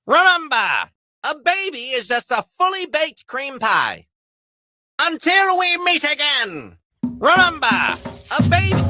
Remember, a baby is just a fully baked cream pie. Until we meet again. Remember, a baby...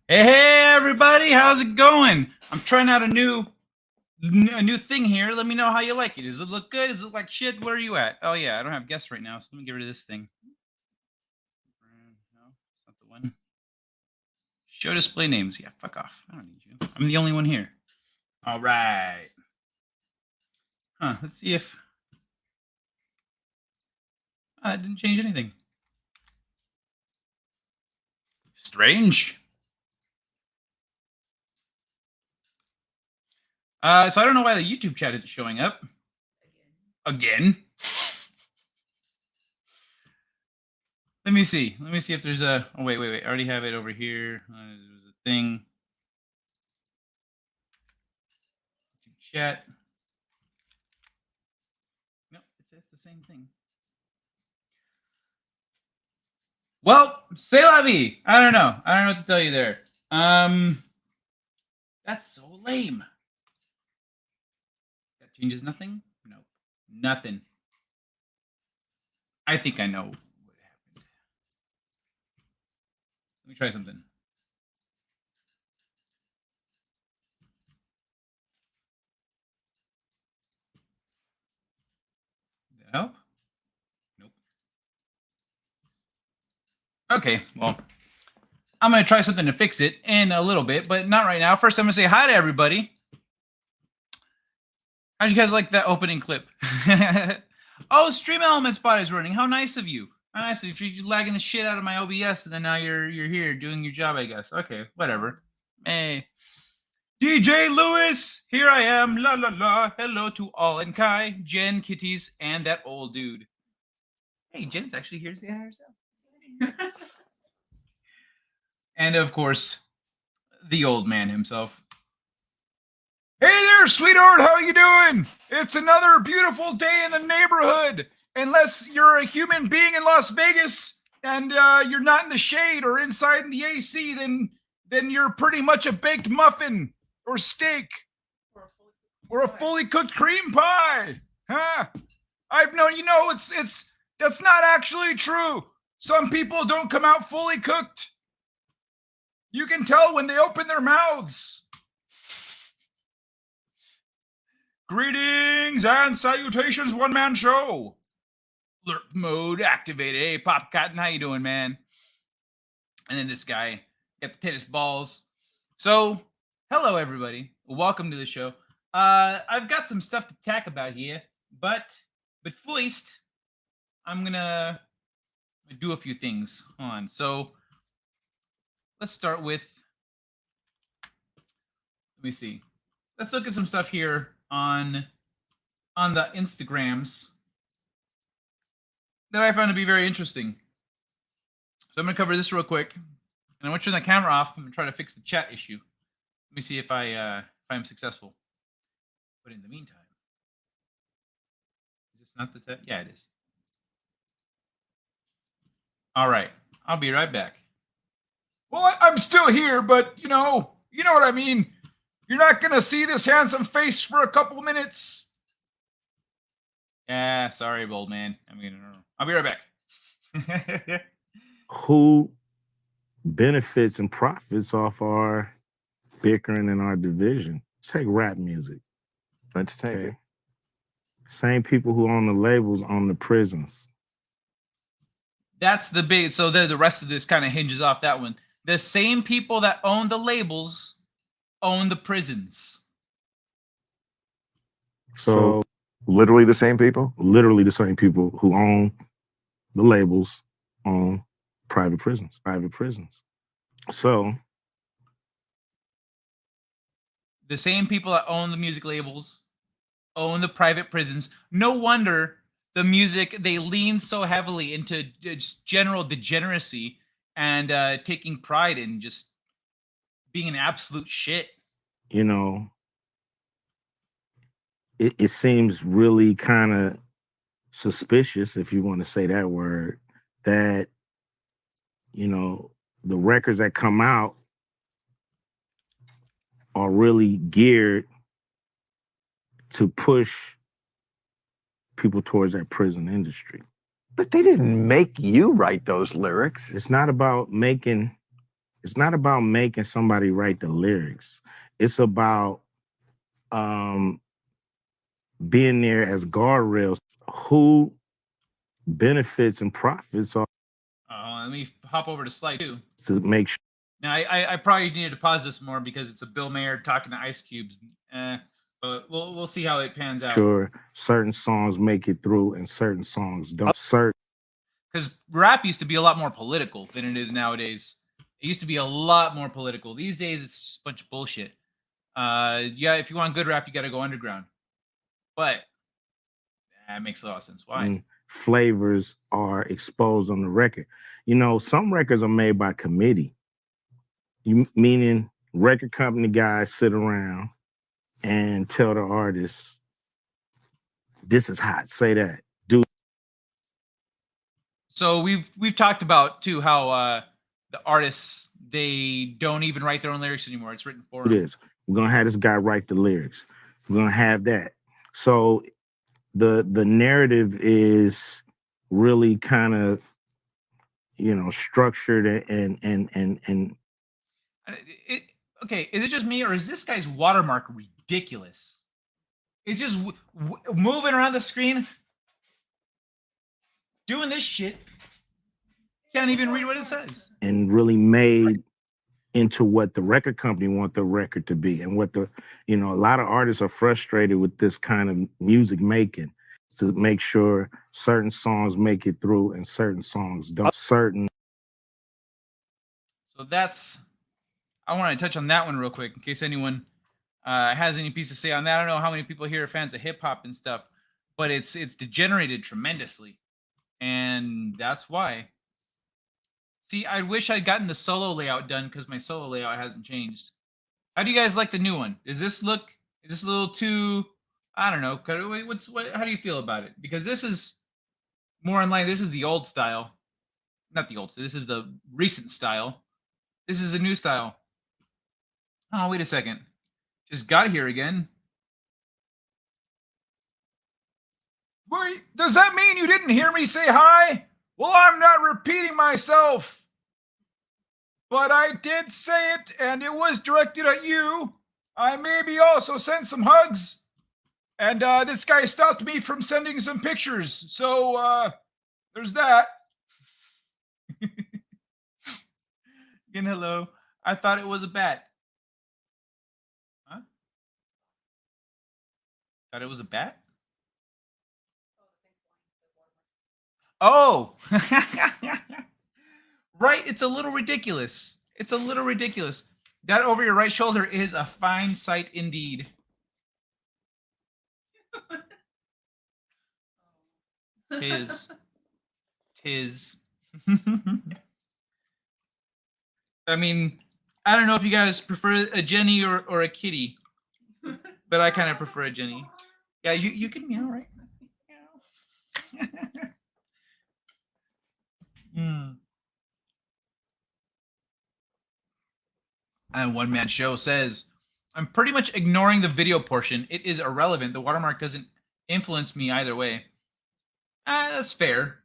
Hey everybody, how's it going? I'm trying out a new thing here. Let me know how you like it. Does it look good? Does it look like shit? Where are you at? Oh yeah, I don't have guests right now, so let me get rid of this thing. No, it's not the one. Show display names. Yeah, fuck off. I don't need you. I'm the only one here. All right. Let's see if it didn't change anything. Strange. So I don't know why the YouTube chat isn't showing up. Again. Let me see. Let me see if there's a... Oh, wait. I already have it over here. There's a thing. Chat. No, it's the same thing. Well, c'est la vie. I don't know. I don't know what to tell you there. That's so lame. That changes nothing? No. Nothing. I think I know what happened. Let me try something. Did that help? Nope. Okay, well, I'm going to try something to fix it in a little bit, but not right now. First, I'm going to say hi to everybody. How'd you guys like that opening clip? Oh, Stream Elements bot is running. How nice of you. How nice of you. You're lagging the shit out of my OBS, and then now you're here doing your job, I guess. Okay, whatever. Hey. DJ Lewis, here I am. La la la. Hello to all and Kai, Jen, Kitties, and that old dude. Hey, Jen's actually here to say hi herself. And of course, the old man himself. Hey there, sweetheart, how you doing? It's another beautiful day in the neighborhood. Unless you're a human being in Las Vegas and you're not in the shade or inside in the AC, then you're pretty much a baked muffin or steak or a fully cooked cream pie. Huh? I've known, that's not actually true. Some people don't come out fully cooked. You can tell when they open their mouths. Greetings and salutations, one-man show. Alert mode activated. Hey, Pop Cotton, how you doing, man? And then this guy got the tennis balls. So, hello, everybody. Welcome to the show. I've got some stuff to talk about here, but first, I'm gonna do a few things. Hold on. So let's start with. Let me see. Let's look at some stuff here on the Instagrams that I found to be very interesting. So I'm gonna cover this real quick, and I want to turn the camera off. I'm gonna try to fix the chat issue. Let me see if I'm successful. But in the meantime, is this not the chat? Yeah, it is. All right, I'll be right back. Well, I'm still here, but you know what I mean. You're not gonna see this handsome face for a couple minutes. Yeah, sorry, old man. I'll be right back. Who benefits and profits off our bickering in our division? Take rap music. Let's take it. Same people who own the labels own the prisons. That's the big. So the rest of this kind of hinges off that one. The same people that own the labels own the prisons. So literally the same people? Literally the same people who own the labels own private prisons. So the same people that own the music labels own the private prisons. No wonder the music, they lean so heavily into just general degeneracy and taking pride in just being an absolute shit. You know, it seems really kind of suspicious, if you want to say that word, that, you know, the records that come out are really geared to push people towards that prison industry. But they didn't make you write those lyrics. It's not about making somebody write the lyrics. It's about being there as guardrails. Who benefits and profits are Let me hop over to slide 2 to make sure. Now, I probably needed to pause this more because it's a Bill Mayer talking to Ice Cubes. But we'll see how it pans out. Sure, certain songs make it through and certain songs don't. Because rap used to be a lot more political than it is nowadays. It used to be a lot more political. These days, it's just a bunch of bullshit. Yeah, if you want good rap, you got to go underground. But that makes a lot of sense. Why? Flavors are exposed on the record. You know, some records are made by committee. Meaning record company guys sit around and tell the artists, this is hot, say that, do. So we've talked about too how the artists, they don't even write their own lyrics anymore. It's written for them. We're gonna have this guy write the lyrics. We're gonna have that. So the narrative is really kind of, you know, structured and okay, is it just me or is this guy's watermark ridiculous? It's just moving around the screen, doing this shit. Can't even read what it says. And really made into what the record company want the record to be, and what the, you know, a lot of artists are frustrated with this kind of music making, to make sure certain songs make it through and certain songs don't. So that's, I want to touch on that one real quick in case anyone has any piece to say on that. I don't know how many people here are fans of hip hop and stuff, but it's degenerated tremendously, and that's why. See, I wish I'd gotten the solo layout done because my solo layout hasn't changed. How do you guys like the new one? Is this a little too, I don't know. How do you feel about it? Because this is more in line. This is the old style. Not the old. This is the recent style. This is a new style. Oh, wait a second. Just got here again. Wait, does that mean you didn't hear me say hi? Well, I'm not repeating myself. But I did say it, and it was directed at you. I maybe also sent some hugs. And this guy stopped me from sending some pictures. So there's that. Again, hello. I thought it was a bat. Huh? Thought it was a bat? Oh! Right, it's a little ridiculous. It's a little ridiculous. That over your right shoulder is a fine sight indeed. Tis. I mean, I don't know if you guys prefer a Jenny or a kitty, but I kind of prefer a Jenny. Yeah, you can meow, right? Meow. And One Man Show says, I'm pretty much ignoring the video portion. It is irrelevant. The watermark doesn't influence me either way. That's fair.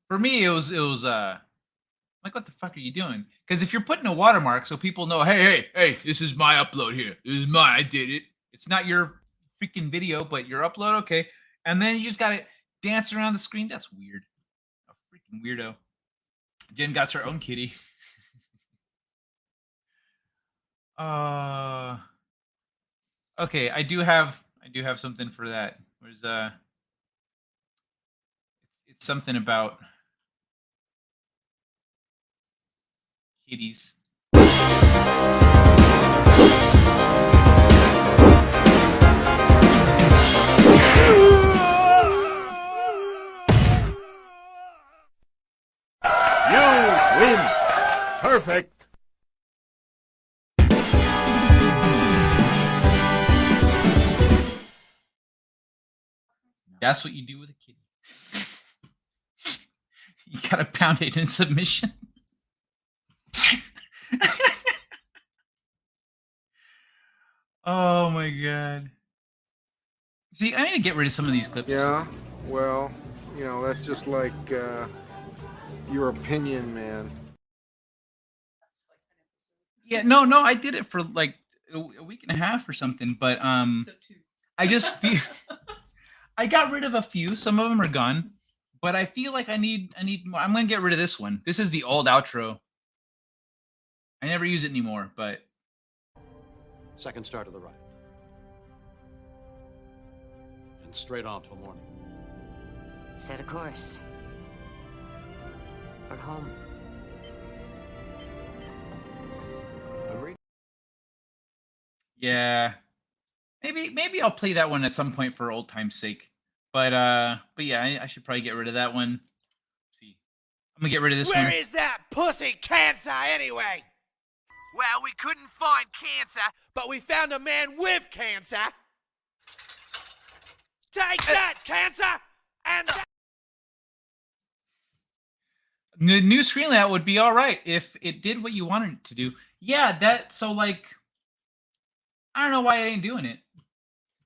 For me, it was like, what the fuck are you doing? Because if you're putting a watermark so people know, hey, this is my upload here. This is mine. I did it. It's not your freaking video, but your upload, okay. And then you just gotta dance around the screen. That's weird. A freaking weirdo. Jen got her own kitty. Okay, I do have something for that. There's it's something about kitties. You win. Perfect. That's what you do with a kitty. You gotta pound it in submission. Oh my god. See, I need to get rid of some of these clips. Yeah, well, you know, that's just like your opinion, man. Yeah, no, I did it for like a week and a half or something, but I just feel I got rid of a few. Some of them are gone, but I feel like I need more. I'm gonna get rid of this one. This is the old outro. I never use it anymore, but Second star to the right. And straight on till morning. Set a course. For home. yeah, maybe I'll play that one at some point for old time's sake. But yeah, I should probably get rid of that one. Let's see, I'm gonna get rid of this one. Where is that pussy cancer anyway? Well, we couldn't find cancer, but we found a man with cancer. Take that, cancer! And The new screen layout would be all right if it did what you wanted it to do. Yeah, so like, I don't know why I ain't doing it,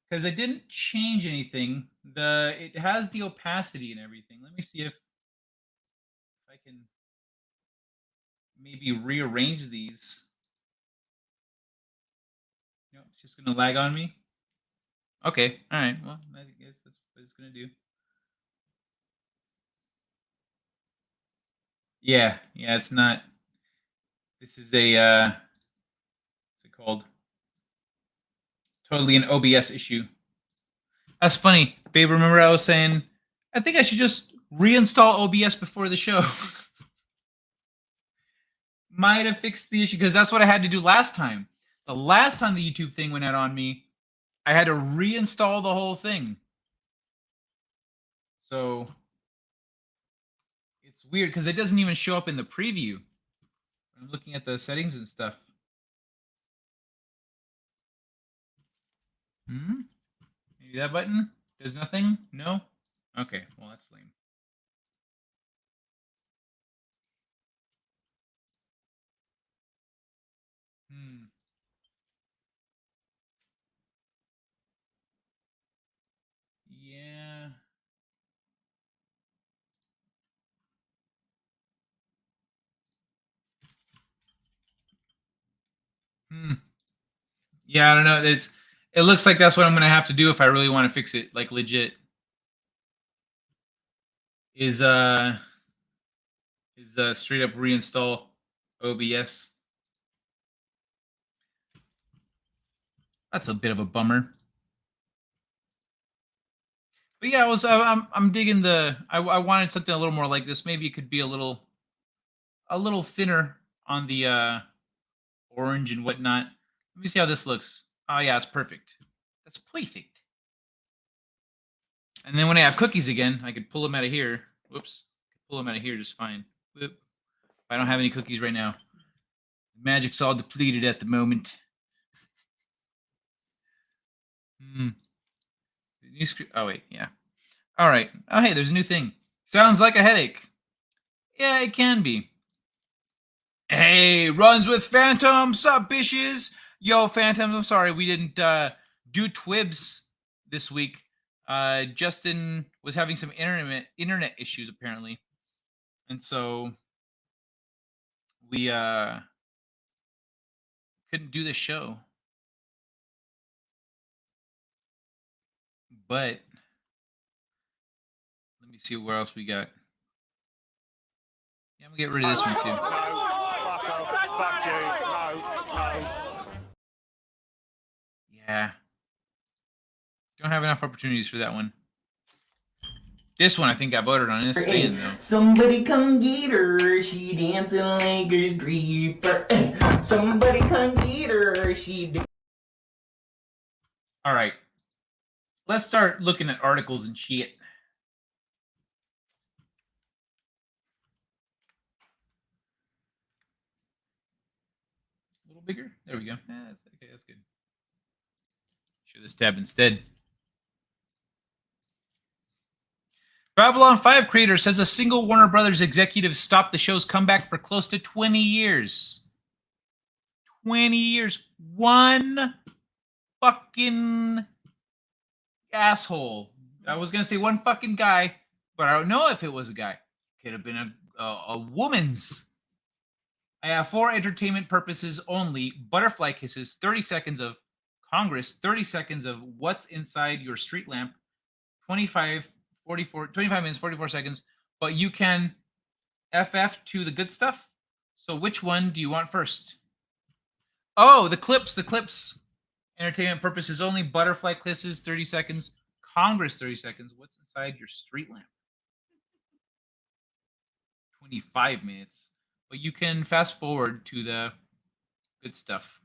because I didn't change anything. It has the opacity and everything. Let me see if I can maybe rearrange these. No, it's just gonna lag on me. Okay, all right. Well, I guess that's what it's gonna do. Yeah, it's not. This is a what's it called? Totally an OBS issue. That's funny, babe. Remember I was saying I think I should just reinstall OBS before the show. Might have fixed the issue because that's what I had to do last time. The last time the YouTube thing went out on me, I had to reinstall the whole thing. So it's weird because it doesn't even show up in the preview. I'm looking at the settings and stuff. Maybe that button does nothing? No? Okay, well, that's lame. Yeah. Yeah, I don't know. It looks like that's what I'm gonna have to do if I really want to fix it, like legit. Is straight up reinstall OBS. That's a bit of a bummer. But yeah, I'm digging the. I wanted something a little more like this. Maybe it could be a little thinner on the orange and whatnot. Let me see how this looks. Oh yeah, it's perfect. That's perfect. And then when I have cookies again, I could pull them out of here. Whoops, pull them out of here just fine. Whoop. I don't have any cookies right now. Magic's all depleted at the moment. New screen. Oh wait, yeah. All right. Oh hey, there's a new thing. Sounds like a headache. Yeah, it can be. Hey, runs with Phantom. Sup, bitches? Yo, Phantom. I'm sorry we didn't do Twibs this week. Justin was having some internet issues apparently, and so we couldn't do the show. But let me see where else we got. Yeah, I'm gonna get rid of this one too. Yeah. Don't have enough opportunities for that one. This one I think I voted on. It's staying though. Somebody come get her. She dancing like a stripper. Somebody come get her. She. All right. Let's start looking at articles and shit. A little bigger. There we go. Okay, that's good. Share this tab instead. Babylon 5 creator says a single Warner Brothers executive stopped the show's comeback for close to 20 years. 20 years. One fucking asshole. I was going to say one fucking guy, but I don't know if it was a guy. Could have been a woman's. For entertainment purposes only, Butterfly Kisses, 30 seconds of Congress, 30 seconds of What's Inside Your Street Lamp, 25 minutes, 44 seconds, but you can FF to the good stuff. So which one do you want first? Oh, the clips. Entertainment purposes only, Butterfly Kisses, 30 seconds, Congress, 30 seconds, What's Inside Your Street Lamp? 25 minutes. But you can fast forward to the good stuff.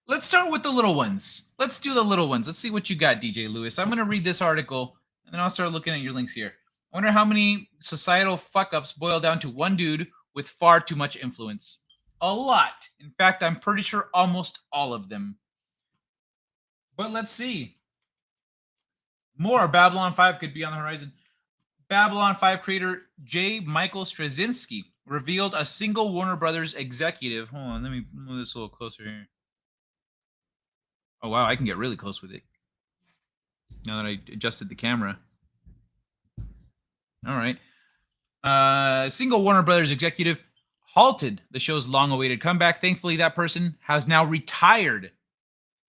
Let's start with the little ones. Let's do the little ones. Let's see what you got, DJ Lewis. I'm going to read this article, and then I'll start looking at your links here. I wonder how many societal fuck-ups boil down to one dude with far too much influence. A lot. In fact, I'm pretty sure almost all of them. But let's see. More Babylon 5 could be on the horizon. Babylon 5 creator J. Michael Straczynski revealed a single Warner Brothers executive. Hold on, let me move this a little closer here. Oh, wow, I can get really close with it now that I adjusted the camera. All right. Single Warner Brothers executive halted the show's long-awaited comeback. Thankfully, that person has now retired.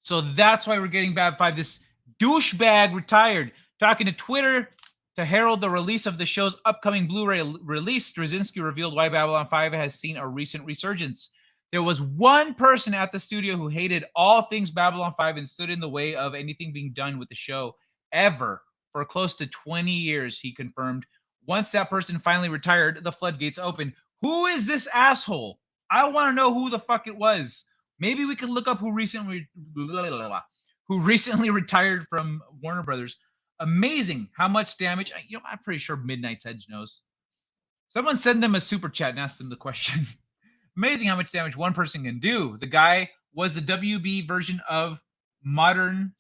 So that's why we're getting Bab 5. This douchebag retired. Talking to Twitter to herald the release of the show's upcoming Blu-ray release, Straczynski revealed why Babylon 5 has seen a recent resurgence. There was one person at the studio who hated all things Babylon 5 and stood in the way of anything being done with the show ever for close to 20 years, he confirmed. Once that person finally retired, the floodgates opened. Who is this asshole? I want to know who the fuck it was. Maybe we could look up who recently retired from Warner Brothers. Amazing how much damage. I'm pretty sure Midnight's Edge knows. Someone send them a super chat and ask them the question. Amazing how much damage one person can do. The guy was the WB version of Morden,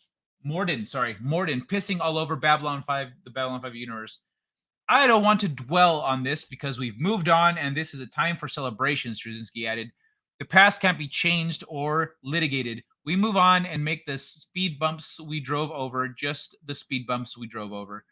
pissing all over Babylon 5, the Babylon 5 universe. I don't want to dwell on this because we've moved on and this is a time for celebrations, Straczynski added. The past can't be changed or litigated. We move on and make the speed bumps we drove over just the speed bumps we drove over.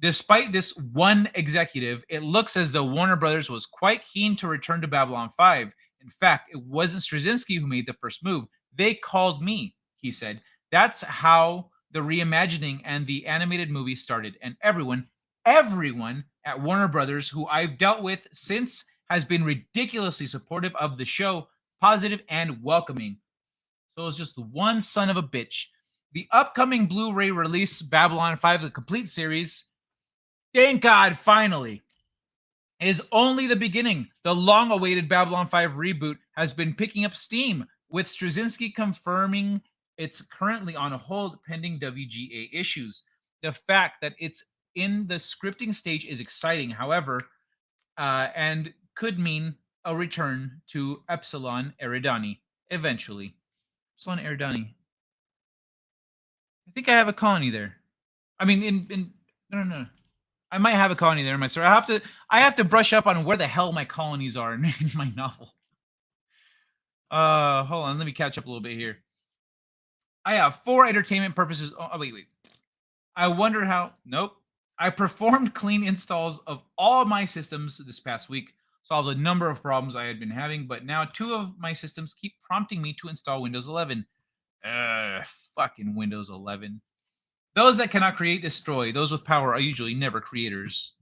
Despite this one executive, it looks as though Warner Brothers was quite keen to return to Babylon 5. In fact, it wasn't Straczynski who made the first move. They called me, he said. That's how the reimagining and the animated movie started. And everyone at Warner Brothers who I've dealt with since has been ridiculously supportive of the show, positive and welcoming. So it's just one son of a bitch. The upcoming Blu-ray release, Babylon 5, the complete series, thank God, finally, is only the beginning. The long-awaited Babylon 5 reboot has been picking up steam, with Straczynski confirming it's currently on hold pending WGA issues. The fact that it's in the scripting stage is exciting, however, and could mean a return to Epsilon Eridani eventually. Epsilon Eridani. I think I have a colony there. I mean, no. I might have a colony there in my story. I have to brush up on where the hell my colonies are in my novel. Hold on, let me catch up a little bit here. I have 4 entertainment purposes. Oh, wait. I wonder how. Nope. I performed clean installs of all my systems this past week, solved a number of problems I had been having, but now 2 of my systems keep prompting me to install Windows 11. Fucking Windows 11. Those that cannot create, destroy. Those with power are usually never creators.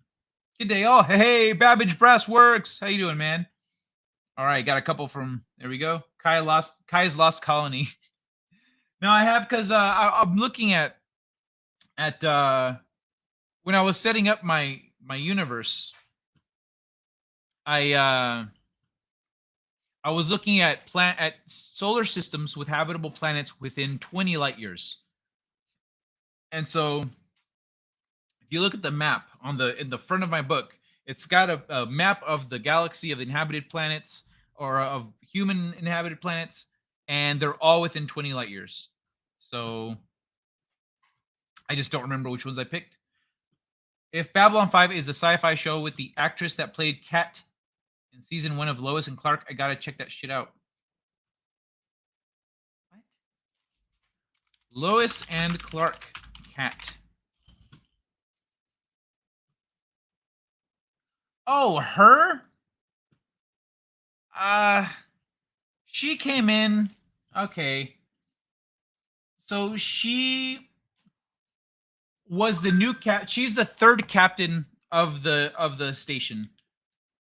Good day, all. Hey, Babbage Brass Works. How you doing, man? All right, got a couple from. There we go. Kai's lost colony. No, I have because I'm looking at when I was setting up my universe. I was looking at solar systems with habitable planets within 20 light years. And so if you look at the map in the front of my book, it's got a map of the galaxy of the inhabited planets or of human inhabited planets, and they're all within 20 light years. So I just don't remember which ones I picked. If Babylon 5 is the sci-fi show with the actress that played Kat in season 1 of Lois and Clark, I gotta check that shit out. What? Lois and Clark, Kat. Oh, her? She came in. Okay. So she was the new she's the 3rd captain of the station.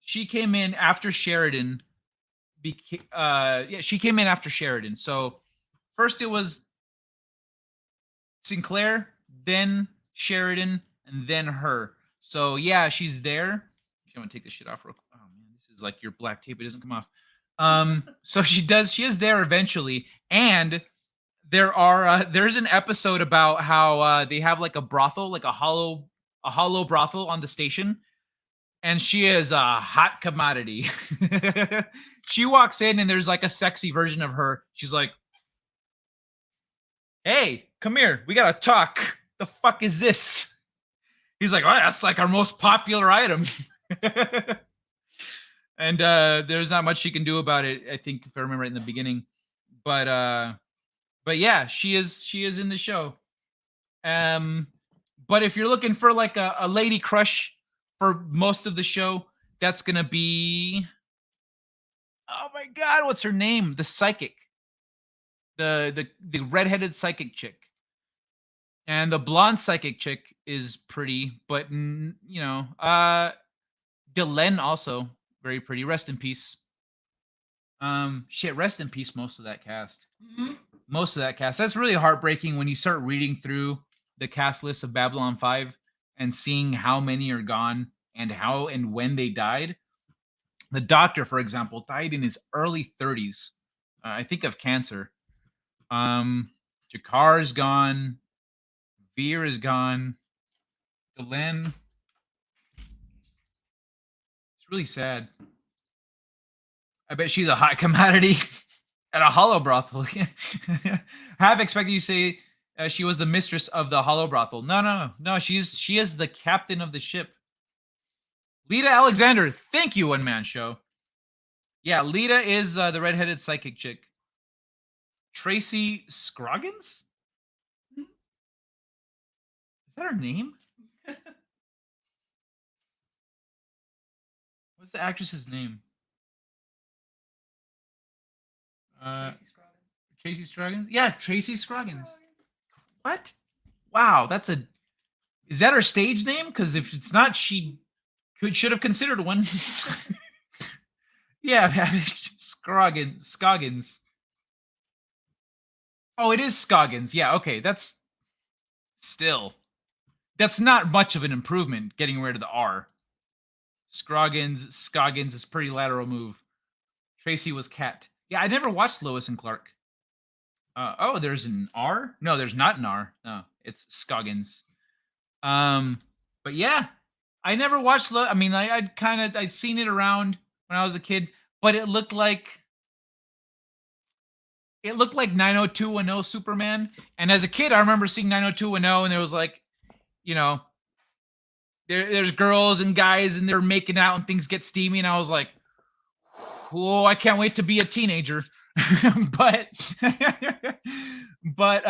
She came in after Sheridan. She came in after Sheridan. So first it was Sinclair, then Sheridan, and then her. So yeah, she's there. I'm gonna take this shit off real quick. Oh man, this is like your black tape. It doesn't come off. So she is there eventually, and there's an episode about how they have like a brothel, like a hollow brothel on the station, and she is a hot commodity. She walks in and there's like a sexy version of her. She's like, "Hey, come here. We gotta talk. The fuck is this?" He's like, "Oh, that's like our most popular item." And there's not much she can do about it, I think, if I remember right in the beginning. But yeah, she is in the show. But if you're looking for like a lady crush for most of the show, that's gonna be, oh my god, what's her name? The psychic, the redheaded psychic chick. And the blonde psychic chick is pretty, but Delenn also very pretty. Rest in peace. Rest in peace. Most of that cast. Mm-hmm. Most of that cast. That's really heartbreaking when you start reading through the cast list of Babylon 5 and seeing how many are gone and how and when they died. The Doctor, for example, died in his early 30s. I think of cancer. Jakar is gone. Veer is gone. Delenn. It's really sad. I bet she's a hot commodity at a hollow brothel. Have expected you to say she was the mistress of the hollow brothel. No. She is the captain of the ship. Lita Alexander, thank you, One Man Show. Yeah, Lita is the redheaded psychic chick. Tracy Scroggins? Is that her name? What's the actress's name? Tracy Scroggins? Yeah, Tracy Scroggins. What? Wow, is that her stage name? Because if it's not, she should have considered one. Yeah, Scoggins. Oh, it is Scoggins. Yeah, okay. That's not much of an improvement, getting rid of the R. Scoggins is pretty lateral move. Tracy was Cat. Yeah, I never watched Lois and Clark. Oh, there's an R? No, there's not an R. No, it's Scoggins. But yeah, I never watched. I mean, I'd seen it around when I was a kid, but it looked like 90210 Superman. And as a kid, I remember seeing 90210, and there was like, you know, there's girls and guys, and they're making out, and things get steamy, and I was like, oh, I can't wait to be a teenager. but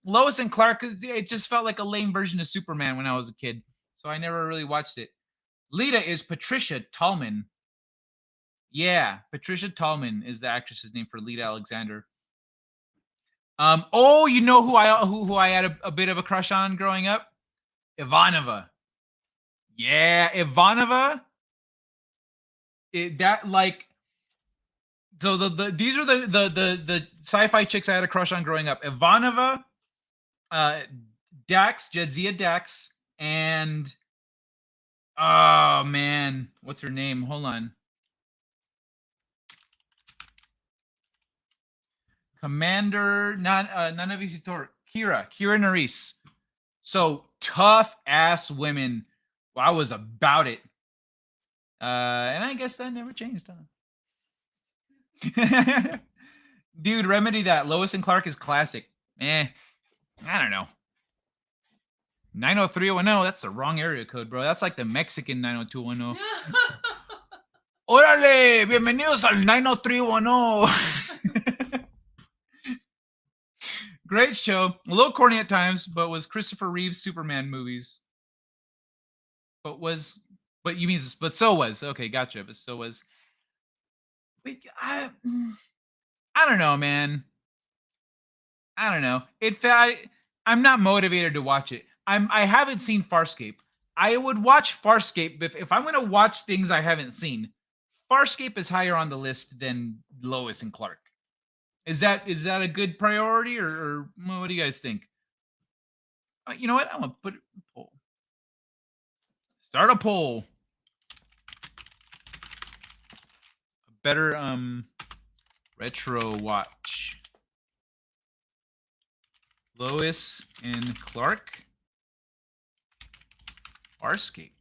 Lois and Clark, it just felt like a lame version of Superman when I was a kid, so I never really watched it. Lita is Patricia Tallman. Yeah, Patricia Tallman is the actress's name for Lita Alexander. Oh, you know who I had a bit of a crush on growing up? Ivanova. Yeah, Ivanova. So these are the sci-fi chicks I had a crush on growing up. Ivanova, Dax, Jadzia Dax, and oh man, what's her name? Hold on. Commander Nana Visitor, Kira Nerys. So tough ass women. Well, I was about it. And I guess that never changed, huh? Dude, remedy that. Lois and Clark is classic. I don't know. 90310, that's the wrong area code, bro. That's like the Mexican 90210. Órale, bienvenidos al 90310. Great show. A little corny at times, but was Christopher Reeve's Superman movies. But so was. Okay, gotcha. But so was. I don't know, man. I don't know. I'm not motivated to watch it. I haven't seen Farscape. I would watch Farscape if I'm going to watch things I haven't seen. Farscape is higher on the list than Lois and Clark. Is that a good priority, or what do you guys think? You know what? I'm gonna put a poll. Start a poll. A better retro watch. Lois and Clark. Farscape.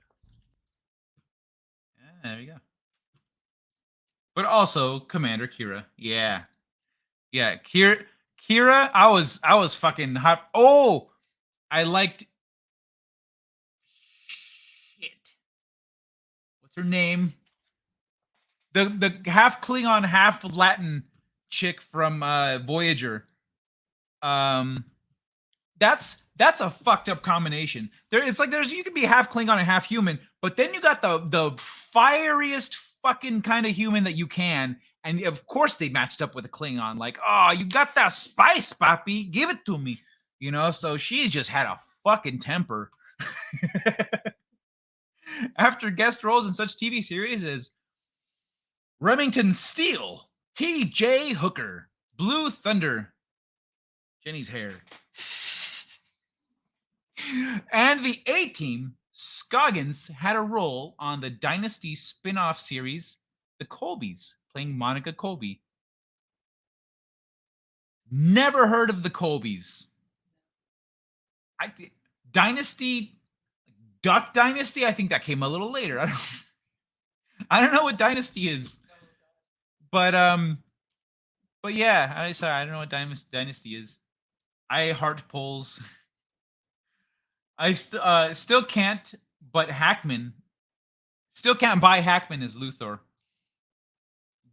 Yeah, there you go. But also Commander Kira. Yeah. Yeah, Kira, I was fucking hot. Oh, I liked shit. What's her name? The half Klingon, half Latin chick from Voyager. That's a fucked up combination. It's like you can be half Klingon and half human, but then you got the fieriest fucking kind of human that you can. And of course they matched up with a Klingon. Like, oh, you got that spice, papi. Give it to me. You know, so she just had a fucking temper. After guest roles in such TV series as Remington Steele, T.J. Hooker, Blue Thunder, Jenny's hair, and the A-Team, Scoggins had a role on the Dynasty spin-off series, The Colbys, playing Monica Colby. Never heard of the Colbys. Dynasty, Duck Dynasty, I think that came a little later. I don't know what Dynasty is. But yeah, I don't know what Dynasty is. I heart polls. I still can't, but Hackman. Still can't buy Hackman as Luthor.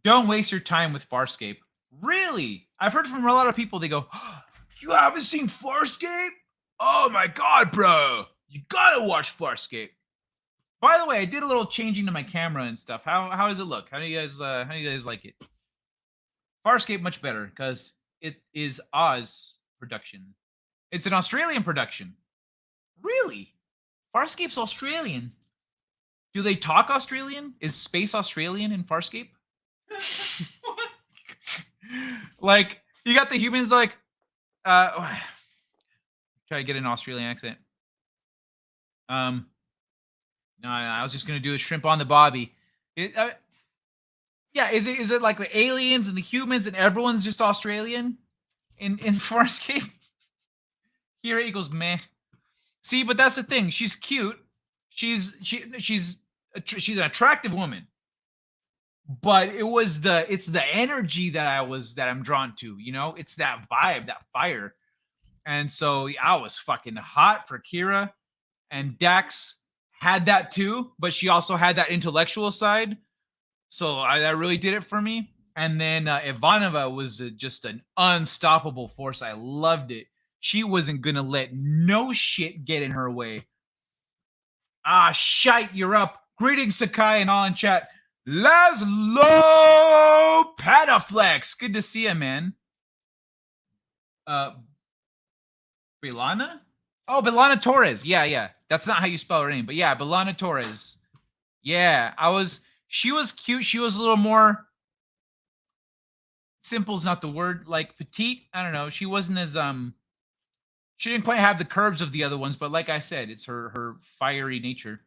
Don't waste your time with Farscape. Really? I've heard from a lot of people, they go, oh, you haven't seen Farscape? Oh my God, bro. You gotta watch Farscape. By the way, I did a little changing to my camera and stuff. How does it look? How do you guys like it? Farscape much better because it is Oz production. It's an Australian production. Really? Farscape's Australian. Do they talk Australian? Is space Australian in Farscape? Like, you got the humans like, Try to get an Australian accent. No, I was just gonna do a shrimp on the bobby. Yeah, is it like the aliens and the humans and everyone's just Australian in Farscape? Here equals meh. See, but that's the thing. She's cute. She's an attractive woman. But it's the energy that I'm drawn to, you know? It's that vibe, that fire. And so I was fucking hot for Kira, and Dax had that too, but she also had that intellectual side. So that really did it for me. And then Ivanova was just an unstoppable force. I loved it. She wasn't going to let no shit get in her way. Ah, shite, you're up. Greetings, Sakai, and all in chat. Laszlo Pataflex. Good to see you, man. Belana? Oh, Belana Torres. Yeah. That's not how you spell her name, but yeah, Belana Torres. Yeah, she was cute. She was a little more, simple's not the word, like petite. I don't know. She wasn't as, she didn't quite have the curves of the other ones, but like I said, it's her fiery nature.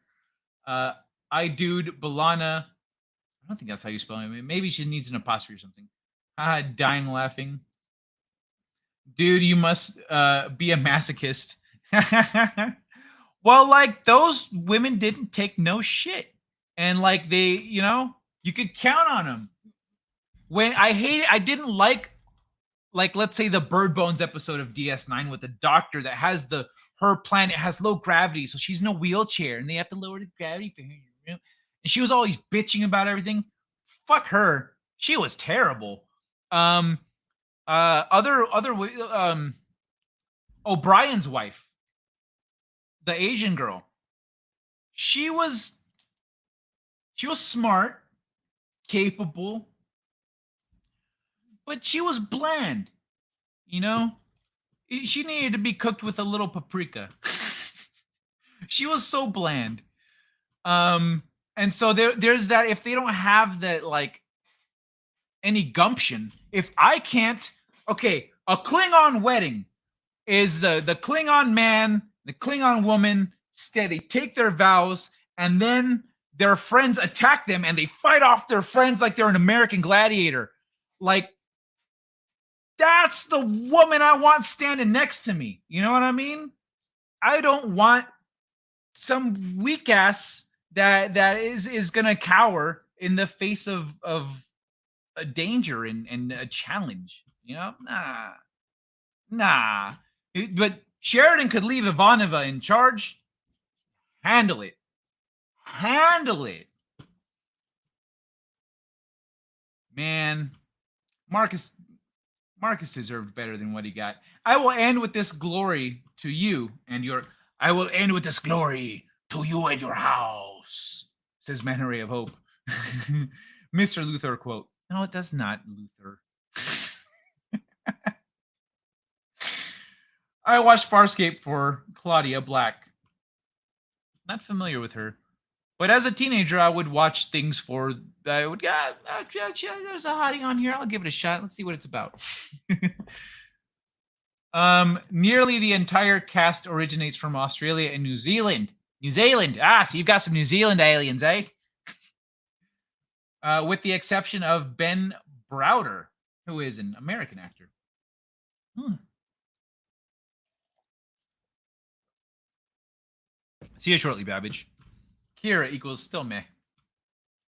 Dude, Belana. I don't think that's how you spell it. Maybe she needs an apostrophe or something. Dying laughing. Dude, you must be a masochist. Well, like, those women didn't take no shit. And like they, you know, you could count on them. When I didn't like let's say the Bird Bones episode of DS9 with the doctor that has her planet has low gravity, so she's in a wheelchair and they have to lower the gravity for her. You know? And she was always bitching about everything. Fuck her. She was terrible. O'Brien's wife, the Asian girl. She was smart, capable, but she was bland. You know? She needed to be cooked with a little paprika. She was so bland. And so there's that. If they don't have that, like, any gumption, if I can't, okay, a Klingon wedding is the Klingon man, the Klingon woman, they take their vows, and then their friends attack them, and they fight off their friends like they're an American gladiator. Like, that's the woman I want standing next to me. You know what I mean? I don't want some weak ass that is gonna cower in the face of a danger and a challenge. You know, nah. But Sheridan could leave Ivanova in charge. Handle it. Man, Marcus deserved better than what he got. I will end with this glory to you and your. I will end with this glory to you and your house, says Manneray of Hope. Mr. Luther quote. No, it does not, Luther. I watched Farscape for Claudia Black. Not familiar with her. But as a teenager, I would watch things for, there's a hottie on here. I'll give it a shot. Let's see what it's about. Nearly the entire cast originates from Australia and New Zealand. Ah, so you've got some New Zealand aliens, eh? With the exception of Ben Browder, who is an American actor. See you shortly, Babbage. Kira equals still meh.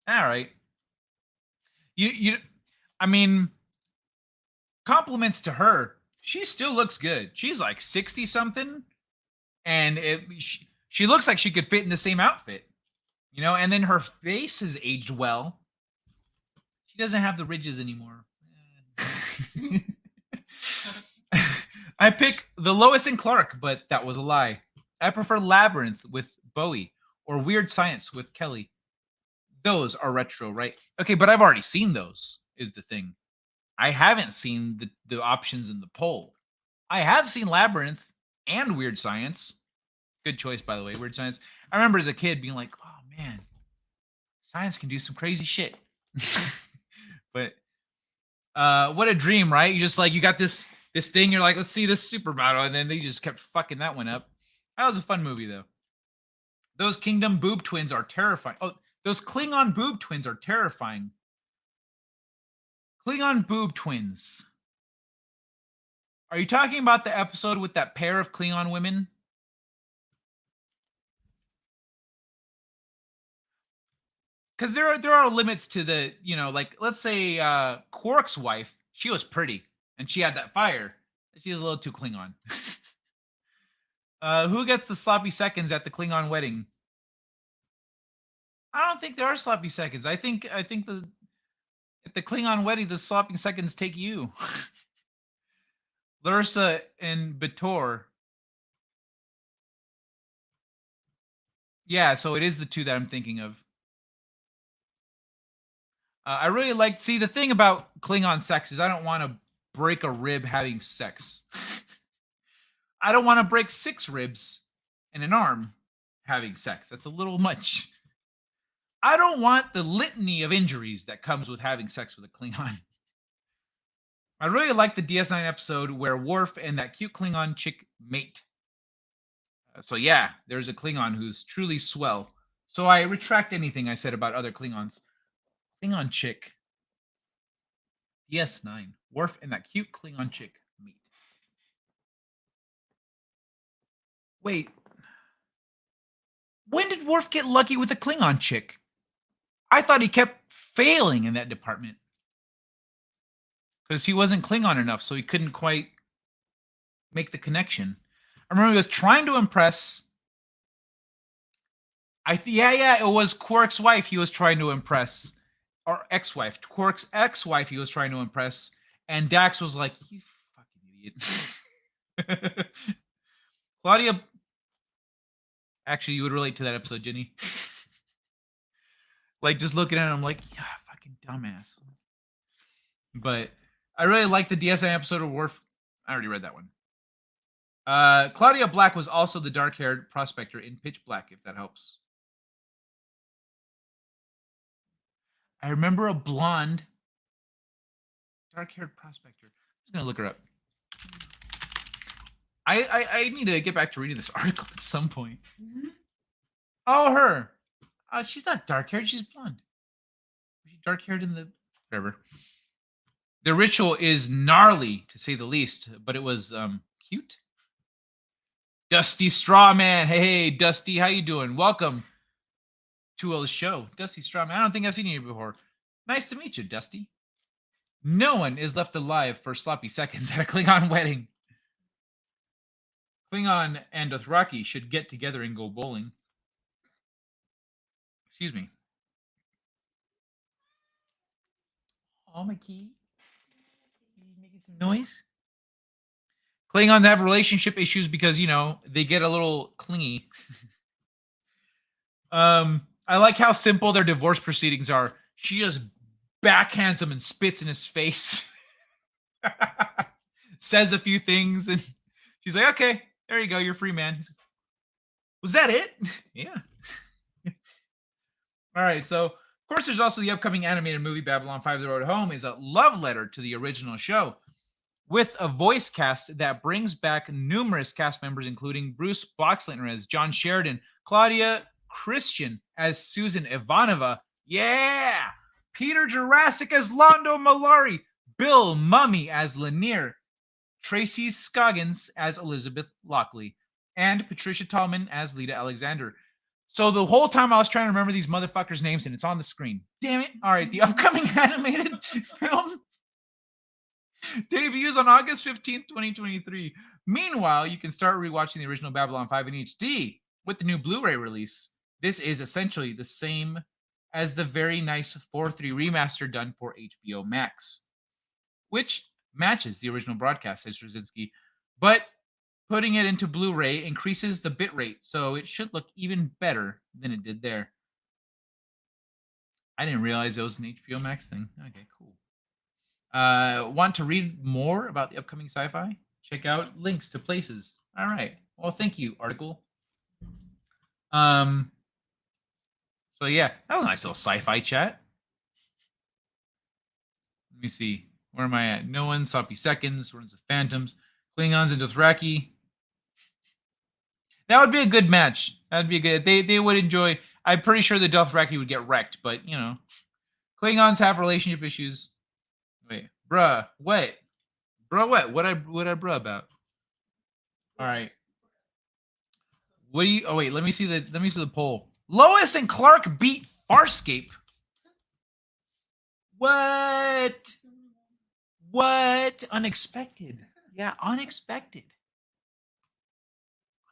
All right. I mean, compliments to her. She still looks good. She's like 60 something, and she looks like she could fit in the same outfit, you know. And then her face has aged well. She doesn't have the ridges anymore. I pick the Lois and Clark, but that was a lie. I prefer Labyrinth with Bowie or Weird Science with Kelly. Those are retro, right? Okay, but I've already seen those, is the thing. I haven't seen the options in the poll. I have seen Labyrinth and Weird Science. Good choice, by the way, Weird Science. I remember as a kid being like, oh, man, science can do some crazy shit. But what a dream, right? You just like, you got this this thing. You're like, let's see this supermodel, and then they just kept fucking that one up. That was a fun movie though. Those Kingdom boob twins are terrifying. Oh, those Klingon boob twins are terrifying. Klingon boob twins. Are you talking about the episode with that pair of Klingon women? Because there are limits to the, you know, like let's say Quark's wife, she was pretty and she had that fire. She was a little too Klingon. Who gets the sloppy seconds at the Klingon wedding? I don't think there are sloppy seconds. I think at the Klingon wedding, the sloppy seconds take you. Lursa and Bator. Yeah, so it is the two that I'm thinking of. I really like. See, the thing about Klingon sex is I don't want to break a rib having sex. I don't want to break 6 ribs and an arm having sex. That's a little much. I don't want the litany of injuries that comes with having sex with a Klingon. I really like the DS9 episode where Worf and that cute Klingon chick mate. So yeah, there's a Klingon who's truly swell. So I retract anything I said about other Klingons. Klingon chick. DS9. Worf and that cute Klingon chick meet. Wait. When did Worf get lucky with a Klingon chick? I thought he kept failing in that department. Because he wasn't Klingon enough, so he couldn't quite make the connection. I remember he was trying to impress. It was Quark's wife he was trying to impress. Or ex-wife. Quark's ex-wife he was trying to impress. And Dax was like, you fucking idiot. Claudia. Actually, you would relate to that episode, Jenny. Like, just looking at him, like, yeah, fucking dumbass. But I really like the DS9 episode of Worf. I already read that one. Claudia Black was also the dark-haired prospector in Pitch Black, if that helps. I remember a blonde dark-haired prospector. I'm just going to look her up. I need to get back to reading this article at some point. Mm-hmm. Oh, her. She's not dark-haired. She's blonde. She's dark-haired in the... Whatever. The ritual is gnarly, to say the least, but it was cute. Dusty Strawman. Hey, Dusty. How you doing? Welcome to the show. Dusty Strawman. I don't think I've seen you before. Nice to meet you, Dusty. No one is left alive for sloppy seconds at a Klingon wedding. Klingon and Dothraki should get together and go bowling. Excuse me. Oh, my key. Making some noise. Klingon have relationship issues because, you know, they get a little clingy. I like how simple their divorce proceedings are. She just backhands him and spits in his face. Says a few things and she's like, okay, there you go. You're free, man. He's like, was that it? Yeah. All right. So, of course, there's also the upcoming animated movie Babylon 5: The Road Home is a love letter to the original show with a voice cast that brings back numerous cast members, including Bruce Boxleitner as John Sheridan, Claudia Christian as Susan Ivanova. Yeah! Peter Jurassic as Londo Malari, Bill Mummy as Lanier, Tracy Scoggins as Elizabeth Lockley, and Patricia Tallman as Lita Alexander. So the whole time I was trying to remember these motherfuckers' names, and it's on the screen. Damn it. All right, the upcoming animated film debuts on August 15th, 2023. Meanwhile, you can start rewatching the original Babylon 5 in HD with the new Blu-ray release. This is essentially the same as the very nice 4:3 remaster done for HBO Max, which matches the original broadcast, says Straczynski, but putting it into Blu-ray increases the bitrate, so it should look even better than it did there. I didn't realize it was an HBO Max thing. Okay, cool. Want to read more about the upcoming sci-fi? Check out links to places. All right. Well, thank you, article. So yeah, that was a nice little sci-fi chat. Let me see. Where am I at? No one. Sloppy seconds. Runs with phantoms. Klingons and Dothraki. That would be a good match. That'd be a good. They would enjoy. I'm pretty sure the Dothraki would get wrecked, but you know, Klingons have relationship issues. Wait, bruh, what? Bruh, what? What I bruh about? All right. What do you? Oh wait, let me see the poll. Lois and Clark beat Farscape. What? What? Unexpected. Yeah, unexpected.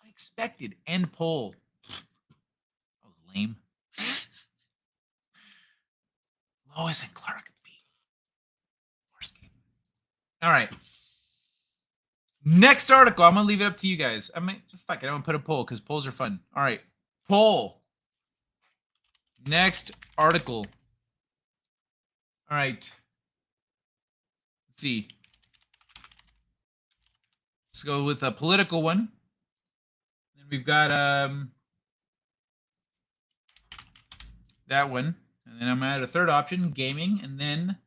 Unexpected. End poll. That was lame. Lois and Clark beat Farscape. All right. Next article. I'm gonna leave it up to you guys. I mean, fuck it. I'm gonna put a poll because polls are fun. All right. Poll. Next article. All right. Let's see. Let's go with a political one. Then we've got that one. And then I'm gonna add a third option, gaming, and then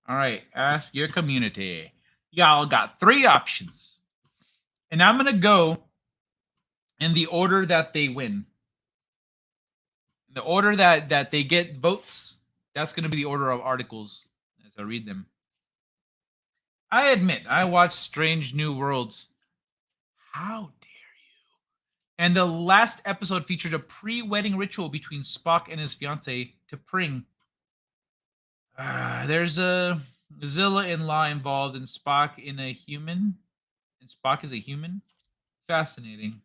all right, ask your community. Y'all got 3 options. And I'm gonna go in the order that they win. In the order that they get votes, that's gonna be the order of articles as I read them. I admit, I watched Strange New Worlds. How dare you? And the last episode featured a pre-wedding ritual between Spock and his fiancée to Pring. There's a Zilla-in-law involved and Spock in a human. And Spock is a human? Fascinating.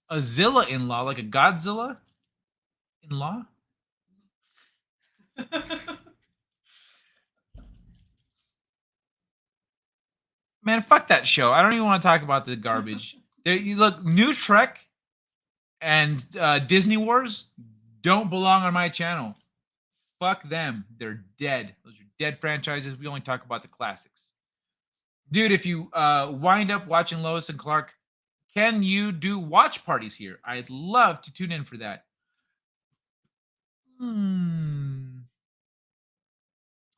A Zilla-in-law, like a Godzilla in-law? Man, fuck that show. I don't even want to talk about the garbage. There, you look, New Trek and Disney Wars don't belong on my channel. Fuck them. They're dead. Those are dead franchises. We only talk about the classics. Dude, if you wind up watching Lois and Clark, can you do watch parties here? I'd love to tune in for that.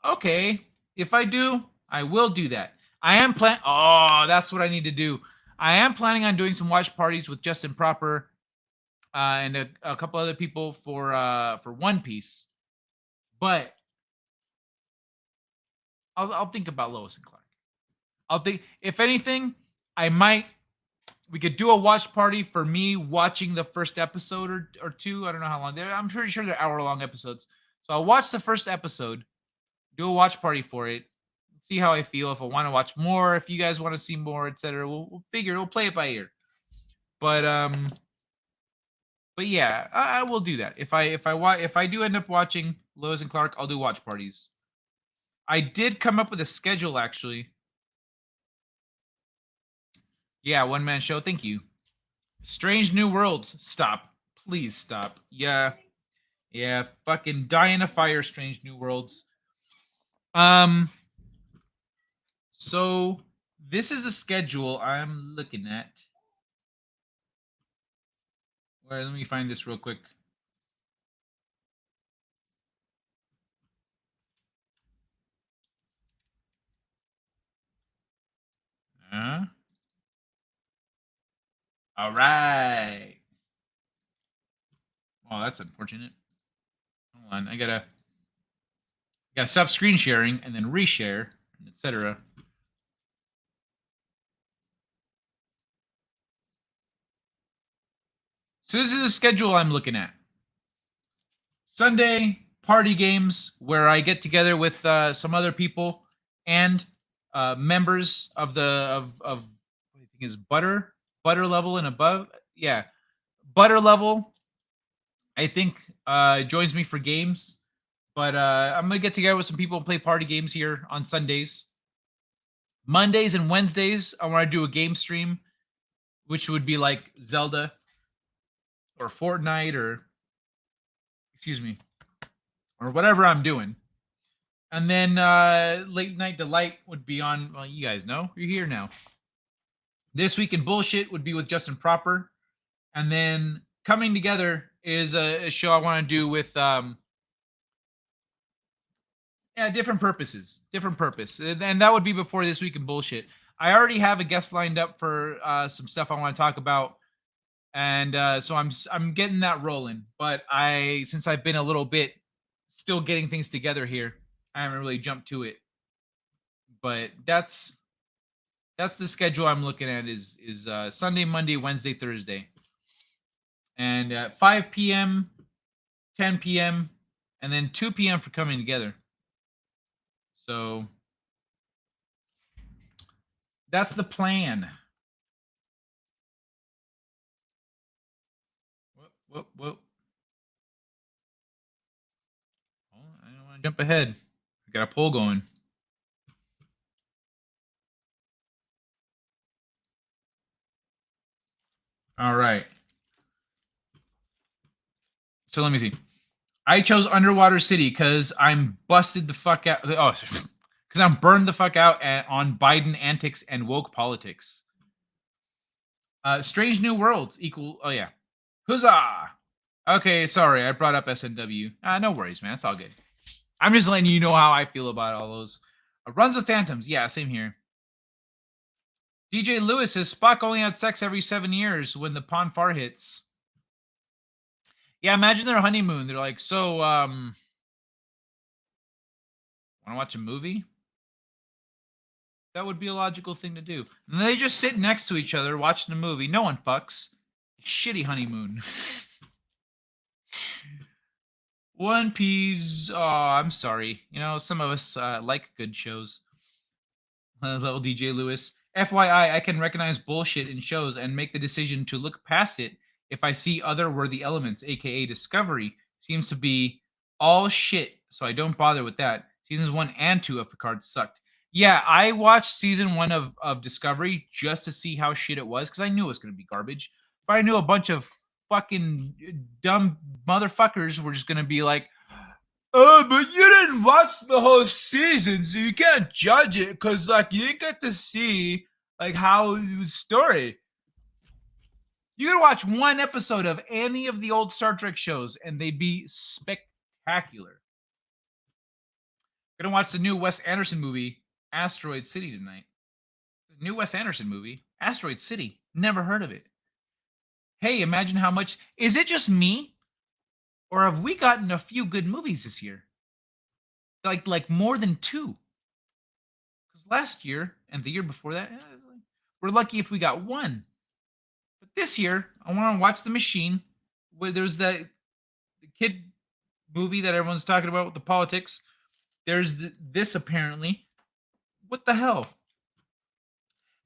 Okay. If I do, I will do that. I am Oh, that's what I need to do. I am planning on doing some watch parties with Justin Proper and a couple other people for One Piece. But I'll think about Lois and Clark. I'll think, if anything, we could do a watch party for me watching the first episode or 2. I don't know how long. I'm pretty sure they're hour-long episodes. So I'll watch the first episode, do a watch party for it, see how I feel, if I want to watch more, if you guys want to see more, etc. We'll figure. We'll play it by ear. But yeah, I will do that. If I do end up watching Lois and Clark, I'll do watch parties. I did come up with a schedule, actually. Yeah, one-man show. Thank you. Strange New Worlds. Stop. Please stop. Yeah. Fucking die in a fire, Strange New Worlds. So this is a schedule I'm looking at. Wait, let me find this real quick. All right. Oh, that's unfortunate. Hold on, I gotta stop screen sharing and then reshare, etc. So this is the schedule I'm looking at. Sunday party games where I get together with some other people and members of the what I think is butter level and above. Yeah, butter level. I think joins me for games, but I'm gonna get together with some people and play party games here on Sundays. Mondays and Wednesdays, I want to do a game stream, which would be like Zelda or Fortnite or or whatever I'm doing. And then Late Night Delight would be on, well, you guys know. You're here now. This Week in Bullshit would be with Justin Proper. And then Coming Together is a show I want to do with different purposes. Different purpose. And that would be before This Week in Bullshit. I already have a guest lined up for some stuff I want to talk about. And so I'm getting that rolling. But since I've been a little bit still getting things together here, I haven't really jumped to it. But that's the schedule I'm looking at is Sunday, Monday, Wednesday, Thursday. And at 5 p.m., 10 p.m., and then 2 p.m. for Coming Together. So that's the plan. Whoop. Oh, I don't want to jump ahead. I got a poll going. All right. So let me see. I chose Underwater City because I'm busted the fuck out. Oh, because I'm burned the fuck out on Biden antics and woke politics. Strange New Worlds equal. Oh yeah. Huzzah! Okay, sorry, I brought up SNW. No worries, man. It's all good. I'm just letting you know how I feel about all those. Runs with Phantoms. Yeah, same here. DJ Lewis says Spock only had sex every 7 years when the Pon Far hits. Yeah, imagine their honeymoon. They're like, so, want to watch a movie? That would be a logical thing to do. And they just sit next to each other watching a movie. No one fucks. Shitty honeymoon. One Piece. Oh, I'm sorry. You know, some of us like good shows. Little DJ Lewis. FYI, I can recognize bullshit in shows and make the decision to look past it if I see other worthy elements, aka Discovery, seems to be all shit, so I don't bother with that. Seasons 1 and 2 of Picard sucked. Yeah, I watched season 1 of Discovery just to see how shit it was, because I knew it was going to be garbage. But I knew a bunch of fucking dumb motherfuckers were just going to be like, oh, but you didn't watch the whole season, so you can't judge it, because, like, you didn't get to see, like, how the story. You could watch one episode of any of the old Star Trek shows, and they'd be spectacular. Gonna watch the new Wes Anderson movie, Asteroid City, tonight. The new Wes Anderson movie, Asteroid City. Never heard of it. Hey, imagine how much... Is it just me? Or have we gotten a few good movies this year? Like more than 2. Because last year, and the year before that, we're lucky if we got 1. But this year, I want to watch The Machine, where there's the kid movie that everyone's talking about with the politics. There's this, apparently. What the hell?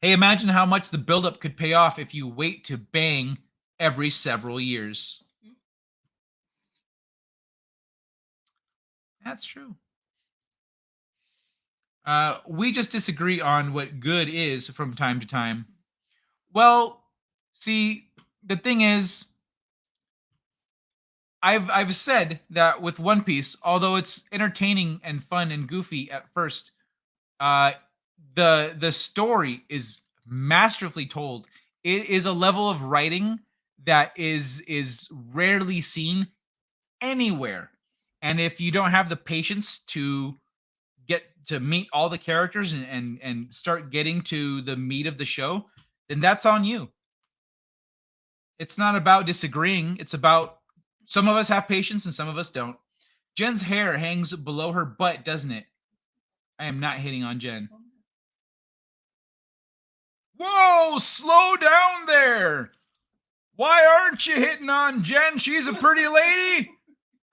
Hey, imagine how much the buildup could pay off if you wait to bang every several years. That's true. We just disagree on what good is from time to time. Well, see, the thing is, I've said that with One Piece, although it's entertaining and fun and goofy at first, the story is masterfully told. It is a level of writing that is rarely seen anywhere. And if you don't have the patience to get to meet all the characters and start getting to the meat of the show, then that's on you. It's not about disagreeing. It's about some of us have patience and some of us don't. Jen's hair hangs below her butt, doesn't it? I am not hitting on Jen. Whoa, slow down there. Why aren't you hitting on Jen? She's a pretty lady.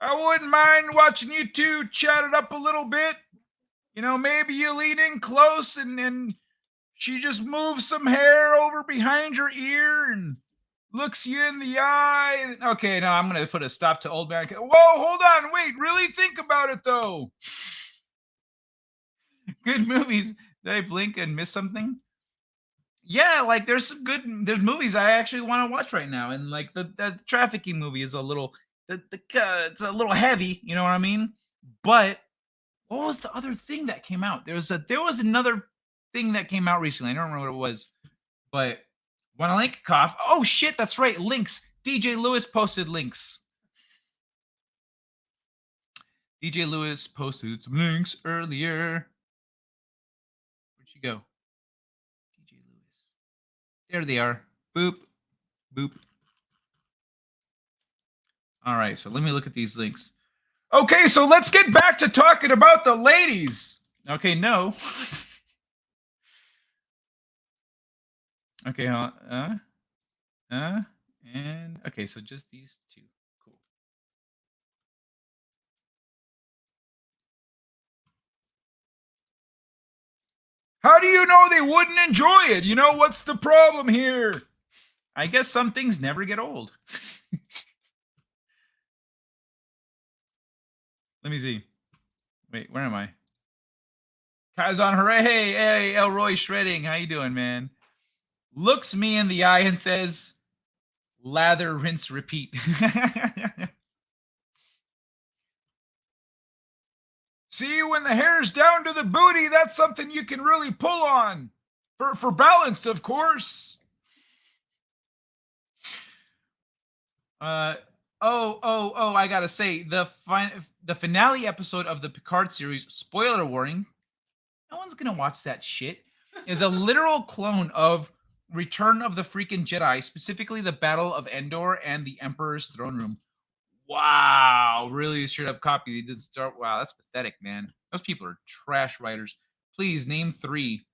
I wouldn't mind watching you two chat it up a little bit. You know, maybe you lean in close and she just moves some hair over behind your ear and looks you in the eye. Okay, now I'm going to put a stop to old man. Whoa, hold on. Wait, really think about it, though. Good movies. Did I blink and miss something? Yeah, like there's movies I actually want to watch right now. And like the trafficking movie is a little, it's a little heavy. You know what I mean? But what was the other thing that came out? There was another thing that came out recently. I don't remember what it was. But Want a link? Cough. Oh shit, that's right. Links. DJ Lewis posted links. DJ Lewis posted some links earlier. Where'd she go? DJ Lewis. There they are. Boop. Boop. All right, so let me look at these links. Okay, so let's get back to talking about the ladies. Okay, no. Okay, and okay, so just these two. Cool. How do you know they wouldn't enjoy it? You know, what's the problem here? I guess some things never get old. Let me see. Wait, where am I? Kazan, hooray! Hey, Elroy Shredding. How you doing, man? Looks me in the eye and says, lather, rinse, repeat. See, when the hair's down to the booty, that's something you can really pull on. For balance, of course. I gotta say, the finale episode of the Picard series, spoiler warning, no one's gonna watch that shit, is a literal clone of Return of the freaking Jedi, specifically the Battle of Endor and the Emperor's Throne Room. Wow, really a straight up copy. They did start. Wow, that's pathetic, man. Those people are trash writers. Please name three.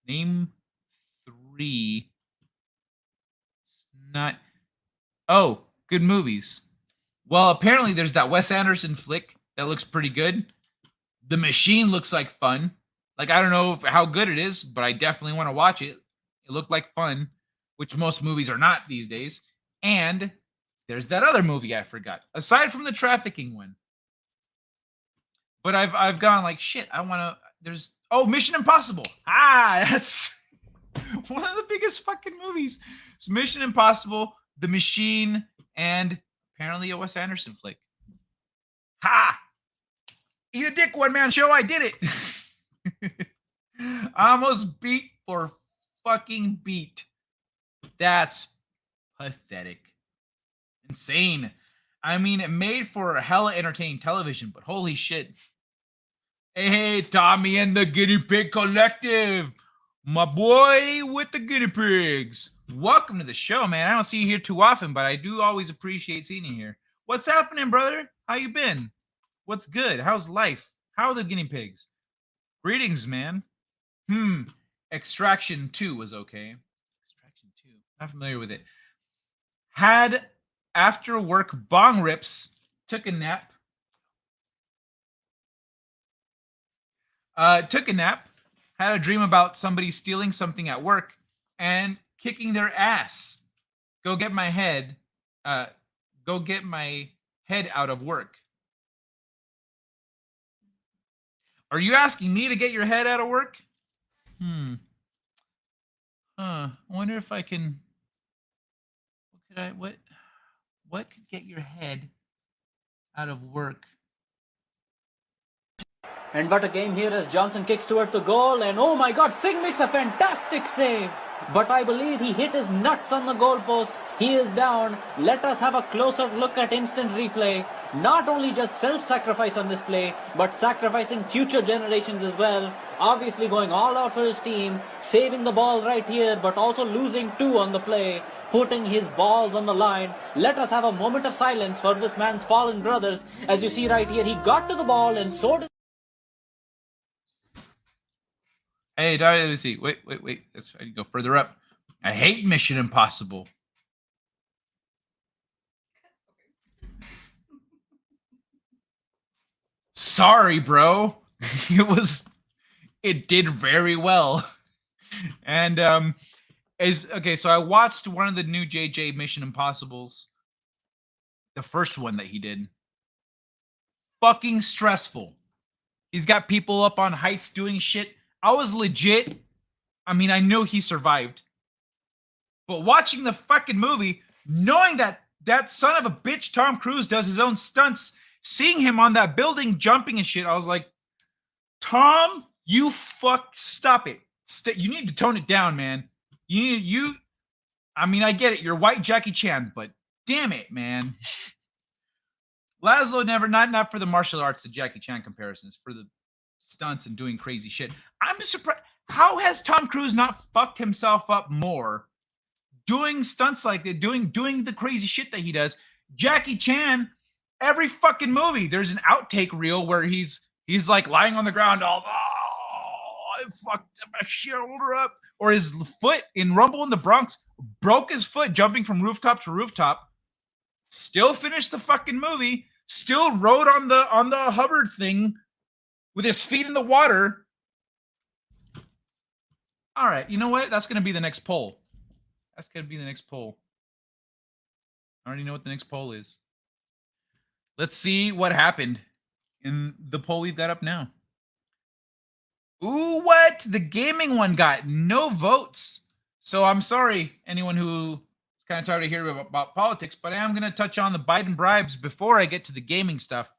Name three. It's not. Oh, good movies. Well, apparently there's that Wes Anderson flick that looks pretty good. The Machine looks like fun. Like, I don't know how good it is, but I definitely want to watch it. It looked like fun, which most movies are not these days. And there's that other movie I forgot, aside from the trafficking one. But I've gone like, shit, I want to, Mission Impossible. That's one of the biggest fucking movies. It's Mission Impossible, The Machine, and apparently a Wes Anderson flick. Ha! Eat a dick, one-man show, I did it. I almost beat for fucking beat. That's pathetic. Insane. I mean, it made for hella entertaining television, but holy shit. Hey, Tommy and the Guinea Pig Collective. My boy with the guinea pigs. Welcome to the show, man. I don't see you here too often, but I do always appreciate seeing you here. What's happening, brother? How you been? What's good? How's life? How are the guinea pigs? Greetings, man. Extraction 2 was okay. Extraction 2. Not familiar with it. Had after work bong rips. Took a nap. Took a nap. Had a dream about somebody stealing something at work and kicking their ass. Go get my head out of work. Are you asking me to get your head out of work? I wonder if I can. What could get your head out of work? And what a game here as Johnson kicks toward the goal, and oh my God, Singh makes a fantastic save. But I believe he hit his nuts on the goalpost. He is down. Let us have a closer look at instant replay. Not only just self-sacrifice on this play, but sacrificing future generations as well. Obviously going all out for his team, saving the ball right here, but also losing 2 on the play, putting his balls on the line. Let us have a moment of silence for this man's fallen brothers. As you see right here, he got to the ball and so did... Hey, let me see. Wait. I need to go further up. I hate Mission Impossible. Sorry, bro. It did very well. And so I watched one of the new JJ Mission Impossibles. The first one that he did. Fucking stressful. He's got people up on heights doing shit. I was legit. I mean, I know he survived. But watching the fucking movie, knowing that that son of a bitch Tom Cruise does his own stunts, seeing him on that building jumping and shit, I was like, Tom, you stop it. You need to tone it down, man. I mean, I get it. You're white Jackie Chan, but damn it, man. Laszlo never, not for the martial arts, the Jackie Chan comparisons, for the stunts and doing crazy shit. I'm surprised. How has Tom Cruise not fucked himself up more doing stunts like that, doing the crazy shit that he does? Jackie Chan, every fucking movie, there's an outtake reel where he's like lying on the ground, all, I fucked my shoulder up, or his foot in Rumble in the Bronx broke his foot jumping from rooftop to rooftop. Still finished the fucking movie. Still rode on the Hubbard thing with his feet in the water. All right, you know what? That's going to be the next poll. That's going to be the next poll. I already know what the next poll is. Let's see what happened in the poll we've got up now. Ooh, what? The gaming one got no votes. So I'm sorry, anyone who is kind of tired of hearing about politics, but I am going to touch on the Biden bribes before I get to the gaming stuff,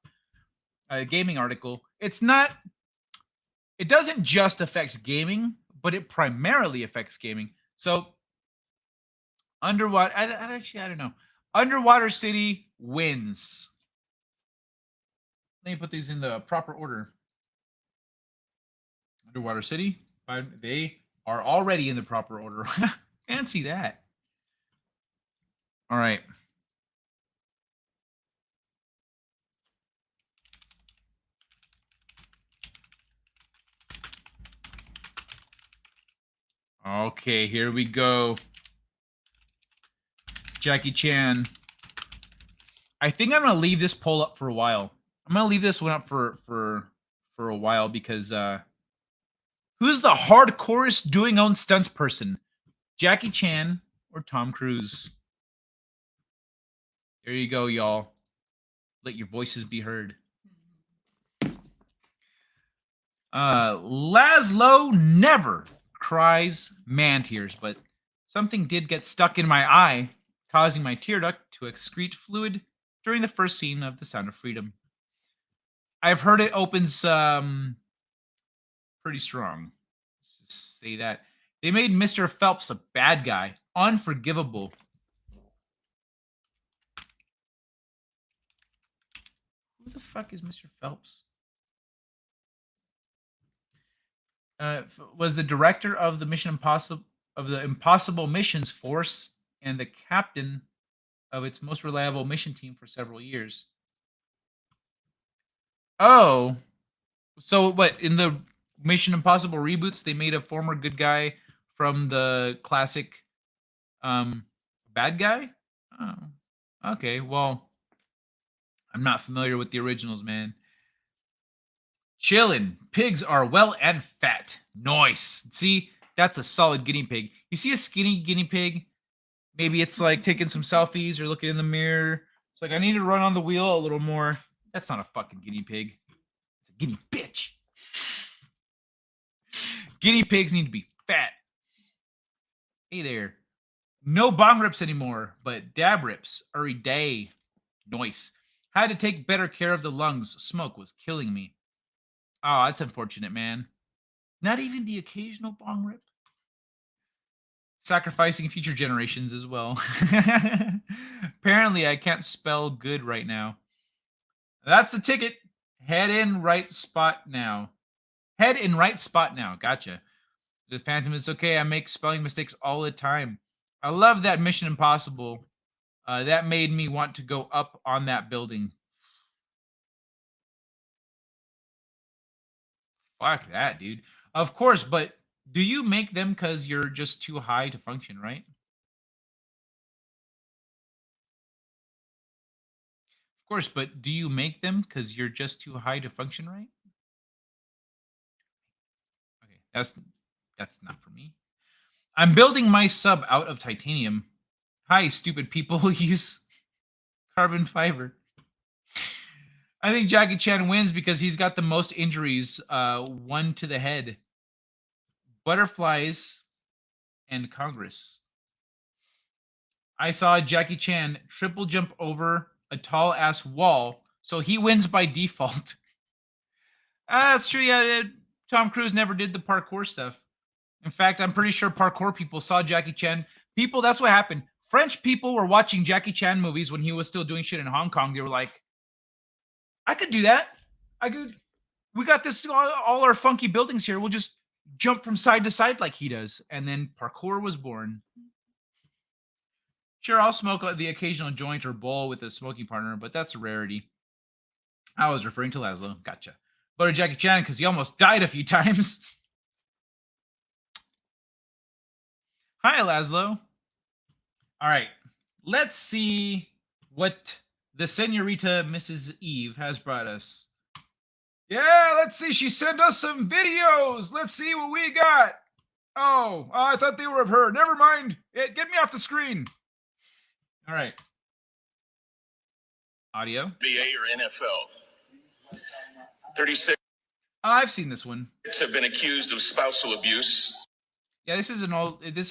gaming article. It doesn't just affect gaming, but it primarily affects gaming. So Underwater, I don't know. Underwater City wins. Let me put these in the proper order. Underwater City, they are already in the proper order. Fancy that. All right. Okay, here we go. Jackie Chan. I think I'm gonna leave this poll up for a while. I'm gonna leave this one up for a while because who's the hardcorest doing own stunts person? Jackie Chan or Tom Cruise? There you go, y'all. Let your voices be heard. Laszlo never cries man tears, but something did get stuck in my eye, causing my tear duct to excrete fluid during the first scene of The Sound of Freedom. I've heard it opens pretty strong. Let's just say that. They made Mr. Phelps a bad guy. Unforgivable. Who the fuck is Mr. Phelps? Was the director of the Impossible Missions Force and the captain of its most reliable mission team for several years. Oh, so what, in the Mission Impossible reboots, they made a former good guy from the classic bad guy? Oh, okay, well, I'm not familiar with the originals, man. Chillin'. Pigs are well and fat. Nice. See, that's a solid guinea pig. You see a skinny guinea pig? Maybe it's like taking some selfies or looking in the mirror. It's like, I need to run on the wheel a little more. That's not a fucking guinea pig. It's a guinea bitch. Guinea pigs need to be fat. Hey there. No bong rips anymore, but dab rips every day. Nice. Had to take better care of the lungs. Smoke was killing me. Oh, that's unfortunate, man. Not even the occasional bong rip. Sacrificing future generations as well. Apparently, I can't spell good right now. That's the ticket. Head in right spot now. Head in right spot now. Gotcha. The Phantom, it's okay. I make spelling mistakes all the time. I love that Mission Impossible. That made me want to go up on that building. Fuck that, dude. Of course, but do you make them because you're just too high to function, right? Of course, but do you make them because you're just too high to function, right? Okay, that's not for me. I'm building my sub out of titanium. Hi, stupid people who use carbon fiber. I think Jackie Chan wins because he's got the most injuries, one to the head. Butterflies and Congress. I saw Jackie Chan triple jump over a tall ass wall, so he wins by default. That's true. Yeah, Tom Cruise never did the parkour stuff. In fact, I'm pretty sure parkour people saw Jackie Chan. People, that's what happened. French people were watching Jackie Chan movies when he was still doing shit in Hong Kong. They were like, I could do that. I could. We got this, all our funky buildings here. We'll just jump from side to side like he does. And then parkour was born. Sure, I'll smoke the occasional joint or bowl with a smoking partner, but that's a rarity. I was referring to Laszlo. Gotcha. But to Jackie Chan because he almost died a few times. Hi, Laszlo. All right. Let's see what the senorita Mrs. Eve has brought us. Yeah, let's see. She sent us some videos. Let's see what we got. Oh, I thought they were of her. Never mind. Get me off the screen. All right. Audio. NBA or NFL. 36 I've seen this one. have been accused of spousal abuse. Yeah, this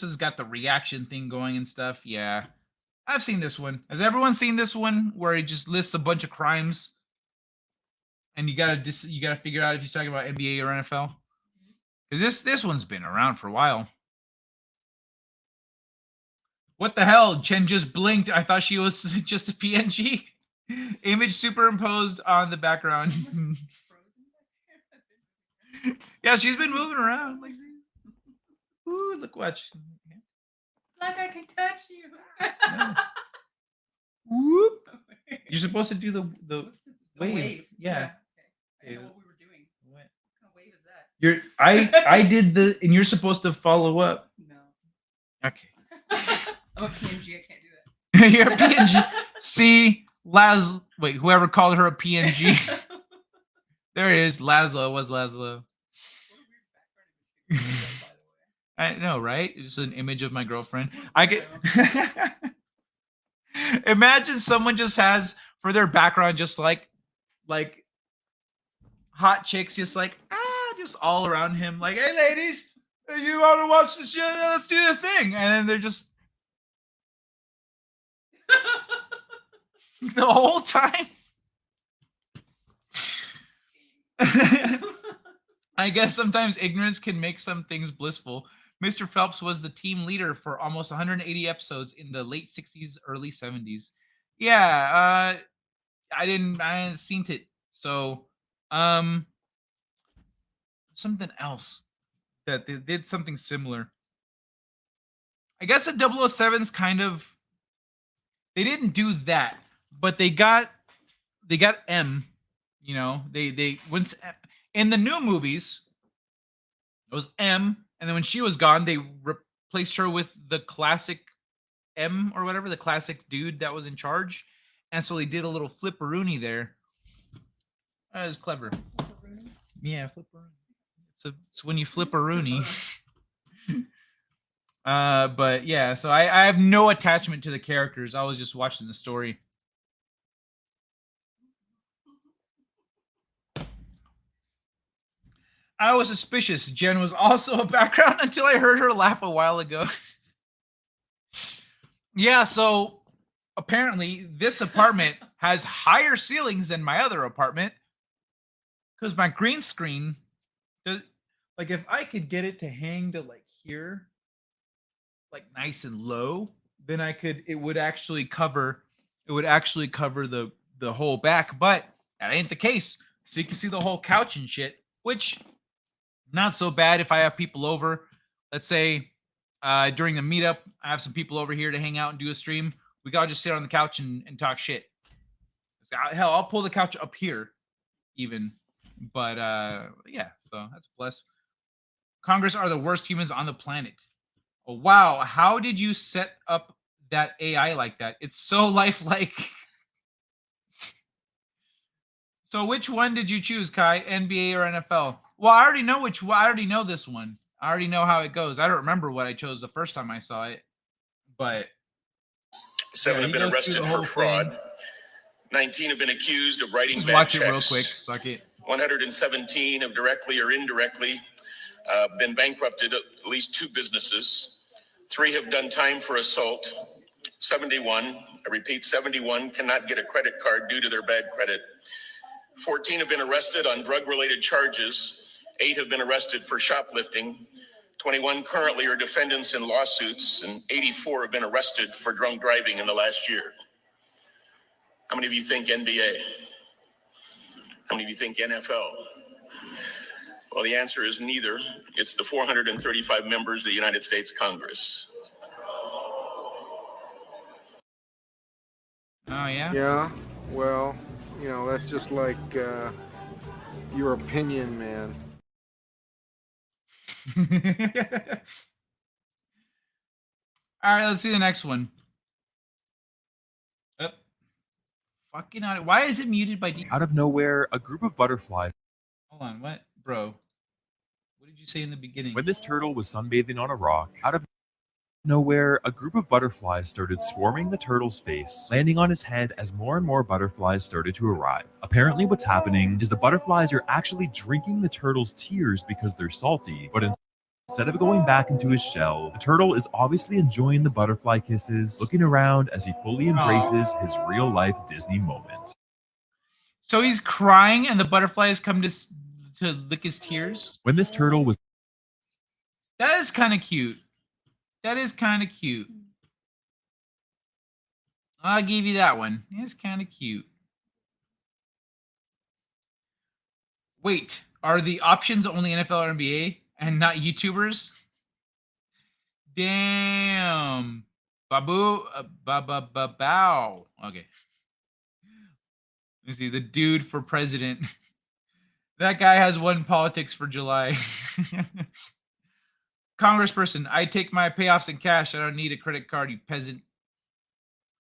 has got the reaction thing going and stuff. Yeah. I've seen this one. Has everyone seen this one where he just lists a bunch of crimes and you gotta figure out if he's talking about NBA or NFL? Because this one's been around for a while. What the hell? Chen just blinked. I thought she was just a PNG. Image superimposed on the background. Yeah, she's been moving around. Like, ooh, look, watch. Like I can touch you. Yeah. Whoop. You're supposed to do the wave. Yeah. Okay. I know what we were doing. What kind of wave is that? I did and you're supposed to follow up. No. Okay. I'm a PNG. I can't do that. You're a PNG. See, wait, whoever called her a PNG. There it is. Laszlo was Laszlo. I know, right? It's an image of my girlfriend. I get. Imagine someone just has for their background just like hot chicks just like just all around him like, hey ladies, you want to watch this shit? Let's do the thing. And then they're just the whole time. I guess sometimes ignorance can make some things blissful. Mr. Phelps was the team leader for almost 180 episodes in the late 60s, early 70s. Yeah, I hadn't seen it. So, something else that they did something similar. I guess the 007's kind of, they didn't do that, but they got M, you know, they once in the new movies, it was M, and then when she was gone, they replaced her with the classic M or whatever, the classic dude that was in charge. And so they did a little flipperoonie there. That was clever. Yeah, flipperoonie. It's when you flip a Rooney. But yeah, so I have no attachment to the characters. I was just watching the story. I was suspicious. Jen was also a background until I heard her laugh a while ago. Yeah, so apparently this apartment has higher ceilings than my other apartment because my green screen, like if I could get it to hang to like here, like nice and low, then it would actually cover the whole back, but that ain't the case. So you can see the whole couch and shit, which not so bad if I have people over. Let's say during a meetup, I have some people over here to hang out and do a stream. We gotta just sit on the couch and talk shit. Hell, I'll pull the couch up here even. But yeah, so that's a plus. Congress are the worst humans on the planet. Oh, wow. How did you set up that AI like that? It's so lifelike. So which one did you choose, Kai? NBA or NFL? Well, I already know I already know this one. I already know how it goes. I don't remember what I chose the first time I saw it, but 7 have been arrested for fraud. Thing. 19 have been accused of writing Just bad watch checks. it real quick. Fuck it. 117 have directly or indirectly been bankrupted at least 2 businesses. 3 have done time for assault. 71, I repeat, 71 cannot get a credit card due to their bad credit. 14 have been arrested on drug-related charges. 8 have been arrested for shoplifting. 21 currently are defendants in lawsuits, and 84 have been arrested for drunk driving in the last year. How many of you think NBA? How many of you think NFL? Well, the answer is neither. It's the 435 members of the United States Congress. Oh, yeah? Yeah, well, you know, that's just like your opinion, man. All right, let's see the next one. Fucking out. Why is it muted by default? Out of nowhere, a group of butterflies. Hold on, what? Bro. What did you say in the beginning? When this turtle was sunbathing on a rock, out of nowhere, a group of butterflies started swarming the turtle's face, landing on his head as more and more butterflies started to arrive. Apparently what's happening is the butterflies are actually drinking the turtle's tears because they're salty, but instead of going back into his shell, the turtle is obviously enjoying the butterfly kisses, looking around as he fully embraces his real-life Disney moment. So he's crying and the butterflies come to lick his tears? When this turtle was... That is kind of cute. That is kind of cute. I'll give you that one. It's kind of cute. Wait, are the options only NFL or NBA and not YouTubers? Damn. Babu, bow. Okay. Let me see. The dude for president. That guy has won politics for July. Congressperson, I take my payoffs in cash. I don't need a credit card, you peasant.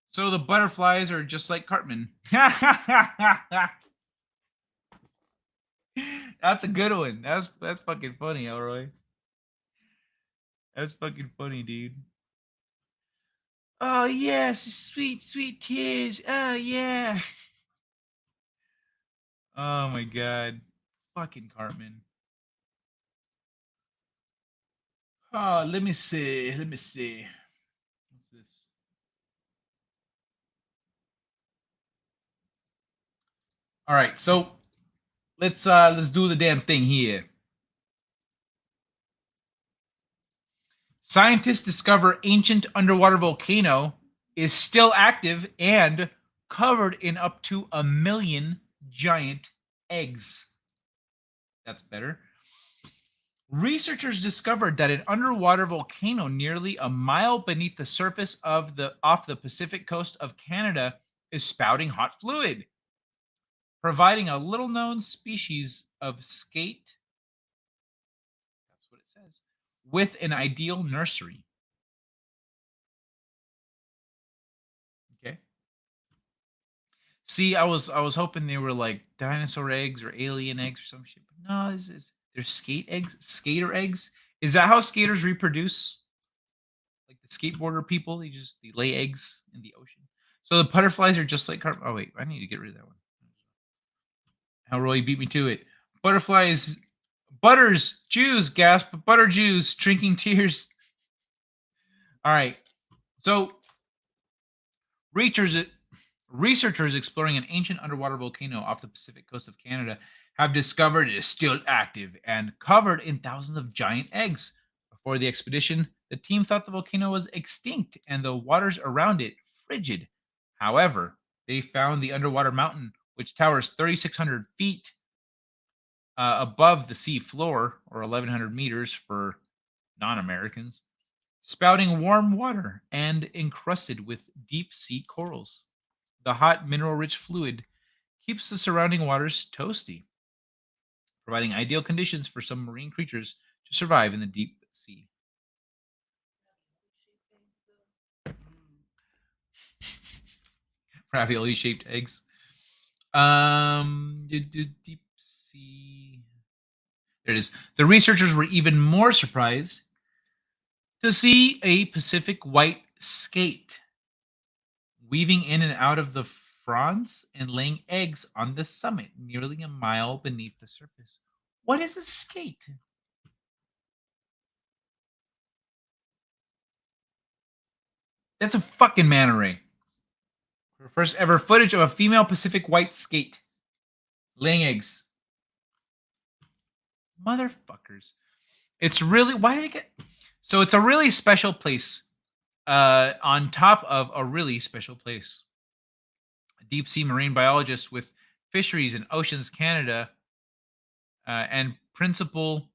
So the butterflies are just like Cartman. That's a good one. That's fucking funny, Elroy. That's fucking funny, dude. Oh yes, sweet, sweet tears. Oh yeah. Oh my god. Fucking Cartman. Oh, let me see. Let me see. What's this? All right, so let's do the damn thing here. Scientists discover ancient underwater volcano is still active and covered in up to 1 million giant eggs. That's better. Researchers discovered that an underwater volcano nearly a mile beneath the surface of off the Pacific coast of Canada is spouting hot fluid, providing a little-known species of skate. That's what it says. With an ideal nursery. Okay. See, I was hoping they were like dinosaur eggs or alien eggs or some shit. But no, they're skate eggs, skater eggs. Is that how skaters reproduce? Like the skateboarder people, they lay eggs in the ocean. So the butterflies are just like carp. Oh wait, I need to get rid of that one. Elroy beat me to it. Butterflies, butters, Jews, gasp, butter Jews, drinking tears. All right. So researchers exploring an ancient underwater volcano off the Pacific coast of Canada have discovered it is still active and covered in thousands of giant eggs. Before the expedition, the team thought the volcano was extinct and the waters around it frigid. However, they found the underwater mountain, which towers 3,600 feet above the sea floor, or 1,100 meters for non-Americans, spouting warm water and encrusted with deep sea corals. The hot mineral-rich fluid keeps the surrounding waters toasty, providing ideal conditions for some marine creatures to survive in the deep sea. Ravioli-shaped eggs. Deep sea. There it is. The researchers were even more surprised to see a Pacific white skate weaving in and out of the fronds and laying eggs on the summit, nearly a mile beneath the surface. What is a skate? That's a fucking manta ray. First ever footage of a female Pacific white skate laying eggs. Motherfuckers. It's really, why do they get, so it's a really special place on top of a really special place. A deep sea marine biologist with Fisheries and Oceans Canada and principal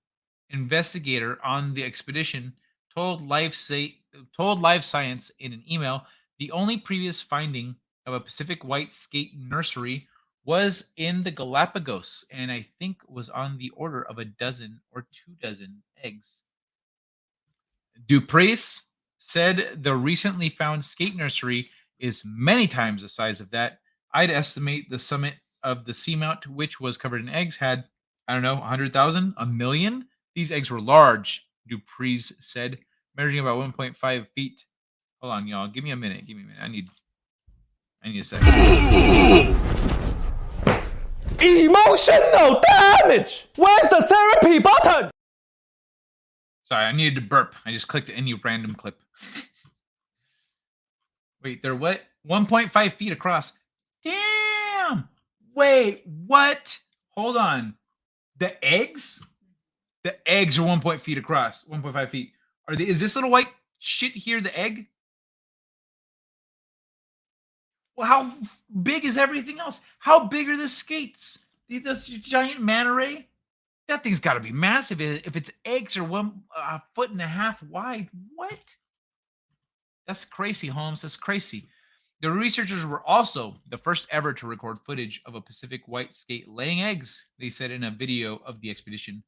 investigator on the expedition told Life Science in an email the only previous finding of a Pacific white skate nursery was in the Galapagos, and I think was on the order of a dozen or 24 eggs. Dupreis said the recently found skate nursery is many times the size of that. I'd estimate the summit of the seamount, which was covered in eggs, had, I don't know, 100,000, a million? These eggs were large, Dupreis said, measuring about 1.5 feet. Hold on, y'all. Give me a minute. I need a second. Emotional damage! Where's the therapy button? Sorry, I needed to burp. I just clicked any random clip. Wait, they're what? 1.5 feet across. Damn! Wait, what? Hold on. The eggs? The eggs are 1.5 feet across. 1.5 feet. Is this little white shit here the egg? Well, how big is everything else? How big are the skates? This giant manta ray? That thing's got to be massive. If its eggs are 1.5 foot wide, what? That's crazy, Holmes. That's crazy. The researchers were also the first ever to record footage of a Pacific white skate laying eggs, they said in a video of the expedition.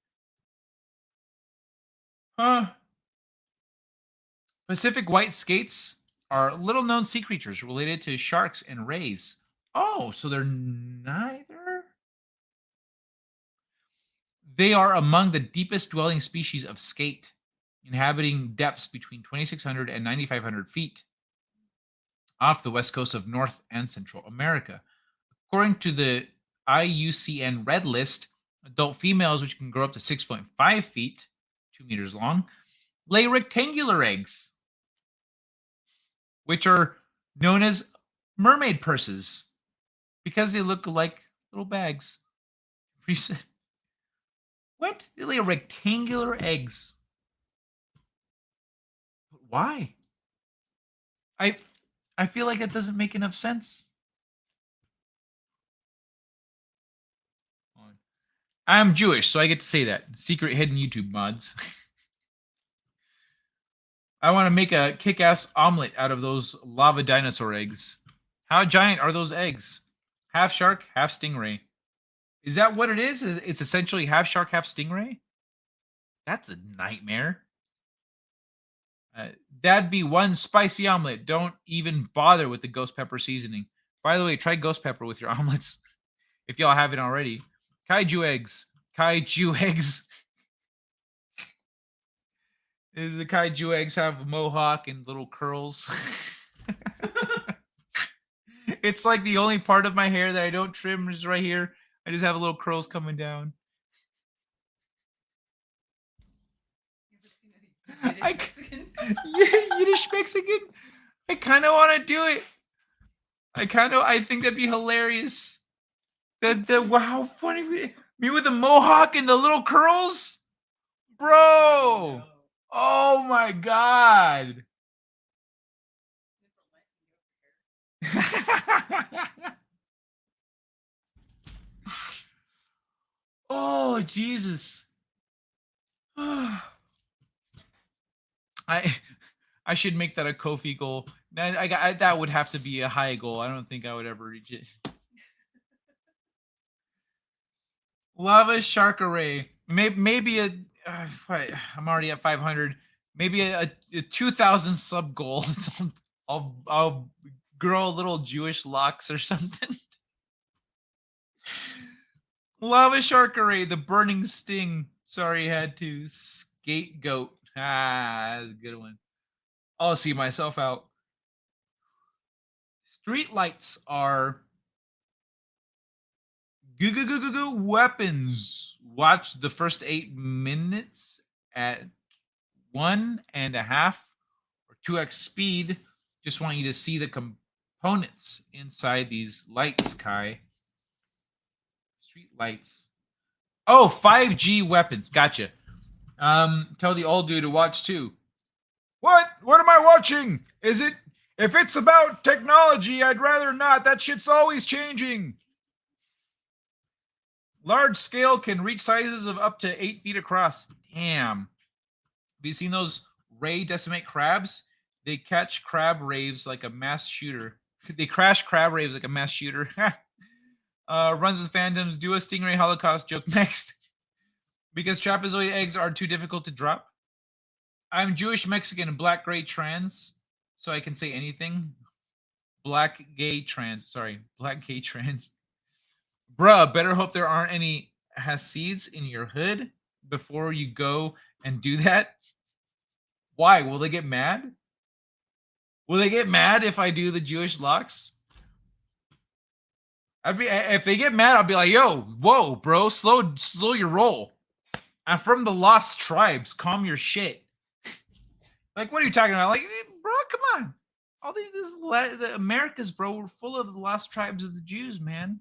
Pacific white skates are little-known sea creatures related to sharks and rays. Oh, so they're neither? They are among the deepest dwelling species of skate, inhabiting depths between 2,600 and 9,500 feet off the west coast of North and Central America. According to the IUCN Red List, adult females, which can grow up to 6.5 feet, 2 meters long, lay rectangular eggs, which are known as mermaid purses because they look like little bags. What? They lay rectangular eggs. Why? I feel like that doesn't make enough sense. I'm Jewish, so I get to say that. Secret hidden YouTube mods. I want to make a kick-ass omelet out of those lava dinosaur eggs. How giant are those eggs? Half shark, half stingray. Is that what it is? It's essentially half shark, half stingray? That's a nightmare. That'd be one spicy omelet. Don't even bother with the ghost pepper seasoning. By the way, try ghost pepper with your omelets if y'all haven't already. Kaiju eggs. Kaiju eggs. Is the kaiju eggs have a mohawk and little curls? It's like the only part of my hair that I don't trim is right here. I just have little curls coming down. Yiddish Mexican? I kind of want to do it. I think that'd be hilarious. Wow, funny. Me with the mohawk and the little curls? Bro. Oh my God. Oh, Jesus. I should make that a Kofi goal. That would have to be a high goal. I don't think I would ever reach it. Lava shark array. Maybe I'm already at 500. Maybe a 2,000 sub goal. I'll grow little Jewish locks or something. Lava shark array. The burning sting. Sorry, had to scapegoat. That's a good one. I'll see myself out. Street lights are weapons. Watch the first 8 minutes at 1.5 or 2x speed. Just want you to see the components inside these lights, Kai. Street lights. Oh, 5G weapons. Gotcha. Tell the old dude to watch too. What? What am I watching? Is it? If it's about technology, I'd rather not. That shit's always changing. Large scale can reach sizes of up to 8 feet across. Damn. Have you seen those ray decimate crabs? They catch crab raves like a mass shooter. They crash crab raves like a mass shooter. Runs with phantoms. Do a stingray holocaust joke next. Because trapezoid eggs are too difficult to drop. I'm Jewish, Mexican, black, gray, trans, so I can say anything. Black, gay, trans. Sorry, black, gay, trans. Bruh, better hope there aren't any Hasids in your hood before you go and do that. Why? Will they get mad? Will they get mad if I do the Jewish locks? If they get mad, I'll be like, yo, whoa, bro, slow your roll. I'm from the Lost Tribes. Calm your shit. Like, what are you talking about? Like, bro, come on. All the Americas, bro, we're full of the Lost Tribes of the Jews, man.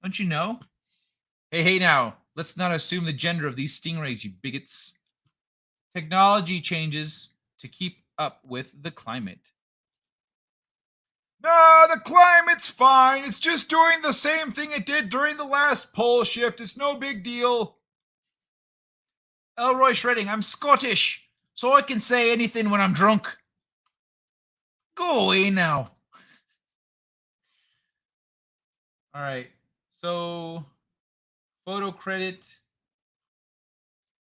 Don't you know? Hey, now, let's not assume the gender of these stingrays, you bigots. Technology changes to keep up with the climate. No, the climate's fine. It's just doing the same thing it did during the last pole shift. It's no big deal. Elroy Shredding, I'm Scottish, so I can say anything when I'm drunk. Go away now. All right, so photo credit.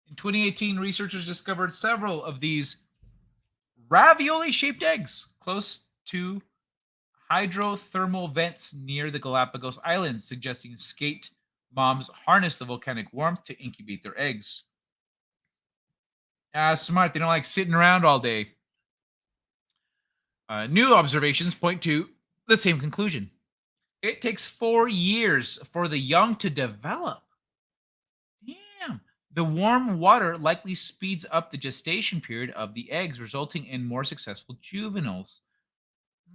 In 2018, researchers discovered several of these ravioli-shaped eggs close to hydrothermal vents near the Galapagos Islands, suggesting skate moms harness the volcanic warmth to incubate their eggs. Smart. They don't like sitting around all day. New observations point to the same conclusion. It takes 4 years for the young to develop. Damn. The warm water likely speeds up the gestation period of the eggs, resulting in more successful juveniles.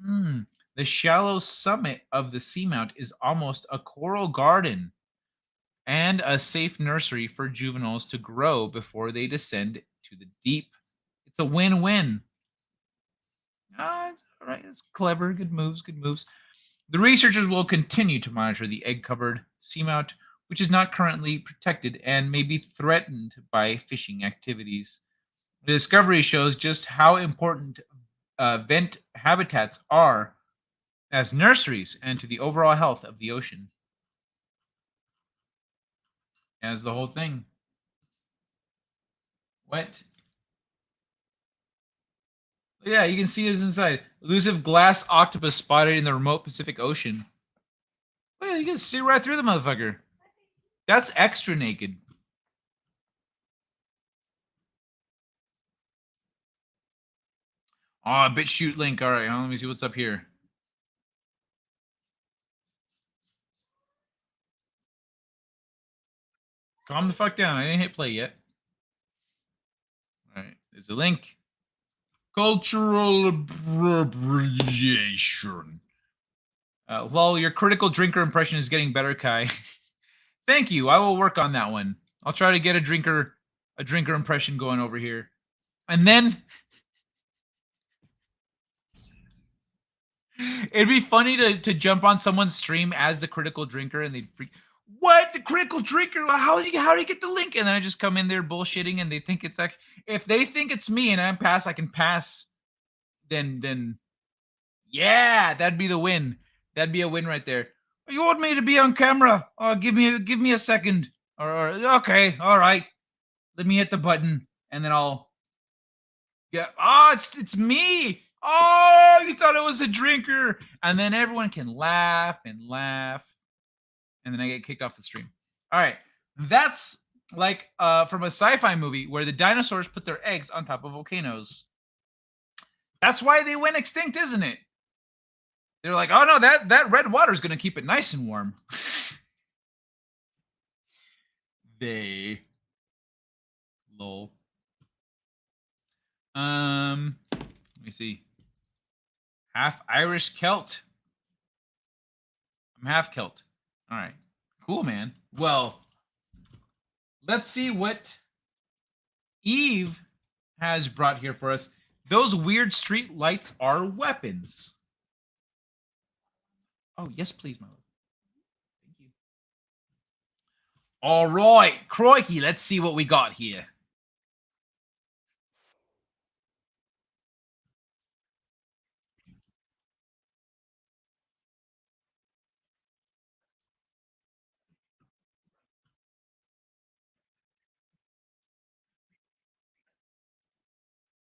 The shallow summit of the seamount is almost a coral garden and a safe nursery for juveniles to grow before they descend to the deep. It's a win-win. It's all right. It's clever. Good moves. Good moves. The researchers will continue to monitor the egg-covered seamount, which is not currently protected and may be threatened by fishing activities. The discovery shows just how important vent habitats are as nurseries and to the overall health of the ocean. As the whole thing. What? Yeah, you can see this inside. Elusive glass octopus spotted in the remote Pacific Ocean. Well, you can see right through the motherfucker. That's extra naked. Oh, BitChute link. All right, let me see what's up here. Calm the fuck down. I didn't hit play yet. All right, there's a link. Cultural appropriation. Lol, your critical drinker impression is getting better, Kai. Thank you. I will work on that one. I'll try to get a drinker impression going over here. And then it'd be funny to jump on someone's stream as the critical drinker and they'd freak. What? The critical drinker? How do you get the link? And then I just come in there bullshitting and they think it's like, if they think it's me and I can pass, then yeah, that'd be the win. That'd be a win right there. You want me to be on camera? Oh, give me a second. Or okay, all right. Let me hit the button and then I'll get. Oh, it's me. Oh, you thought it was a drinker. And then everyone can laugh and laugh. And then I get kicked off the stream. All right. That's like from a sci-fi movie where the dinosaurs put their eggs on top of volcanoes. That's why they went extinct, isn't it? They're like, oh no, that red water is going to keep it nice and warm. Lol. Let me see. Half Irish Celt. I'm half Celt. All right. Cool, man. Well, let's see what Eve has brought here for us, those weird street lights are weapons. Oh, yes, please, my love. Thank you. All right, crikey, let's see what we got here.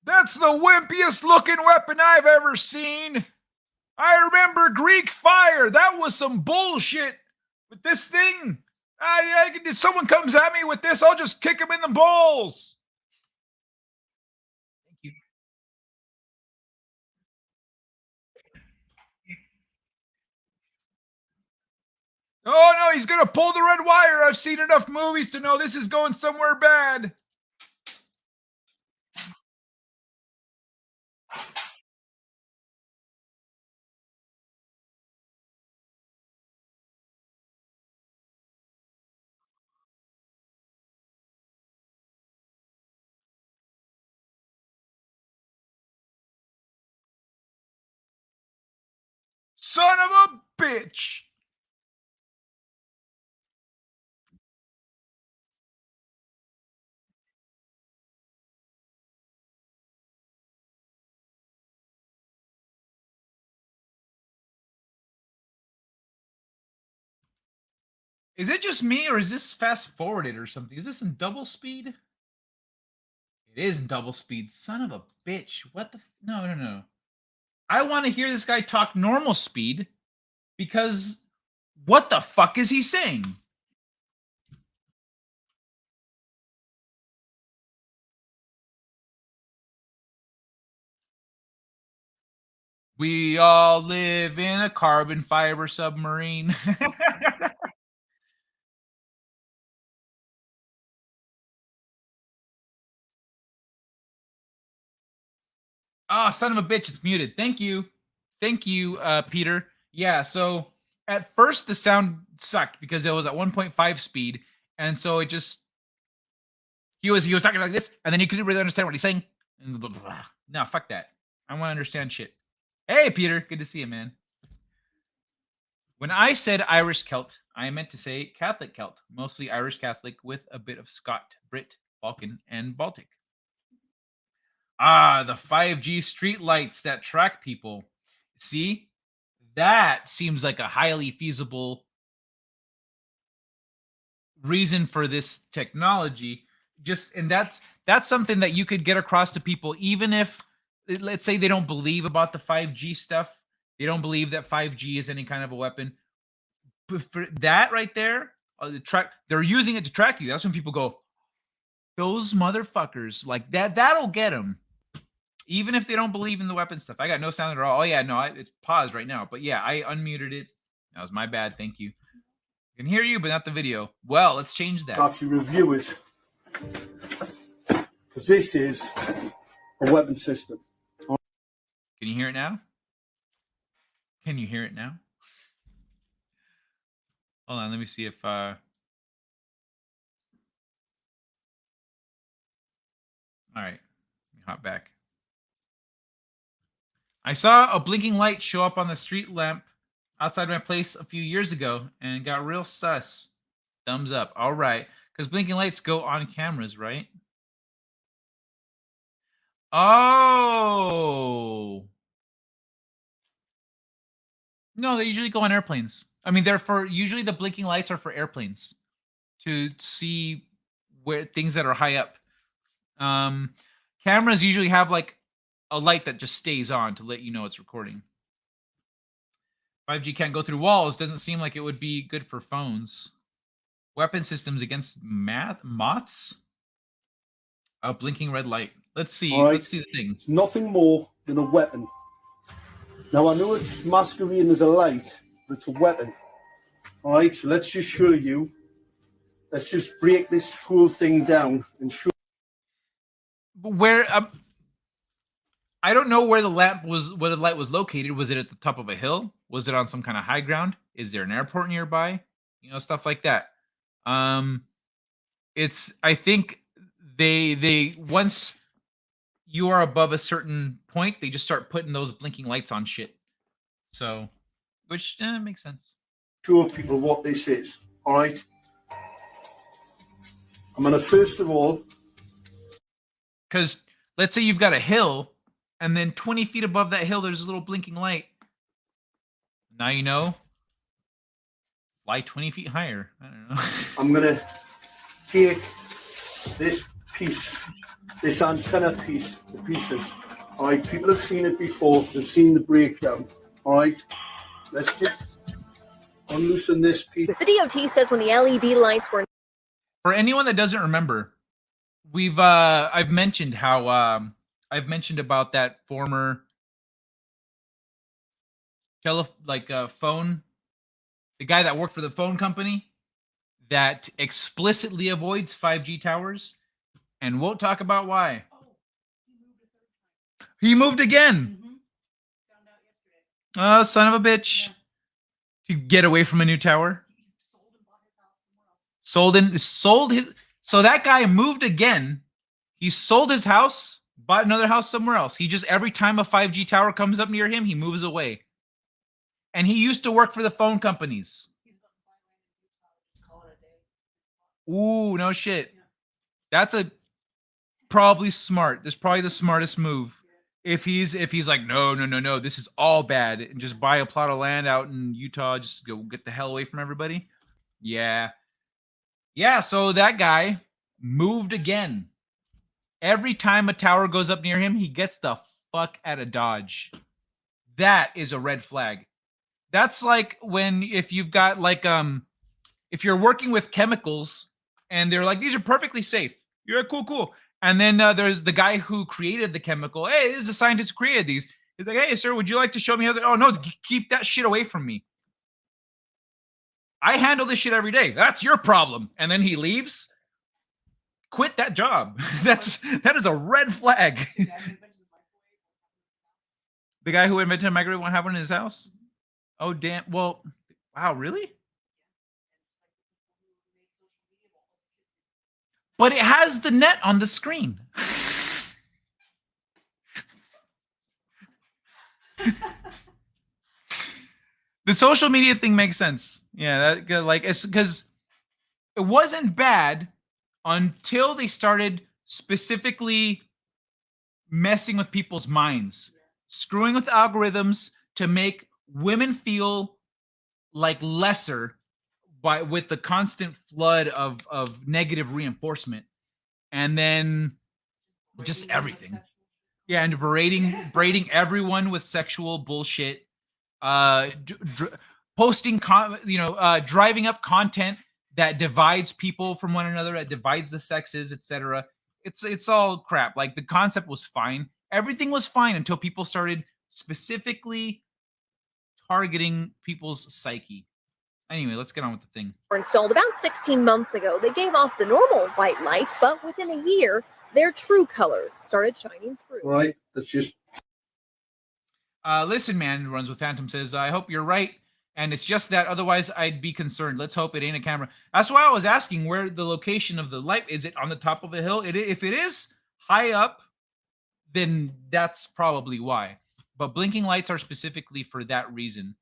That's the wimpiest looking weapon I've ever seen. I remember Greek fire. That was some bullshit. With this thing, if someone comes at me with this, I'll just kick him in the balls. Thank you. Oh no, he's gonna pull the red wire. I've seen enough movies to know this is going somewhere bad. Son of a bitch. Is it just me, or is this fast forwarded or something? Is this in double speed? It is in double speed. Son of a bitch. What the? No. I want to hear this guy talk normal speed, because what the fuck is he saying? We all live in a carbon fiber submarine. Oh, son of a bitch, it's muted. Thank you. Thank you, Peter. Yeah, so at first the sound sucked because it was at 1.5 speed, and so it just he was talking like this, and then you couldn't really understand what he's saying. No, fuck that. I want to understand shit. Hey, Peter, good to see you, man. When I said Irish Celt, I meant to say Catholic Celt, mostly Irish Catholic with a bit of Scot, Brit, Balkan, and Baltic. Ah, the 5G street lights that track people. See, that seems like a highly feasible reason for this technology. And that's something that you could get across to people, even if, let's say, they don't believe about the 5G stuff. They don't believe that 5G is any kind of a weapon. But for that right there, they're using it to track you. That's when people go, those motherfuckers, like that. That'll get them. Even if they don't believe in the weapon stuff. I got no sound at all. Oh, yeah, no, it's paused right now. But yeah, I unmuted it. That was my bad. Thank you. I can hear you, but not the video. Well, let's change that. Actually review it. Because this is a weapon system. Can you hear it now? Can you hear it now? Hold on, let me see if... All right, let me hop back. I saw a blinking light show up on the street lamp outside my place a few years ago and got real sus. Thumbs up. All right. Because blinking lights go on cameras, right? Oh. No, they usually go on airplanes. I mean, usually the blinking lights are for airplanes to see where things that are high up. Cameras usually have like a light that just stays on to let you know it's recording. 5G can't go through walls. Doesn't seem like it would be good for phones. Weapon systems against moths? A blinking red light. Let's see. Right. Let's see the thing. It's nothing more than a weapon. Now, I know it's masquerading as a light, but it's a weapon. All right, so let's just show you. Let's just break this whole thing down and show. Where... I don't know where the light was located. Was it at the top of a hill? Was it on some kind of high ground? Is there an airport nearby? You know, stuff like that. I think They once you are above a certain point, they just start putting those blinking lights on shit. So, which makes sense. Show people what this is. All right. I'm gonna first of all, because let's say you've got a hill, and then 20 feet above that hill, there's a little blinking light. Now you know. Fly 20 feet higher. I don't know. I'm gonna take this piece, this antenna piece, the pieces. All right, people have seen it before. They've seen the breakdown. All right, let's just unloosen this piece. The DOT says when the LED lights were. For anyone that doesn't remember, I've mentioned how I've mentioned about that former phone, the guy that worked for the phone company that explicitly avoids 5G towers and won't talk about why. He moved again. Oh, son of a bitch. To get away from a new tower. Sold his. So that guy moved again. He sold his house, bought another house somewhere else. He just, every time a 5G tower comes up near him, he moves away. And he used to work for the phone companies. Ooh, no shit. That's probably smart. That's probably the smartest move. If he's like, no, this is all bad, and just buy a plot of land out in Utah, just go get the hell away from everybody. Yeah. So that guy moved again. Every time a tower goes up near him, he gets the fuck out of Dodge. That is a red flag. That's like if you've got if you're working with chemicals and they're like, these are perfectly safe. You're cool. And then there's the guy who created the chemical. Hey, this is the scientist who created these. He's like, hey, sir, would you like to show me how to? Oh, no, keep that shit away from me. I handle this shit every day. That's your problem. And then he leaves. Quit that job. That is a red flag. The guy who invented a microwave won't have one in his house? Oh, damn. Well, wow, really? But it has the net on the screen. The social media thing makes sense. Yeah, it's because it wasn't bad until they started specifically messing with people's minds, screwing with algorithms to make women feel like lesser with the constant flood of negative reinforcement, and then just everything. Yeah, and berating everyone with sexual bullshit, posting driving up content that divides people from one another, that divides the sexes, etc. It's all crap. Like, the concept was fine. Everything was fine until people started specifically targeting people's psyche. Anyway, let's get on with the thing. Were installed about 16 months ago. They gave off the normal white light, but within a year, their true colors started shining through. Right, that's just... Listen, man, Runs with Phantom says, I hope you're right. And it's just that, otherwise I'd be concerned. Let's hope it ain't a camera. That's why I was asking where the location of the light. Is it on the top of a hill? If it is high up, then that's probably why. But blinking lights are specifically for that reason.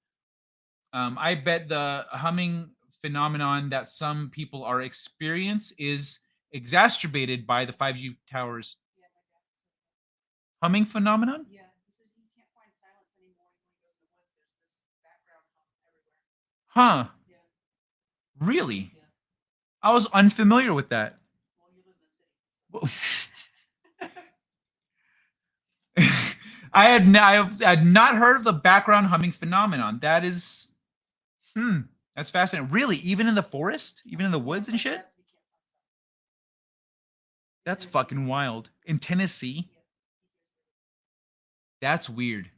I bet the humming phenomenon that some people are experiencing is exacerbated by the 5G towers. Humming phenomenon? Yeah, he says he can't find silence anymore when he goes in the woods. There's this background hum everywhere. Huh. Yeah. Really? Yeah. I was unfamiliar with that. Well, you live in the city. I had not heard of the background humming phenomenon. That is, that's fascinating. Really, even in the forest, even in the woods and shit. That's fucking wild. In Tennessee. That's weird.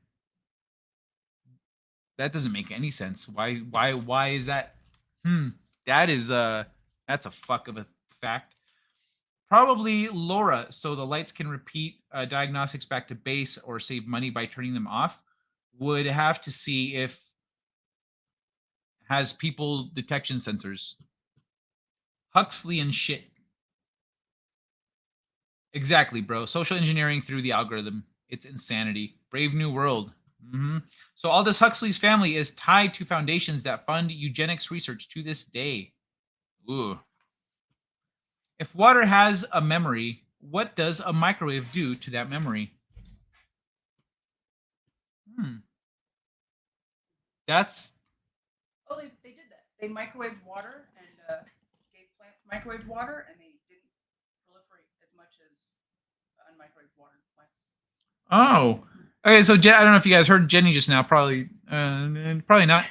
That doesn't make any sense. Why is that? That is that's a fuck of a fact. Probably LoRa, so the lights can repeat diagnostics back to base or save money by turning them off. Would have to see if has people detection sensors. Huxley and shit. Exactly, bro. Social engineering through the algorithm. It's insanity. Brave New World. So Aldous Huxley's family is tied to foundations that fund eugenics research to this day. Ooh. If water has a memory, what does a microwave do to that memory? That's Oh, they did that. They microwaved water and gave plants microwaved water, and they didn't proliferate as much as unmicrowaved water plants. Oh. Okay, so I don't know if you guys heard Jenny just now, probably not.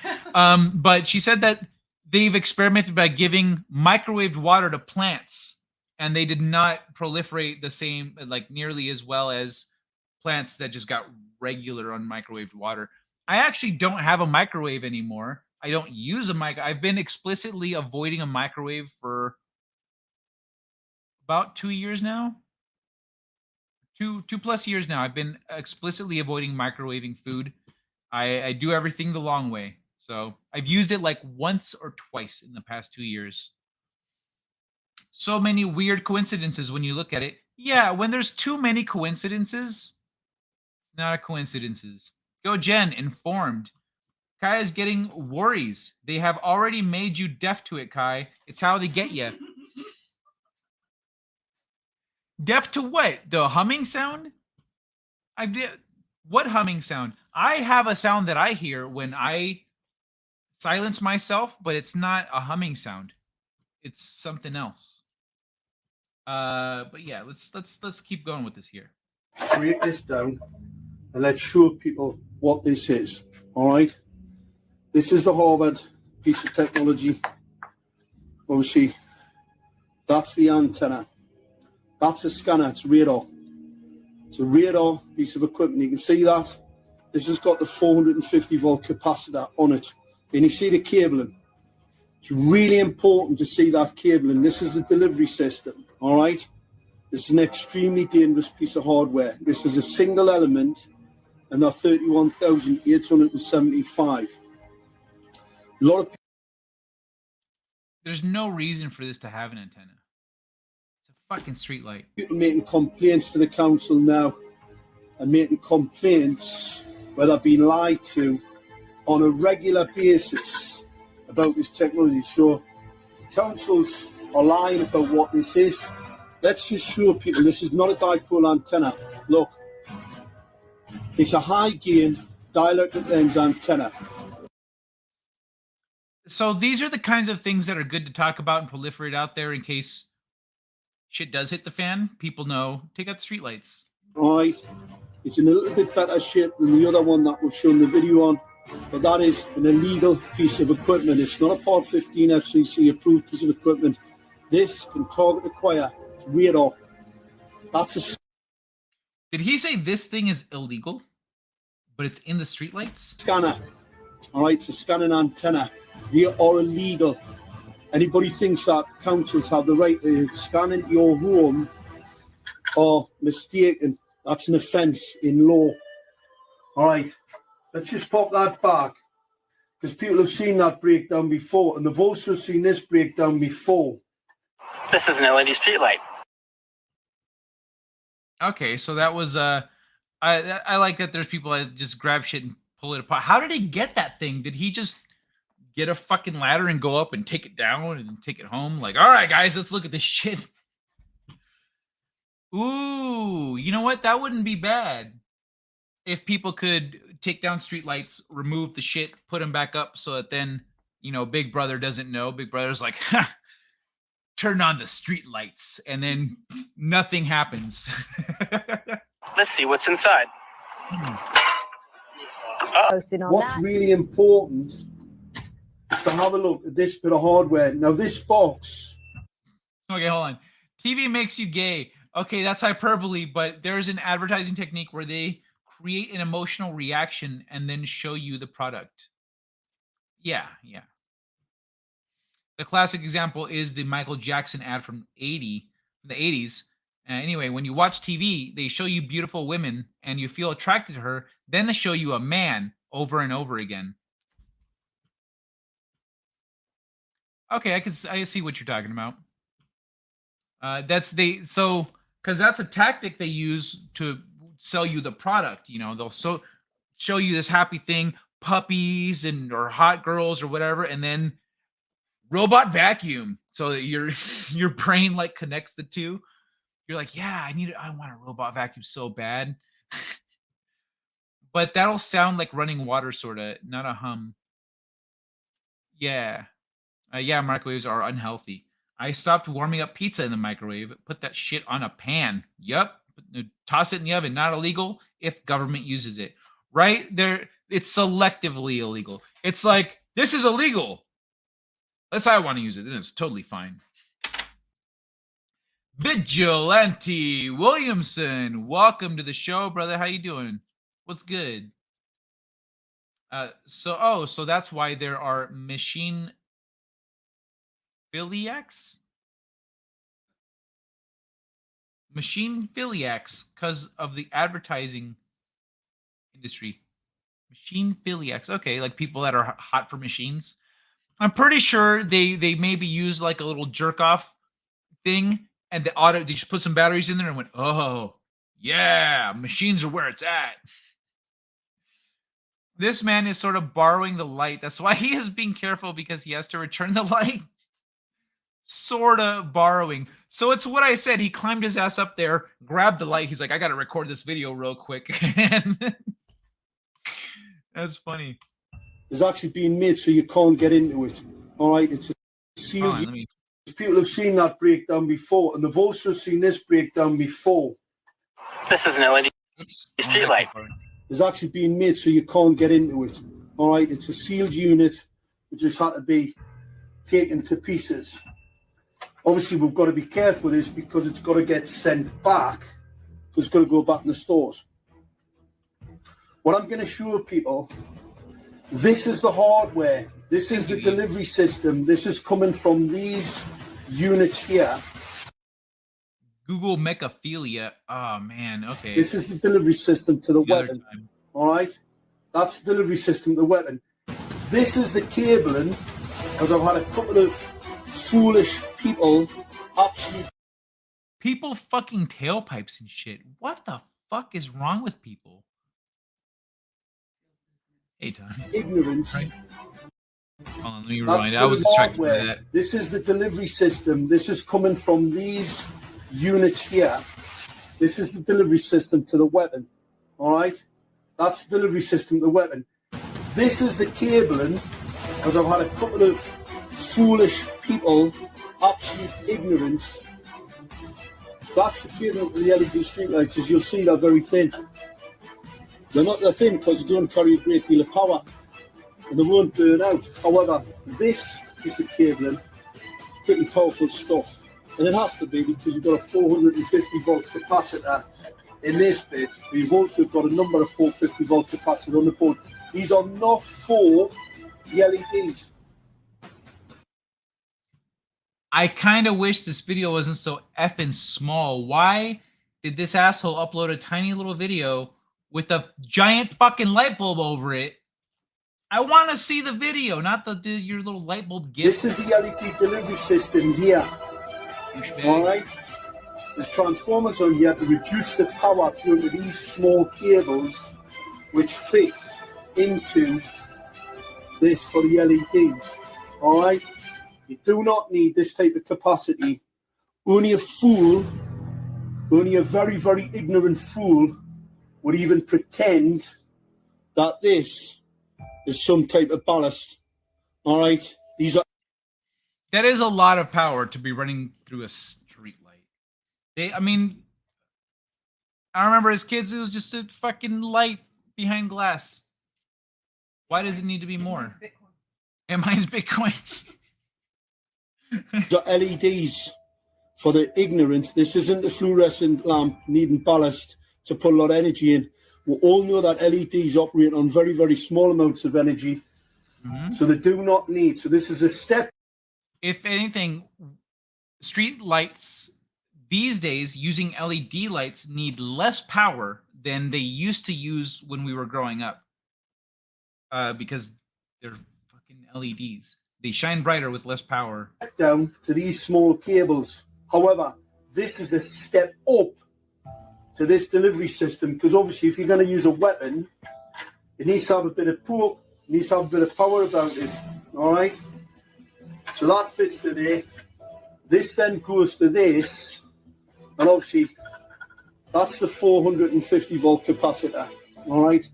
But she said that they've experimented by giving microwaved water to plants, and they did not proliferate the same, like nearly as well as plants that just got regular unmicrowaved water. I actually don't have a microwave anymore. I don't use a mic. I've been explicitly avoiding a microwave for about 2 years now. Two plus years now. I've been explicitly avoiding microwaving food. I do everything the long way. So I've used it like once or twice in the past 2 years. So many weird coincidences when you look at it. Yeah, when there's too many coincidences, not a coincidences. Go Jen, informed. Kai is getting worries. They have already made you deaf to it, Kai. It's how they get you. Deaf to what? The humming sound? I did. What humming sound? I have a sound that I hear when I silence myself, but it's not a humming sound. It's something else. But yeah, let's keep going with this here. Break this down and let's show people what this is. All right. This is the Harvard piece of technology. Obviously, that's the antenna. That's a scanner. It's radar. It's a radar piece of equipment. You can see that. This has got the 450 volt capacitor on it. And you see the cabling. It's really important to see that cabling. This is the delivery system. All right. This is an extremely dangerous piece of hardware. This is a single element, and they're 31,875. A lot of people. There's no reason for this to have an antenna. It's a fucking streetlight. People making complaints to the council now and making complaints where they've been lied to on a regular basis about this technology. So councils are lying about what this is. Let's just show people this is not a dipole antenna. Look, it's a high gain dielectric lens antenna. So these are the kinds of things that are good to talk about and proliferate out there in case shit does hit the fan. People know, take out the streetlights. Right. It's in a little bit better shape than the other one that we've shown the video on, but that is an illegal piece of equipment. It's not a Part 15 FCC approved piece of equipment. This can target the choir. It's radar. That's a... Did he say this thing is illegal, but it's in the streetlights? Scanner. All right, it's a scanning antenna. They are illegal. Anybody thinks that councils have the right to scan into your home are mistaken. That's an offence in law. All right, let's just pop that back because people have seen that breakdown before, and they've also seen this breakdown before. This is an LED streetlight. Okay, so that was I like that there's people that just grab shit and pull it apart. How did he get that thing? Did he just get a fucking ladder and go up and take it down and take it home? Like, all right, guys, let's look at this shit. Ooh, you know what? That wouldn't be bad if people could take down streetlights, remove the shit, put them back up so that then, you know, Big Brother doesn't know. Big Brother's like, ha, turn on the streetlights, and then nothing happens. Let's see what's inside. What's really important is to have a look at this bit of hardware. Now, this box. Okay, hold on. TV makes you gay. Okay, that's hyperbole, but there's an advertising technique where they create an emotional reaction and then show you the product. Yeah. The classic example is the Michael Jackson ad from the 80s. Anyway, when you watch TV, they show you beautiful women and you feel attracted to her. Then they show you a man over and over again. Okay, I see what you're talking about. So because that's a tactic they use to sell you the product. You know, they'll show you this happy thing, puppies and or hot girls or whatever, and then robot vacuum. So that your brain like connects the two. You're like, yeah, I want a robot vacuum so bad. But that'll sound like running water, sort of, not a hum. Yeah. Yeah, microwaves are unhealthy. I stopped warming up pizza in the microwave. Put that shit on a pan. Yup. Toss it in the oven. Not illegal if government uses it. Right? It's selectively illegal. It's like, this is illegal. Unless I want to use it, then it's totally fine. Vigilante Williamson, welcome to the show, brother. How you doing? What's good? So that's why there are machine philiacs? Machine philiacs, because of the advertising industry. Machine philiacs. Okay, like people that are hot for machines. I'm pretty sure they maybe use like a little jerk off thing, and they just put some batteries in there and went, oh yeah, machines are where it's at. This man is sort of borrowing the light. That's why he is being careful, because he has to return the light. Sort of borrowing. So it's what I said. He climbed his ass up there, grabbed the light. He's like, I got to record this video real quick. And that's funny. It's actually being made so you can't get into it. All right, it's a sealed. People have seen that breakdown before, and they've also seen this breakdown before. This is an LED street light. It's actually being made so you can't get into it. All right, it's a sealed unit. It just had to be taken to pieces. Obviously, we've got to be careful with this because it's got to get sent back, because it's got to go back in the stores. What I'm going to show people, this is the hardware. This is the delivery system. This is coming from these units here. Google mechaphilia. Oh, man. Okay. This is the delivery system to the weapon. All right? That's the delivery system to the weapon. This is the cabling, because I've had a couple of foolish people People fucking tailpipes and shit. What the fuck is wrong with people? Hey, Tom. Ignorance. Right. Hold on, let me rewind. I was distracted by that. This is the delivery system. This is coming from these units here. This is the delivery system to the weapon. All right? That's the delivery system to the weapon. This is the cabling, because I've had a couple of foolish people, absolute ignorance. That's the cabling for the LED streetlights, as you'll see, they're very thin. They're not that thin because they don't carry a great deal of power, and they won't burn out. However, this is the cabling. It's pretty powerful stuff, and it has to be, because you've got a 450 volt capacitor in this bit, but you've also got a number of 450 volt capacitors on the board. These are not for the LEDs. I kind of wish this video wasn't so effing small. Why did this asshole upload a tiny little video with a giant fucking light bulb over it? I want to see the video, not your little light bulb gift. This is the LED delivery system here. All right? There's transformers on here to reduce the power through these small cables, which fit into this for the LEDs. All right? You do not need this type of capacity. Only a fool, only a very, very ignorant fool would even pretend that this is some type of ballast. All right? These are. That is a lot of power to be running through a street light. I remember as kids, it was just a fucking light behind glass. Why does it need to be more? And mine's Bitcoin. The LEDs for the ignorant. This isn't the fluorescent lamp needing ballast to put a lot of energy in. We all know that LEDs operate on very, very small amounts of energy. Mm-hmm. So they do not need. So this is a step. If anything, street lights these days using LED lights need less power than they used to use when we were growing up. Because they're fucking LEDs. They shine brighter with less power. Down to these small cables. However, this is a step up to this delivery system, because obviously if you're going to use a weapon, it needs to have a bit of torque, it needs to have a bit of power about it. All right, so that fits to there. This then goes to this, and obviously that's the 450 volt capacitor. All right,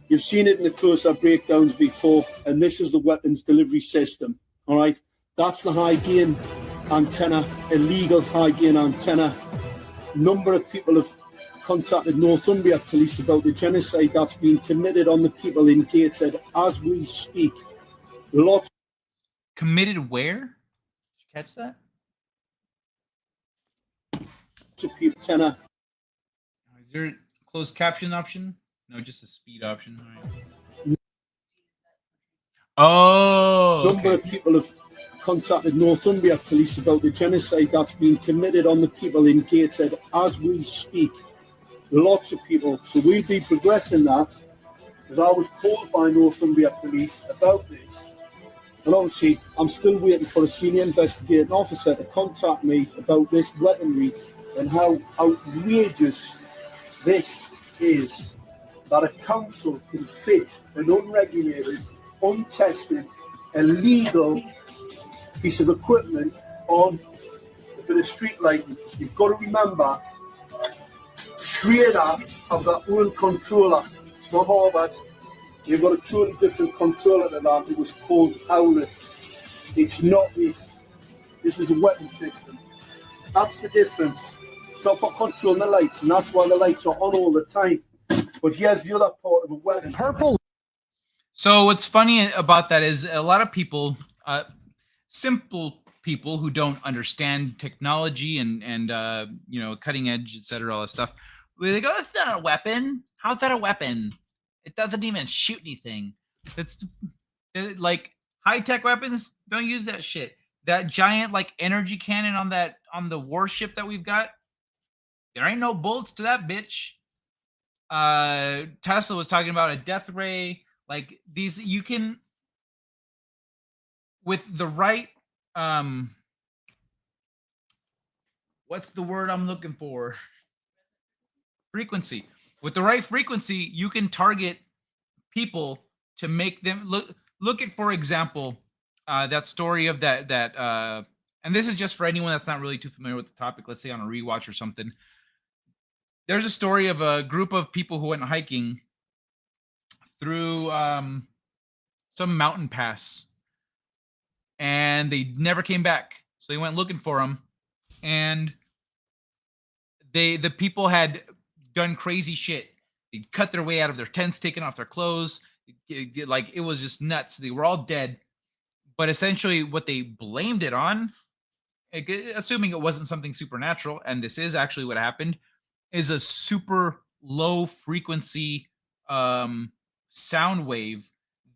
you've seen it in the close-up breakdowns before, and this is the weapons delivery system. All right, that's the high gain antenna, illegal high gain antenna. Number of people have contacted Northumbria police about the genocide that's been committed on the people in Gateshead as we speak. Lots committed where? Did you catch that? of people. Antenna. Is there a closed caption option? No, just a speed option. All right. Oh, Number of people have contacted Northumbria police about the genocide that's been committed on the people in Gateshead as we speak. Lots of people. So we'll be progressing that, because I was called by Northumbria police about this. And obviously, I'm still waiting for a senior investigating officer to contact me about this weaponry and how outrageous this is, that a council can fit an unregulated, untested, illegal piece of equipment on a bit of street lighting. You've got to remember, Trader have their own controller. It's not Harvard. You've got a totally different controller to that. It was called Owlet. It's not this. This is a weapon system. That's the difference. It's not for controlling the lights, and that's why the lights are on all the time. But here's the other part of a weapon. Purple. So what's funny about that is a lot of people, simple people who don't understand technology and you know, cutting edge, etc., all that stuff, they go, "That's not a weapon. How's that a weapon? It doesn't even shoot anything." That's like high-tech weapons. Don't use that shit. That giant like energy cannon on the warship that we've got, there ain't no bullets to that bitch. Tesla was talking about a death ray. Like these, you can, with the right what's the word I'm looking for? Frequency. With the right frequency, you can target people to make them look at, for example, that story of that and this is just for anyone that's not really too familiar with the topic, let's say on a rewatch or something. There's a story of a group of people who went hiking through some mountain pass, and they never came back. So they went looking for them, and the people had done crazy shit. They cut their way out of their tents, taken off their clothes. Like it was just nuts. They were all dead. But essentially, what they blamed it on, assuming it wasn't something supernatural, and this is actually what happened, is a super low frequency sound wave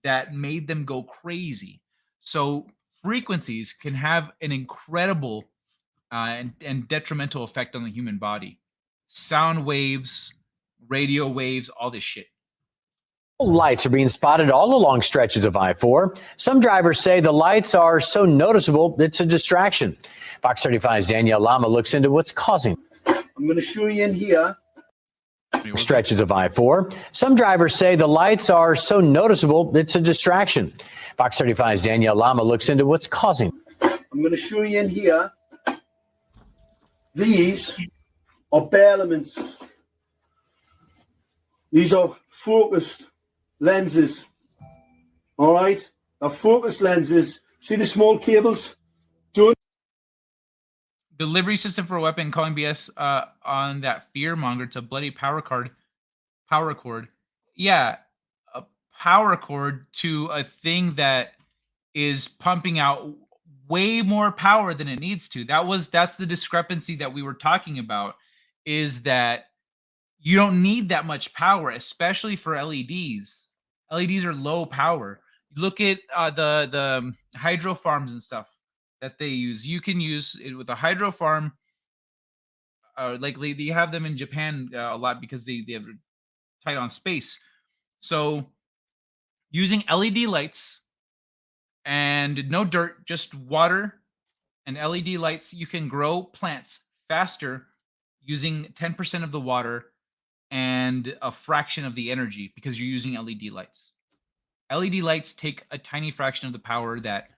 that made them go crazy. So frequencies can have an incredible and detrimental effect on the human body. Sound waves, radio waves, all this shit. Lights are being spotted all along stretches of I-4. Some drivers say the lights are so noticeable it's a distraction. Fox 35's Danielle Lama looks into what's causing. I'm going to show you in here. Stretches of I-4. Some drivers say the lights are so noticeable it's a distraction. Fox 35's Danielle Lama looks into what's causing. I'm going to show you in here. These are bay elements. These are focused lenses. All right? Now, focused lenses. See the small cables? Delivery system for a weapon, calling BS on that fear monger. It's a bloody power cord. Yeah, a power cord to a thing that is pumping out way more power than it needs to. That's the discrepancy that we were talking about, is that you don't need that much power, especially for LEDs. LEDs are low power. Look at the hydro farms and stuff that they use. You can use it with a hydro farm. Like they have them in Japan a lot because they have tight on space. So using LED lights and no dirt, just water and LED lights, you can grow plants faster using 10% of the water and a fraction of the energy because you're using LED lights. LED lights take a tiny fraction of the power that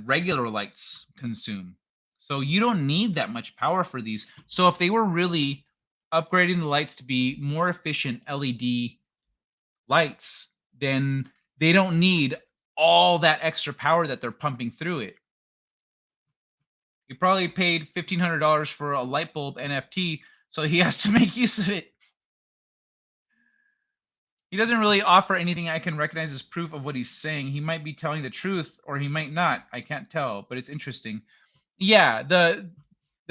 regular lights consume. So you don't need that much power for these. So if they were really upgrading the lights to be more efficient LED lights, then they don't need all that extra power that they're pumping through it. He probably paid $1,500 for a light bulb NFT, so he has to make use of it. He doesn't really offer anything I can recognize as proof of what he's saying. He might be telling the truth, or he might not. I can't tell, but it's interesting. Yeah, the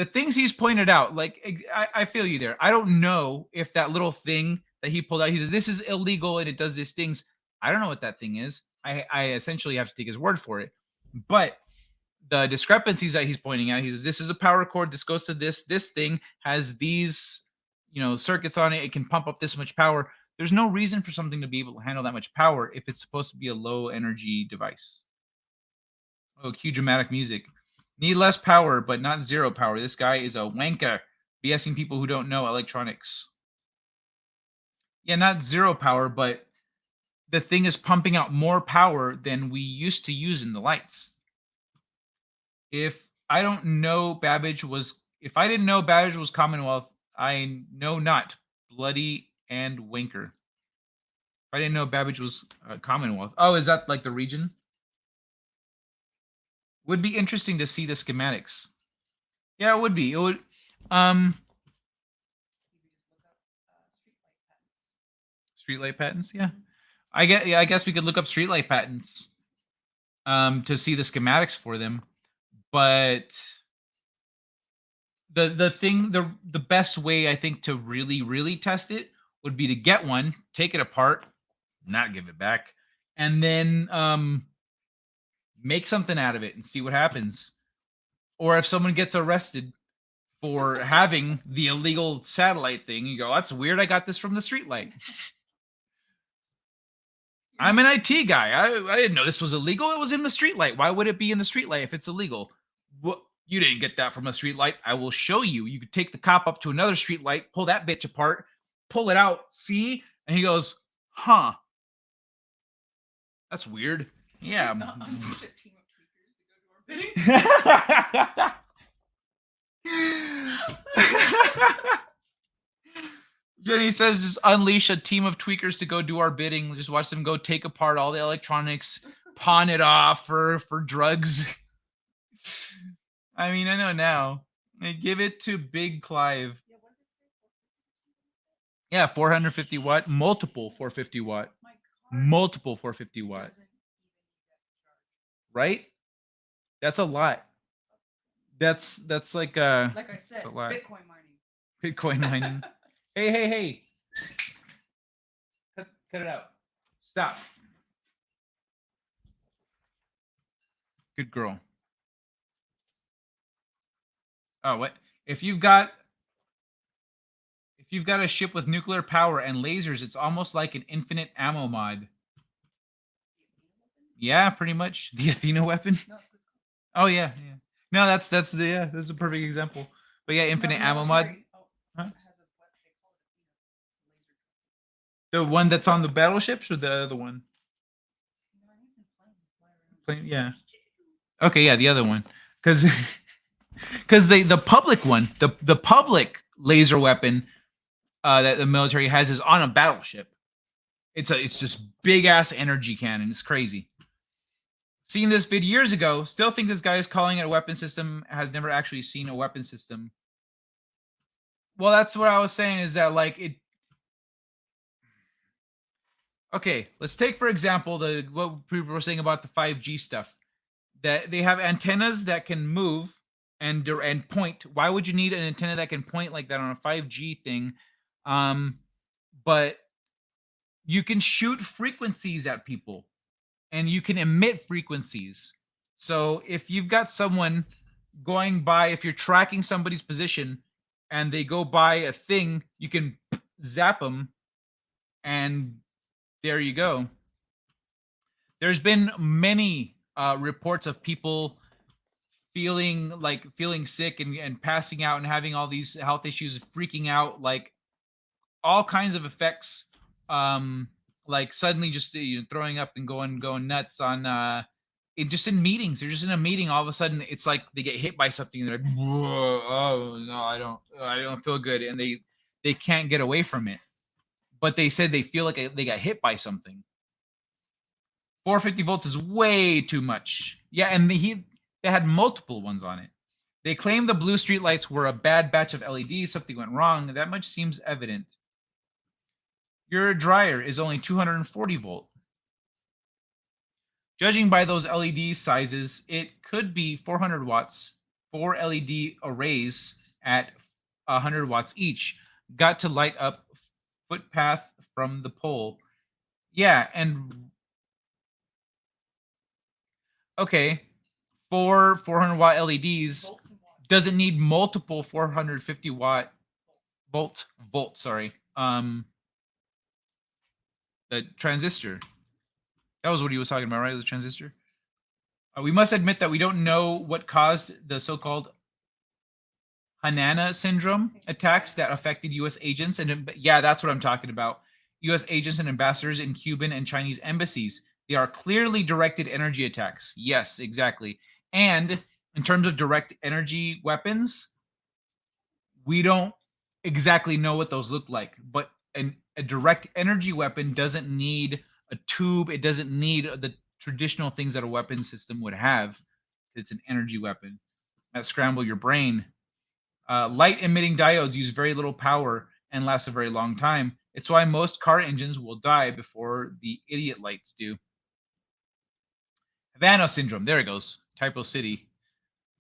things he's pointed out, like, I feel you there. I don't know if that little thing that he pulled out, he says, this is illegal and it does these things. I don't know what that thing is. I essentially have to take his word for it. But the discrepancies that he's pointing out, he says, this is a power cord. This goes to this. This thing has these, circuits on it. It can pump up this much power. There's no reason for something to be able to handle that much power if it's supposed to be a low energy device. Oh, cue dramatic music. Need less power, but not zero power. This guy is a wanker. BSing people who don't know electronics. Yeah, not zero power, but the thing is pumping out more power than we used to use in the lights. If I didn't know Babbage was Commonwealth, I know not bloody and wanker. If I didn't know Babbage was Commonwealth. Oh, is that like the region? Would be interesting to see the schematics. Yeah, it would be. It would. Streetlight patents. Yeah, I guess we could look up streetlight patents to see the schematics for them. But the best way I think to really test it would be to get one, take it apart, not give it back, and then make something out of it and see what happens. Or if someone gets arrested for having the illegal satellite thing, you go, that's weird. I got this from the streetlight. I'm an IT guy. I didn't know this was illegal. It was in the streetlight. Why would it be in the streetlight if it's illegal? Well, you didn't get that from a streetlight. I will show you. You could take the cop up to another streetlight, pull that bitch apart, pull it out, see? And he goes, huh. That's weird. Yeah. Jenny says, just unleash a team of tweakers to go do our bidding. Just watch them go take apart all the electronics, pawn it off for drugs. I mean, I know now. They give it to Big Clive. Yeah, 450 watt, multiple 450 watt. Multiple 450 watt. Right? That's a lot. That's like I said, a lot. Bitcoin mining. Hey. Cut it out. Stop. Good girl. Oh, what? If you've got a ship with nuclear power and lasers, it's almost like an infinite ammo mod. Yeah, pretty much. The Athena weapon. Oh yeah. No, that's a perfect example. But yeah, infinite ammo mod. Huh? The one that's on the battleships or the other one? Yeah. Okay, yeah, the other one. Because the public one, the public laser weapon that the military has is on a battleship. It's just big ass energy cannon. It's crazy. Seen this vid years ago. Still think this guy is calling it a weapon system. Has never actually seen a weapon system. Well, that's what I was saying. Is that like it? Okay, let's take for example what people were saying about the 5G stuff. That they have antennas that can move and point. Why would you need an antenna that can point like that on a 5G thing? But you can shoot frequencies at people and you can emit frequencies. So if you've got someone going by, if you're tracking somebody's position and they go by a thing, you can zap them and there you go. There's been many reports of people feeling sick and passing out and having all these health issues, freaking out, like all kinds of effects, like suddenly just throwing up and going nuts on just in meetings. They're just in a meeting, all of a sudden it's like they get hit by something and they're like, whoa, oh no, I don't feel good, and they can't get away from it. But they said they feel like they got hit by something. 450 volts is way too much. Yeah, and they had multiple ones on it. They claim the blue streetlights were a bad batch of LEDs. Something went wrong. That much seems evident. Your dryer is only 240 volt. Judging by those LED sizes, it could be 400 watts. 4 LED arrays at 100 watts each. Got to light up footpath from the pole. Yeah, and okay, 400 watt LEDs doesn't need multiple 450 watt volt. Sorry, the transistor. That was what he was talking about, right? The transistor. We must admit that we don't know what caused the so-called Hanana syndrome attacks that affected U.S. agents. And yeah, that's what I'm talking about. U.S. agents and ambassadors in Cuban and Chinese embassies. They are clearly directed energy attacks. Yes, exactly. And in terms of direct energy weapons, we don't exactly know what those look like. But a direct energy weapon doesn't need a tube. It doesn't need the traditional things that a weapon system would have. It's an energy weapon that scramble your brain. Light emitting diodes use very little power and last a very long time. It's why most car engines will die before the idiot lights do. Havana syndrome. There it goes. Typo City.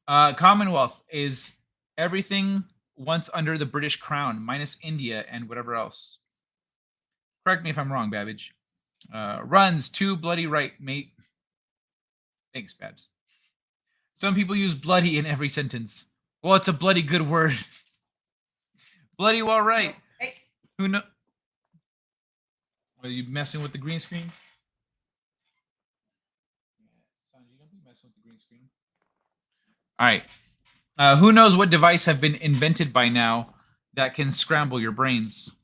Commonwealth is everything once under the British crown, minus India and whatever else. Correct me if I'm wrong, Babbage. Runs too bloody right, mate. Thanks, Babs. Some people use bloody in every sentence. Well, it's a bloody good word. Bloody well right. Hey. Who know? Are you messing with the green screen? Sanji, don't be messing with the green screen. All right. Who knows what device have been invented by now that can scramble your brains?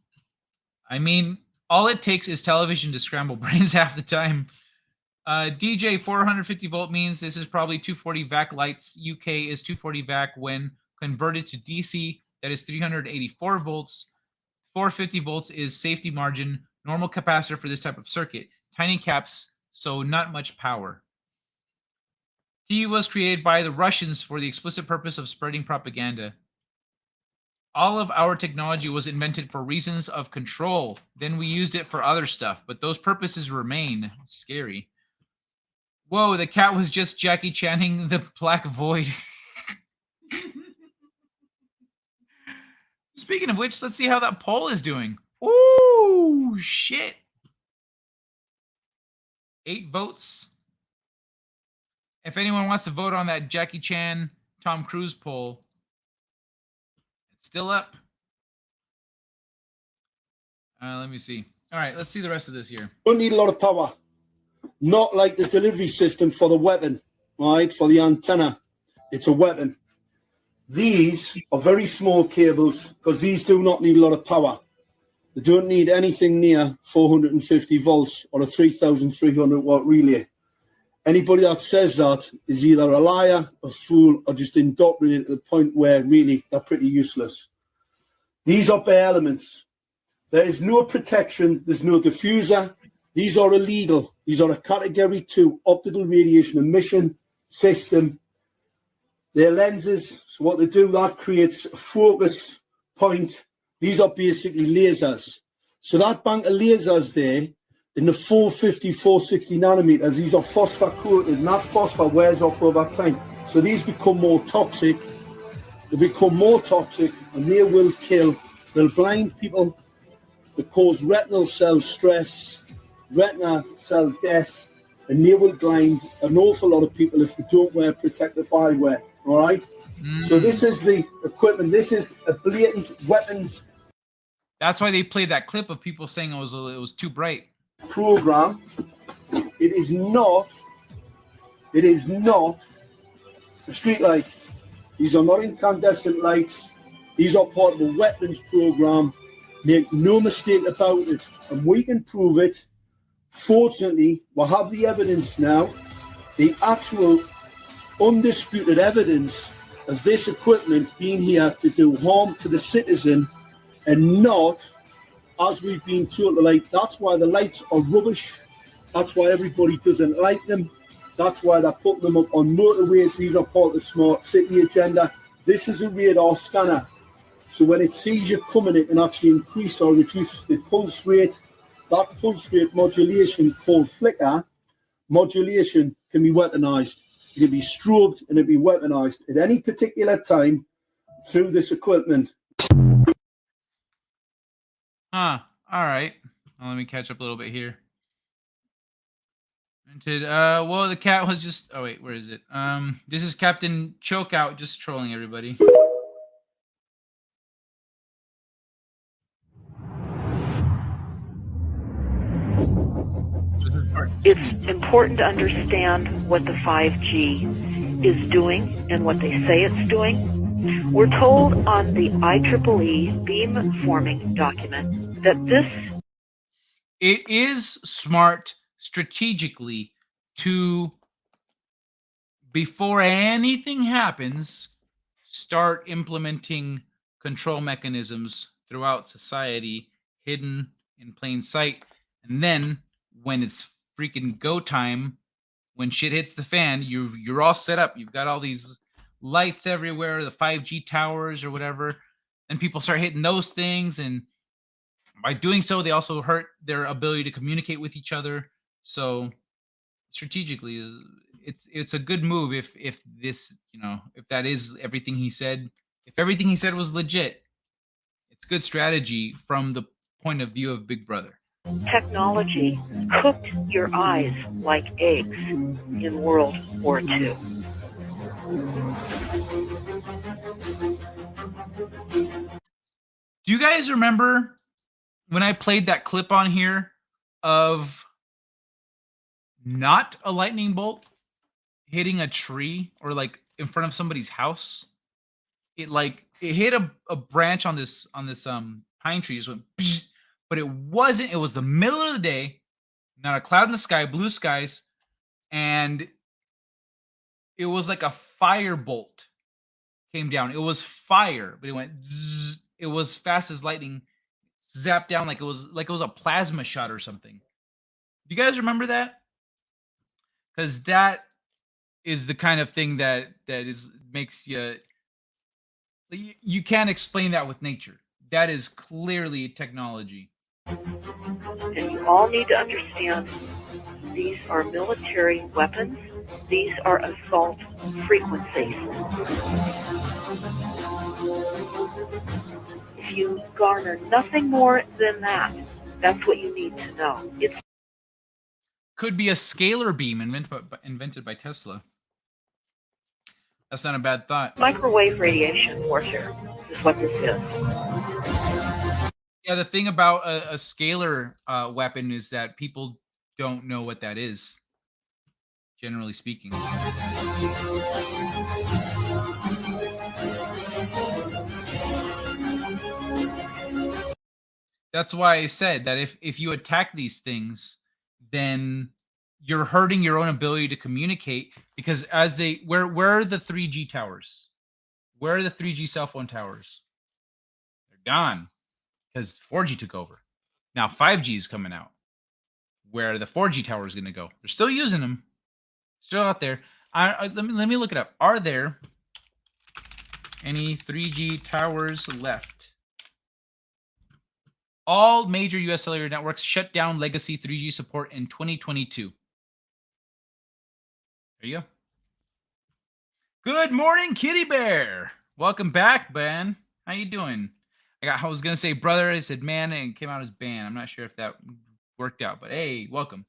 I mean, all it takes is television to scramble brains half the time. DJ 450 volt means this is probably 240 vac lights. UK is 240 vac when converted to DC. That is 384 volts. 450 volts is safety margin. Normal capacitor for this type of circuit. Tiny caps, so not much power. T was created by the Russians for the explicit purpose of spreading propaganda. All of our technology was invented for reasons of control. Then we used it for other stuff, but those purposes remain. Scary. Whoa, the cat was just Jackie Channing the Black Void. Speaking of which, let's see how that poll is doing. Ooh, shit. 8 votes. If anyone wants to vote on that Jackie Chan, Tom Cruise poll, it's still up. Let me see. All right, let's see the rest of this here. Don't need a lot of power. Not like the delivery system for the weapon, right? For the antenna. It's a weapon. These are very small cables because these do not need a lot of power. They don't need anything near 450 volts or a 3,300 watt relay. Anybody that says that is either a liar, a fool, or just indoctrinated to the point where really they're pretty useless. These are bare elements. There is no protection. There's no diffuser. These are illegal. These are a Category 2 optical radiation emission system. They're lenses. So what they do, that creates a focus point. These are basically lasers. So that bank of lasers there, in the 450, 460 nanometers, these are phosphor coated, and that phosphor wears off over time. So these become more toxic. They become more toxic, and they will kill. They'll blind people. They cause retinal cell stress, retina cell death, and they will blind an awful lot of people if they don't wear protective eyewear. All right? So this is the equipment. This is a blatant weapons. That's why they played that clip of people saying it was too bright. Program. It is not the street light. These are not incandescent lights. These are part of a weapons program. Make no mistake about it. And we can prove it. Fortunately, we have the evidence now. The actual undisputed evidence of this equipment being here to do harm to the citizen and not, as we've been told, like, that's why the lights are rubbish. That's why everybody doesn't like them. That's why they're putting them up on motorways. These are part of the smart city agenda. This is a radar scanner. So when it sees you coming, it can actually increase or reduce the pulse rate. That pulse rate modulation called flicker modulation can be weaponized. It can be strobed and it can be weaponized at any particular time through this equipment. All right. Well, let me catch up a little bit here. Well, the cat was just. Oh wait, where is it? This is Captain Chokeout, just trolling everybody. It's important to understand what the 5G is doing and what they say it's doing. We're told on the IEEE beam-forming document that it is smart strategically to, before anything happens, start implementing control mechanisms throughout society, hidden in plain sight. And then when it's freaking go time, when shit hits the fan, you're all set up. You've got all these lights everywhere, the 5G towers or whatever, and people start hitting those things, and by doing so, they also hurt their ability to communicate with each other. So strategically, it's a good move if this, if that is everything he said. If everything he said was legit, it's good strategy from the point of view of Big Brother. technology cooked your eyes like eggs in World War II. Do you guys remember when I played that clip on here of not a lightning bolt hitting a tree or like in front of somebody's house? It hit a branch on this pine tree, just went, but it wasn't. It was the middle of the day, not a cloud in the sky, blue skies, and it was like a fire bolt came down. It was fire, but it went. Zzz. It was fast as lightning, zapped down like it was a plasma shot or something. Do you guys remember that? Because that is the kind of thing that makes you can't explain that with nature. That is clearly technology. And you all need to understand these are military weapons. These are assault frequencies. If you garner nothing more than that, that's what you need to know. It could be a scalar beam invented by Tesla. That's not a bad thought. Microwave radiation warfare is what this is. Yeah, the thing about a scalar weapon is that people don't know what that is, generally speaking. That's why I said that if you attack these things, then you're hurting your own ability to communicate, because as where are the 3G towers? Where are the 3G cell phone towers? They're gone because 4G took over. Now 5G is coming out. Where are the 4G towers going to go? They're still using them. Still out there. Let me look it up. Are there any 3G towers left? All major U.S. cellular networks shut down legacy 3G support in 2022. There you go. Good morning, Kitty Bear. Welcome back, Ben. How you doing? I was going to say brother. I said man, and it came out as ban. I'm not sure if that worked out, but hey, welcome.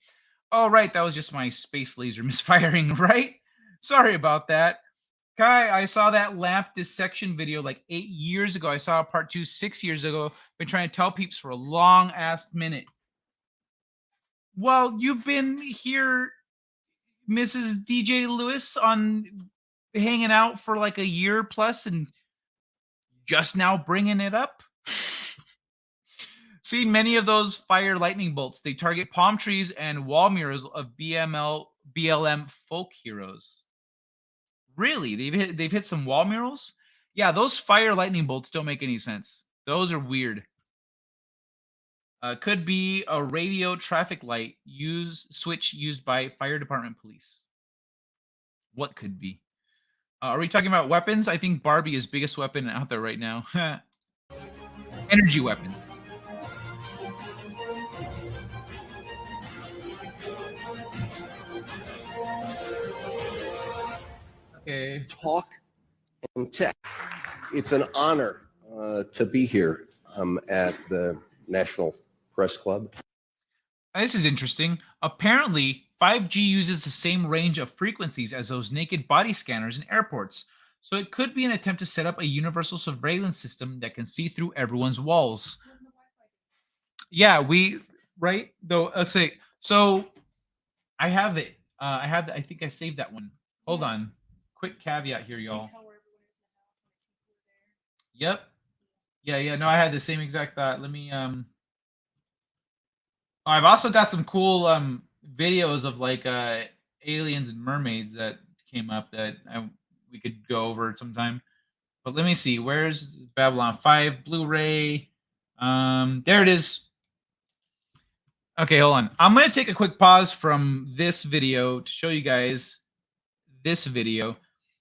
Oh, right. That was just my space laser misfiring, right? Sorry about that. Kai, I saw that lamp dissection video like 8 years ago. I saw part 2 6 years ago. Been trying to tell peeps for a long ass minute. Well, you've been here, Mrs. DJ Lewis, on hanging out for like a year plus and just now bringing it up. See, many of those fire lightning bolts. They target palm trees and wall murals of BLM folk heroes. Really? They've hit some wall murals? Yeah, those fire lightning bolts don't make any sense. Those are weird. Could be a radio traffic light switch used by fire department police. What could be? Are we talking about weapons? I think Barbie is biggest weapon out there right now. Energy weapon. Okay. Talk and tech. It's an honor to be here at the National Press Club. This is interesting. Apparently, 5G uses the same range of frequencies as those naked body scanners in airports. So it could be an attempt to set up a universal surveillance system that can see through everyone's walls. Yeah, right? Though, let's say, so I have it. I think I saved that one. Hold on. Quick caveat here, y'all. Yep. Yeah. No, I had the same exact thought. Let me, I've also got some cool videos of like aliens and mermaids that came up that we could go over sometime. But let me see. Where's Babylon 5 Blu-ray? There it is. Okay, hold on. I'm going to take a quick pause from this video to show you guys this video.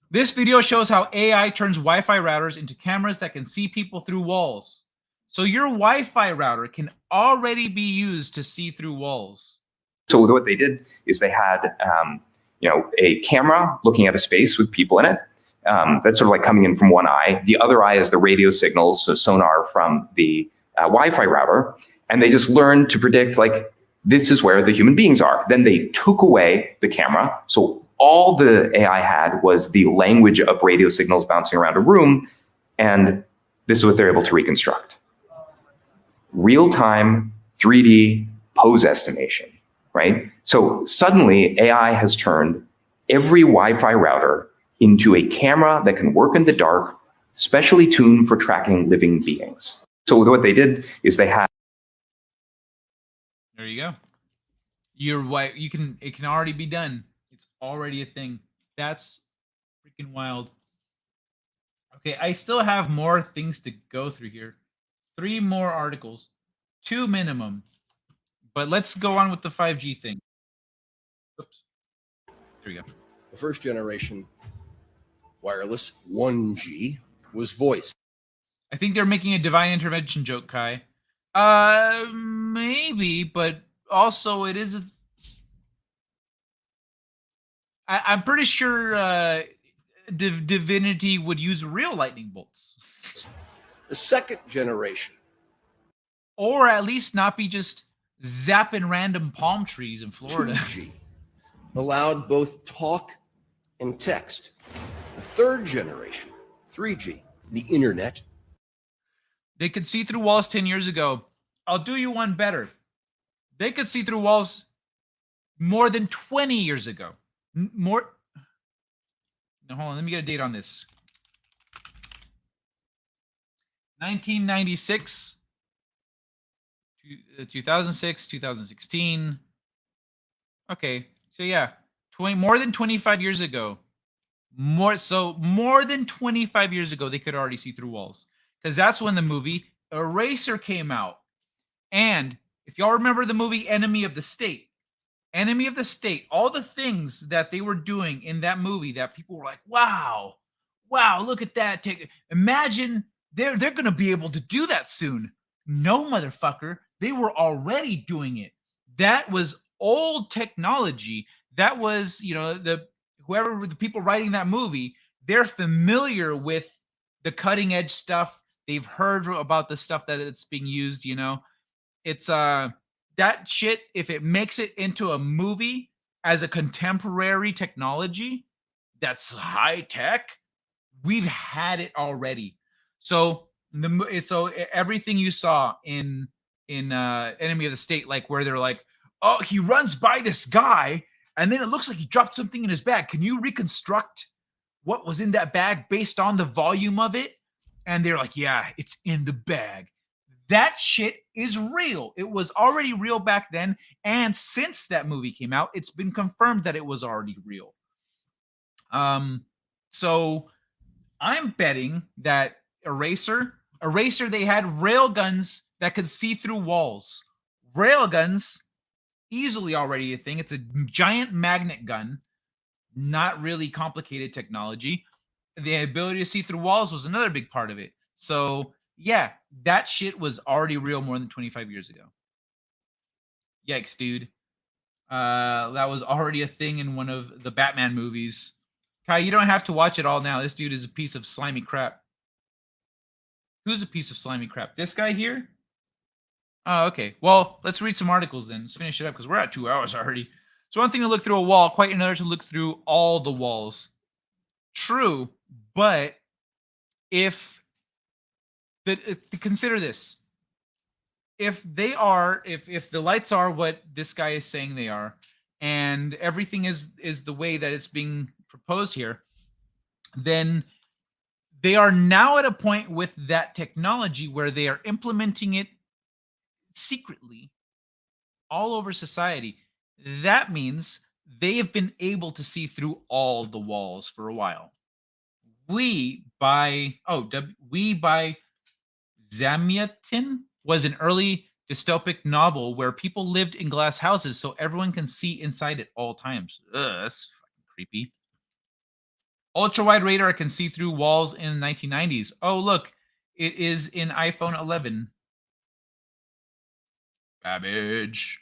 This video shows how AI turns Wi-Fi routers into cameras that can see people through walls. So your Wi-Fi router can already be used to see through walls. So what they did is they had, a camera looking at a space with people in it. That's sort of like coming in from one eye. The other eye is the radio signals, so sonar from the Wi-Fi router. And they just learned to predict, like, this is where the human beings are. Then they took away the camera. So all the AI had was the language of radio signals bouncing around a room. And this is what they're able to reconstruct. Real-time 3D pose estimation, right? So suddenly AI has turned every Wi-Fi router into a camera that can work in the dark, specially tuned for tracking living beings. So what they did is they had. There you go. It can already be done. It's already a thing. That's freaking wild. Okay, I still have more things to go through here. 3 more articles, 2 minimum. But let's go on with the 5G thing. Oops. There we go. The first generation wireless 1G was voice. I think they're making a divine intervention joke, Kai. Maybe, but also it is. I'm pretty sure Divinity would use real lightning bolts. The second generation. Or at least not be just zapping random palm trees in Florida. 2G allowed both talk and text. The third generation, 3G, the internet. They could see through walls 10 years ago. I'll do you one better. They could see through walls more than 20 years ago. More. No, hold on. Let me get a date on this. 1996, 2006, 2016. Okay, so yeah, more than 25 years ago. More than 25 years ago, they could already see through walls, because that's when the movie Eraser came out. And if y'all remember the movie Enemy of the State, all the things that they were doing in that movie that people were like, wow, look at that. Imagine they're going to be able to do that soon. No, motherfucker. They were already doing it. That was old technology. That was, the people writing that movie, they're familiar with the cutting edge stuff. They've heard about the stuff that it's being used, It's that shit, if it makes it into a movie as a contemporary technology that's high tech, we've had it already. So everything you saw in Enemy of the State, like where they're like, oh, he runs by this guy and then it looks like he dropped something in his bag. Can you reconstruct what was in that bag based on the volume of it. And they're like, yeah, it's in the bag. That shit is real. It was already real back then. And since that movie came out, it's been confirmed that it was already real. So I'm betting that Eraser, they had rail guns that could see through walls. Rail guns, easily already a thing. It's a giant magnet gun, not really complicated technology. The ability to see through walls was another big part of it. So yeah, that shit was already real more than 25 years ago. Yikes, dude. That was already a thing in one of the Batman movies. Kai, you don't have to watch it all now. This dude is a piece of slimy crap. Who's a piece of slimy crap? This guy here? Oh, okay. Well, let's read some articles then. Let's finish it up because we're at 2 hours already. So one thing to look through a wall, quite another to look through all the walls. True, but consider this. If the lights are what this guy is saying they are, and everything is the way that it's being proposed here, then they are now at a point with that technology where they are implementing it secretly all over society. That means they have been able to see through all the walls for a while. We by Zamyatin was an early dystopic novel where people lived in glass houses so everyone can see inside at all times. Ugh, that's fucking creepy. Ultra-wide radar can see through walls in the 1990s. Oh, look, it is in iPhone 11. Babbage.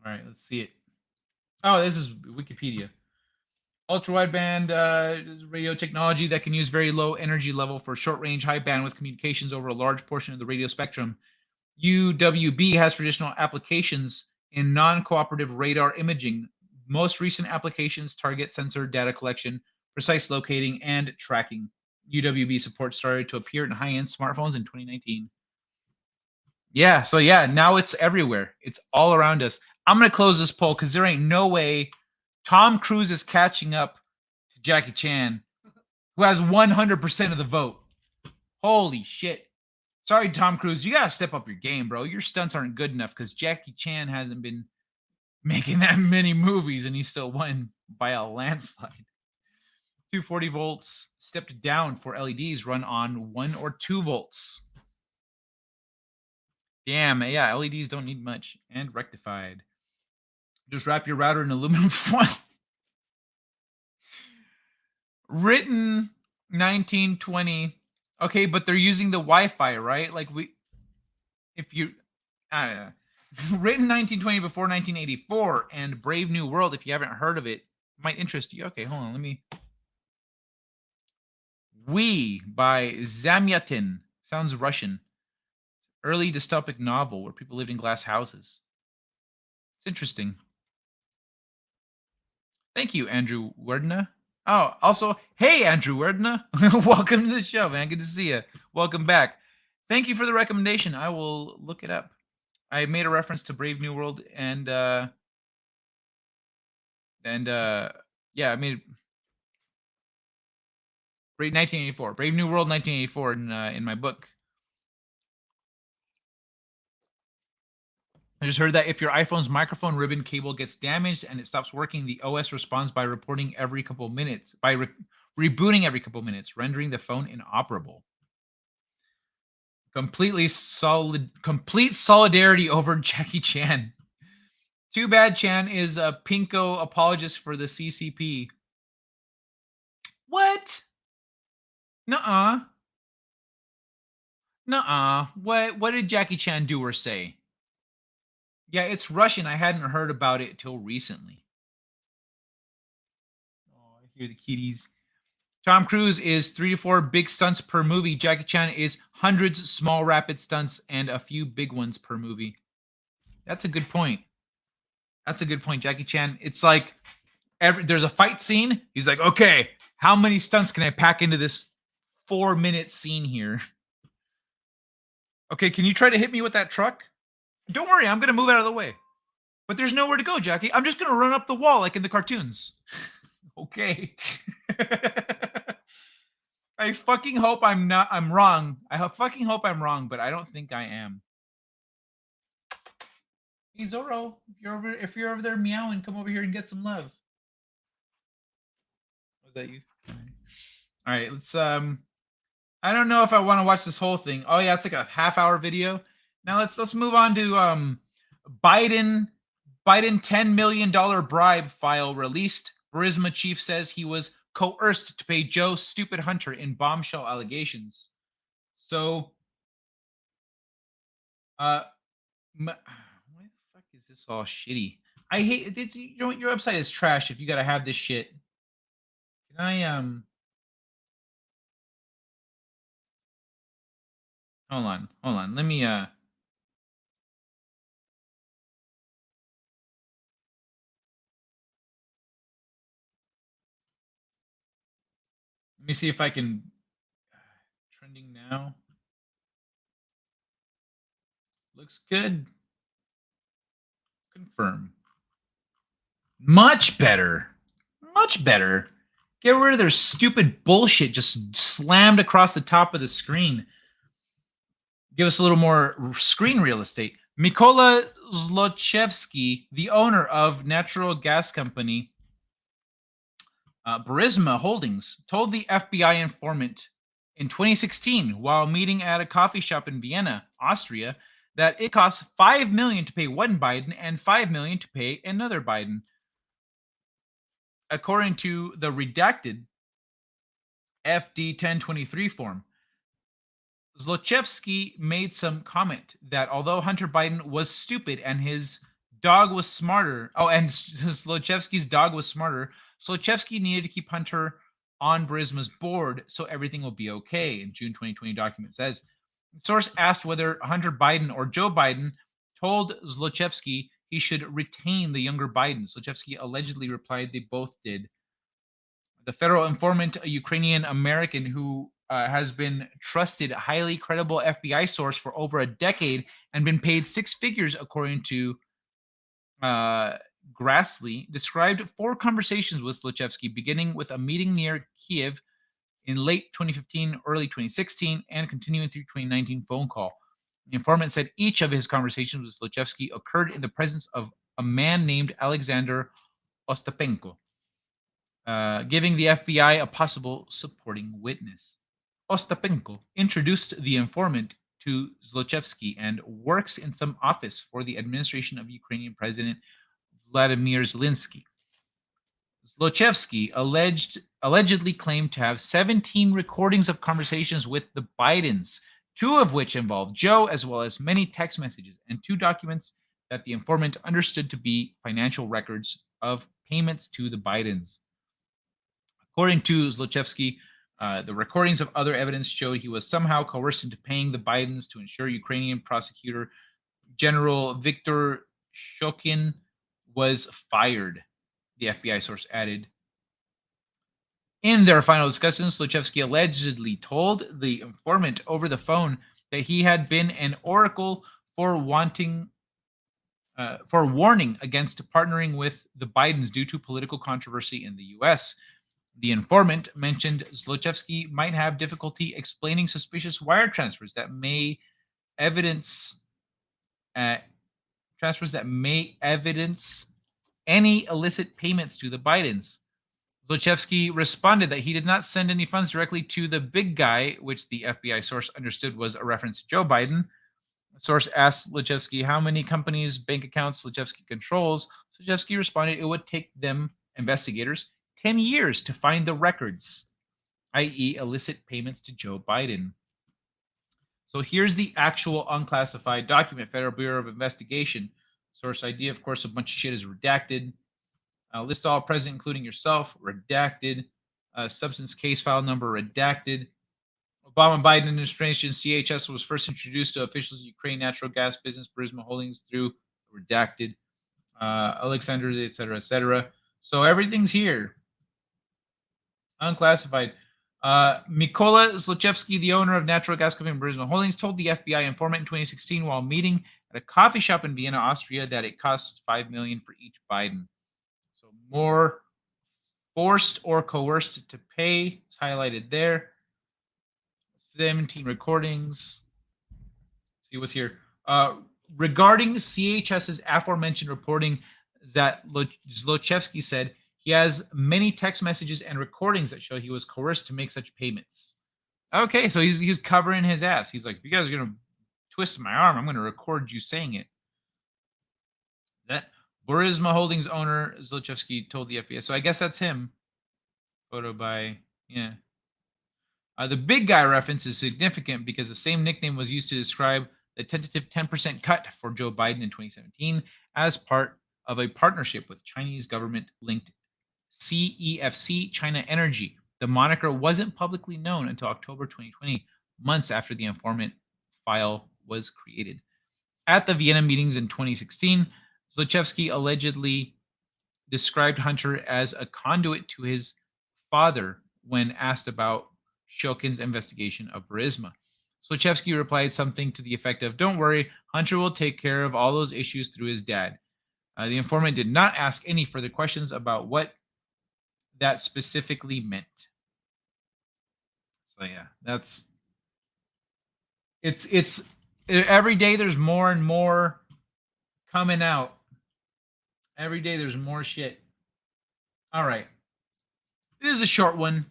All right, let's see it. Oh, this is Wikipedia. Ultra-wideband radio technology that can use very low energy level for short-range, high-bandwidth communications over a large portion of the radio spectrum. UWB has traditional applications in non-cooperative radar imaging. Most recent applications target sensor data collection, precise locating, and tracking. UWB support started to appear in high-end smartphones in 2019. Yeah, so yeah, now it's everywhere. It's all around us. I'm going to close this poll because there ain't no way Tom Cruise is catching up to Jackie Chan, who has 100% of the vote. Holy shit. Sorry, Tom Cruise. You got to step up your game, bro. Your stunts aren't good enough because Jackie Chan hasn't been making that many movies and he still won by a landslide. 240 volts stepped down for LEDs run on 1 or 2 volts. Damn, yeah, LEDs don't need much. And rectified. Just wrap your router in aluminum foil. Written 1920. Okay, but they're using the Wi-Fi, right? Like written 1920 before 1984, and Brave New World, if you haven't heard of it, might interest you. Okay, hold on, let me. We by Zamyatin. Sounds Russian. Early dystopic novel where people lived in glass houses. It's interesting. Thank you, Andrew Werdna. Oh, also, hey, Andrew Werdna. Welcome to the show, man. Good to see you. Welcome back. Thank you for the recommendation. I will look it up. I made a reference to Brave New World and yeah, I made Brave 1984. Brave New World 1984 in my book. I just heard that if your iPhone's microphone ribbon cable gets damaged and it stops working, the OS responds by reporting every couple minutes, by rebooting every couple minutes, rendering the phone inoperable. Complete solidarity over Jackie Chan. Too bad Chan is a pinko apologist for the CCP. What? Nuh-uh. Nuh-uh. What did Jackie Chan do or say? Yeah, it's Russian. I hadn't heard about it till recently. Oh, I hear the kitties. Tom Cruise is 3 to 4 big stunts per movie. Jackie Chan is hundreds small rapid stunts and a few big ones per movie. That's a good point. That's a good point, Jackie Chan. It's like there's a fight scene. He's like, okay, how many stunts can I pack into this 4-minute scene here? Okay, can you try to hit me with that truck? Don't worry, I'm going to move out of the way. But there's nowhere to go, Jackie. I'm just gonna run up the wall like in the cartoons. Okay. I fucking hope I'm wrong. Fucking hope I'm wrong, but I don't think I am. Hey Zorro, if you're over there meowing, come over here and get some love. Was that you? All right, let's I don't know if I want to watch this whole thing. Oh yeah, it's like a half-hour video. Now let's move on to Biden $10 million bribe file released. Burisma chief says he was coerced to pay Joe Stupid Hunter in bombshell allegations. So why the fuck is this all shitty? I hate it. You know what? Your website is trash if you gotta have this shit. Can I hold on. Let me see if I can trending now. Looks good. Confirm. Much better. Much better. Get rid of their stupid bullshit just slammed across the top of the screen. Give us a little more screen real estate. Mykola Zlochevsky, the owner of natural gas company Burisma Holdings, told the FBI informant in 2016 while meeting at a coffee shop in Vienna, Austria, that it costs $5 million to pay one Biden and $5 million to pay another Biden. According to the redacted FD 1023 form, Zlochevsky made some comment that although Hunter Biden was stupid and his dog was smarter, and Zlochevsky's dog was smarter, Zlochevsky needed to keep Hunter on Burisma's board so everything will be okay. In June 2020 document says, the source asked whether Hunter Biden or Joe Biden told Zlochevsky he should retain the younger Biden. Zlochevsky allegedly replied they both did. The federal informant, a Ukrainian American who has been trusted, highly credible FBI source for over a decade and been paid six figures, according to Grassley, described 4 conversations with Zlochevsky, beginning with a meeting near Kiev in late 2015, early 2016, and continuing through 2019 phone call. The informant said each of his conversations with Zlochevsky occurred in the presence of a man named Alexander Ostapenko, giving the FBI a possible supporting witness. Ostapenko introduced the informant to Zlochevsky and works in some office for the administration of Ukrainian President Vladimir Zelensky. Zlochevsky allegedly claimed to have 17 recordings of conversations with the Bidens, 2 of which involved Joe, as well as many text messages and 2 documents that the informant understood to be financial records of payments to the Bidens. According to Zlochevsky, the recordings of other evidence showed he was somehow coerced into paying the Bidens to ensure Ukrainian prosecutor General Viktor Shokin was fired, the FBI source added. In their final discussions, Zlochevsky allegedly told the informant over the phone that he had been an oracle for warning against partnering with the Bidens due to political controversy in the U.S. The informant mentioned Zlochevsky might have difficulty explaining suspicious wire transfers that may evidence any illicit payments to the Bidens. Zlochevsky responded that he did not send any funds directly to the big guy, which the FBI source understood was a reference to Joe Biden. The source asked Zlochevsky how many companies' bank accounts Zlochevsky controls. Zlochevsky responded it would take them, investigators, 10 years to find the records, i.e. illicit payments to Joe Biden. So here's the actual unclassified document, Federal Bureau of Investigation. Source ID, of course, a bunch of shit is redacted. List all present, including yourself, redacted. Substance case file number, redacted. Obama-Biden administration, CHS was first introduced to officials of Ukraine natural gas business, Burisma Holdings, through redacted. Alexander, et cetera, et cetera. So everything's here. Unclassified. Mykola Zlochevsky, the owner of natural gas company Burisma Holdings, told the FBI informant in 2016 while meeting at a coffee shop in Vienna, Austria, that it costs $5 million for each Biden. So more forced or coerced to pay is highlighted there. 17 recordings. See what's here. Regarding CHS's aforementioned reporting that Zlochevsky said he has many text messages and recordings that show he was coerced to make such payments. Okay, so he's covering his ass. He's like, if you guys are going to twist my arm, I'm going to record you saying it. That Burisma Holdings owner Zlochevsky told the FBI. So I guess that's him. Photo by, yeah. The big guy reference is significant because the same nickname was used to describe the tentative 10% cut for Joe Biden in 2017 as part of a partnership with Chinese government-linked CEFC China Energy. The moniker wasn't publicly known until October 2020, months after the informant file was created. At the Vienna meetings in 2016, Zlochevsky allegedly described Hunter as a conduit to his father when asked about Shokin's investigation of Burisma. Zlochevsky replied something to the effect of, "Don't worry, Hunter will take care of all those issues through his dad." The informant did not ask any further questions about what that specifically meant. So yeah, it's every day there's more and more coming out. Every day there's more shit. All right. This is a short one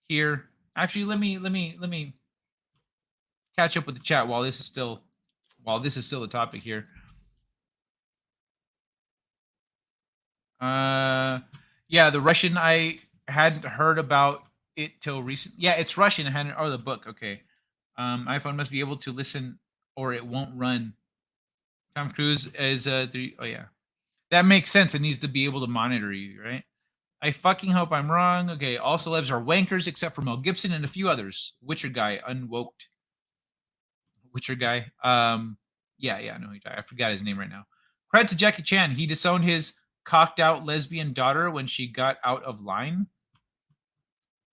here. Actually, let me catch up with the chat while this is still the topic here. Yeah, the Russian, I hadn't heard about it till recent. Yeah, it's Russian. I hadn't, or the book. Okay. iPhone must be able to listen or it won't run. Tom Cruise is oh yeah. That makes sense. It needs to be able to monitor you, right? I fucking hope I'm wrong. Okay, all celebs are wankers except for Mel Gibson and a few others. Witcher guy, unwoked. Witcher guy. Yeah, I know. I forgot his name right now. Credit to Jackie Chan. He disowned his cocked out lesbian daughter when she got out of line.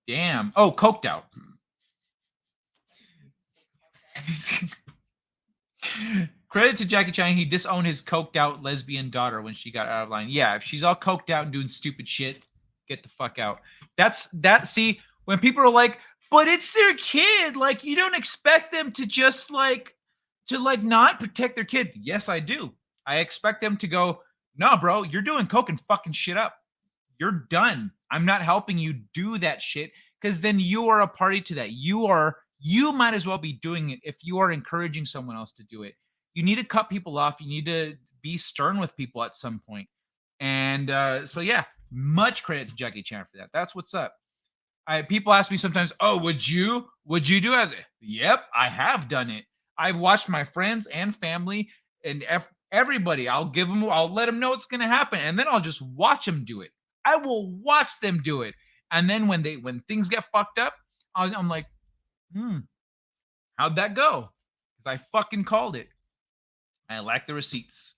Damn. Oh, coked out. Credit to Jackie Chan. He disowned his coked out lesbian daughter when she got out of line. Yeah, if she's all coked out and doing stupid shit, get the fuck out. See, when people are like, but it's their kid. Like, you don't expect them to just not protect their kid. Yes, I do. I expect them to go, no, bro, you're doing coke and fucking shit up. You're done. I'm not helping you do that shit because then you are a party to that. You might as well be doing it if you are encouraging someone else to do it. You need to cut people off. You need to be stern with people at some point. And so, yeah, much credit to Jackie Chan for that. That's what's up. People ask me sometimes, oh, would you do as it? Yep, I have done it. I've watched my friends and family and everybody. I'll let them know it's going to happen. And then I'll just watch them do it. I will watch them do it. And then when things get fucked up, I'm like, how'd that go? Because I fucking called it. I lack the receipts.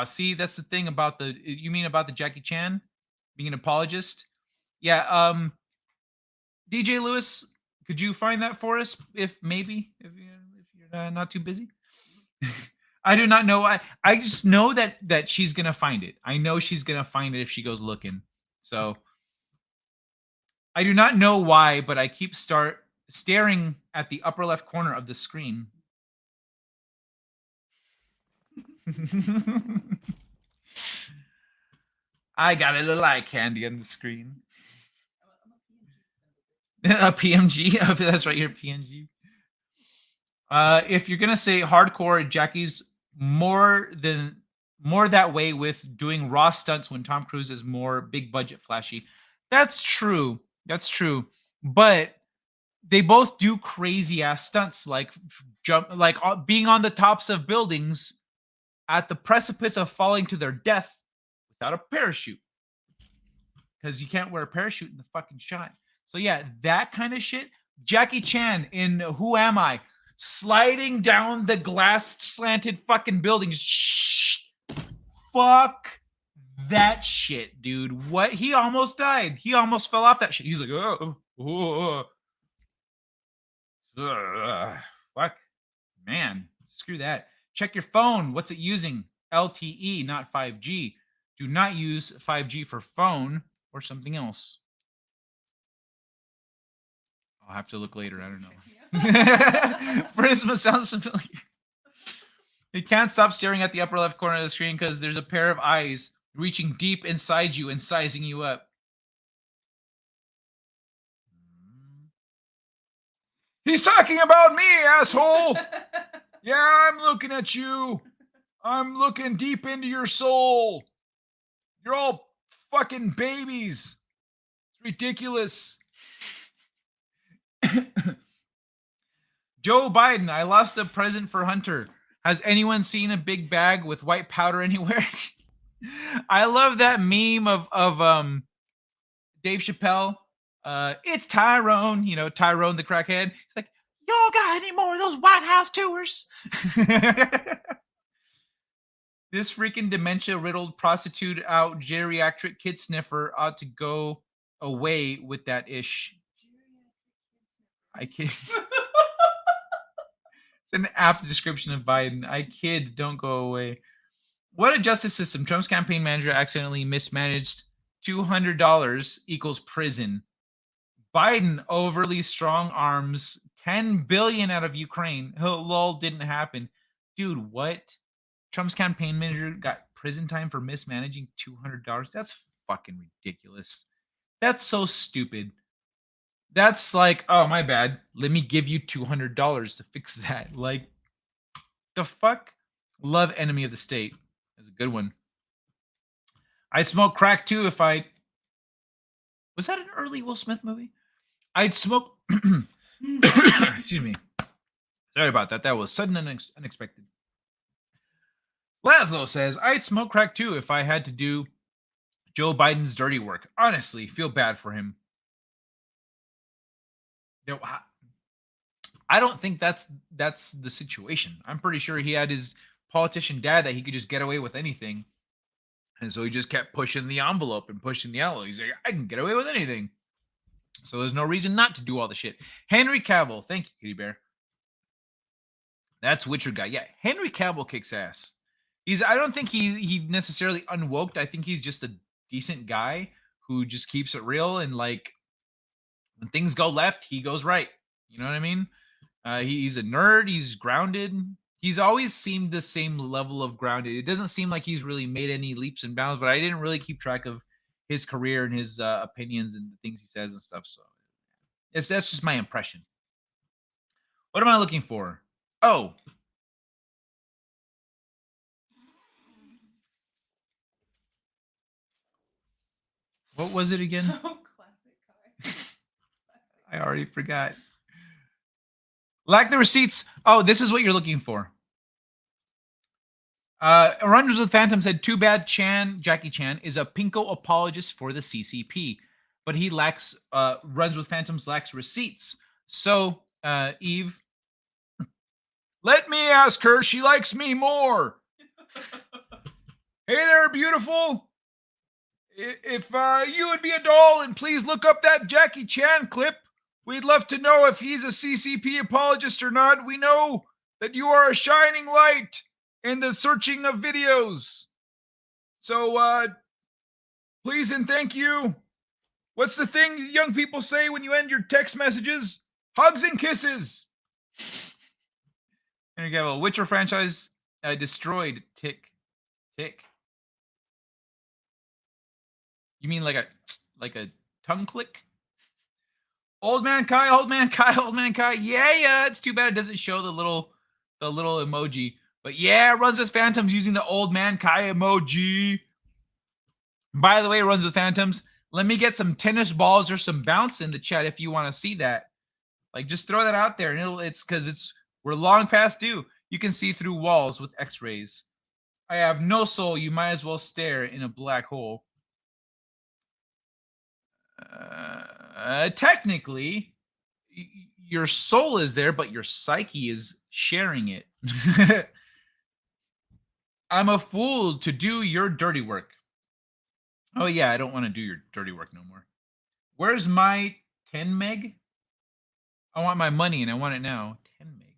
See, that's the thing about you mean about the Jackie Chan being an apologist? Yeah. DJ Lewis, could you find that for us? If you're not too busy. I do not know. I just know that she's gonna find it. I know she's gonna find it if she goes looking. So I do not know why, but I keep staring at the upper left corner of the screen. I got a little eye candy on the screen. A PMG. Oh, that's right, you're PNG. If you're gonna say hardcore, Jackie's more that way with doing raw stunts when Tom Cruise is more big budget flashy. That's true. But they both do crazy ass stunts like being on the tops of buildings at the precipice of falling to their death without a parachute. Because you can't wear a parachute in the fucking shot. So yeah, that kind of shit. Jackie Chan in Who Am I? Sliding down the glass slanted fucking buildings. Shh. Fuck that shit, dude. What? He almost died. He almost fell off that shit. He's like, fuck. Man, screw that. Check your phone. What's it using? LTE, not 5G. Do not use 5G for phone or something else. I'll have to look later. I don't know. Burisma sounds familiar. You can't stop staring at the upper left corner of the screen because there's a pair of eyes reaching deep inside you and sizing you up. He's talking about me, asshole. Yeah, I'm looking at you. I'm looking deep into your soul. You're all fucking babies. It's ridiculous. Joe Biden, I lost a present for Hunter. Has anyone seen a big bag with white powder anywhere? I love that meme of Dave Chappelle. It's Tyrone, Tyrone the crackhead. He's like, y'all got any more of those White House tours? This freaking dementia-riddled prostitute out geriatric kid sniffer ought to go away with that ish. I kid. It's an apt description of Biden. I kid, don't go away. What a justice system. Trump's campaign manager accidentally mismanaged $200 equals prison. Biden overly strong arms $10 billion out of Ukraine. Lol, didn't happen. Dude, what? Trump's campaign manager got prison time for mismanaging $200? That's fucking ridiculous. That's so stupid. That's like, oh, my bad. Let me give you $200 to fix that. Like, the fuck? Love Enemy of the State. That's a good one. I'd smoke crack too if I... Was that an early Will Smith movie? I'd smoke... Excuse me. Sorry about that. That was sudden and unexpected. Laszlo says, I'd smoke crack too if I had to do Joe Biden's dirty work. Honestly, feel bad for him. I don't think that's the situation. I'm pretty sure he had his politician dad that he could just get away with anything. And so he just kept pushing the envelope and pushing the envelope. He's like, I can get away with anything. So there's no reason not to do all the shit. Henry Cavill. Thank you, Kitty Bear. That's Witcher guy. Yeah, Henry Cavill kicks ass. I don't think he necessarily unwoked. I think he's just a decent guy who just keeps it real, and like when things go left, he goes right. You know what I mean? He's a nerd. He's grounded. He's always seemed the same level of grounded. It doesn't seem like he's really made any leaps and bounds, but I didn't really keep track of his career and his opinions and the things he says and stuff. So that's just my impression. What am I looking for? Oh. What was it again? Oh, classic Kai. I already forgot. Lack the receipts. Oh, this is what you're looking for. Runs with Phantom said, too bad Jackie Chan is a pinko apologist for the CCP, but he lacks, Runs with Phantoms lacks receipts. So, Eve, let me ask her. She likes me more. Hey there, beautiful. If you would be a doll and please look up that Jackie Chan clip. We'd love to know if he's a CCP apologist or not. We know that you are a shining light in the searching of videos. So, please and thank you. What's the thing young people say when you end your text messages? Hugs and kisses. There you go. Witcher franchise destroyed. Tick. You mean like a tongue click? Old man Kai. Yeah. It's too bad it doesn't show the little emoji. But yeah, Runs with Phantoms using the old man Kai emoji. By the way, Runs with Phantoms, let me get some tennis balls or some bounce in the chat if you want to see that. Like, just throw that out there, and we're long past due. You can see through walls with X-rays. I have no soul. You might as well stare in a black hole. Technically, your soul is there, but your psyche is sharing it. I'm a fool to do your dirty work. Oh yeah, I don't want to do your dirty work no more. Where's my 10 meg? I want my money and I want it now. 10 meg.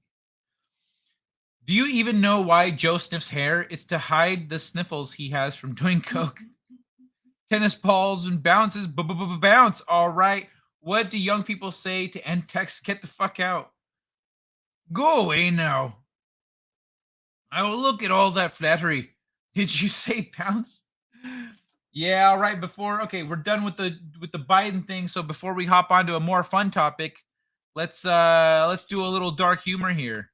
Do you even know why Joe sniffs hair? It's to hide the sniffles he has from doing coke. Tennis balls and bounces, bounce. All right. What do young people say to end text? Get the fuck out. Go away now. I will look at all that flattery. Did you say bounce? Yeah, all right. Okay, we're done with the Biden thing. So before we hop onto a more fun topic, let's do a little dark humor here.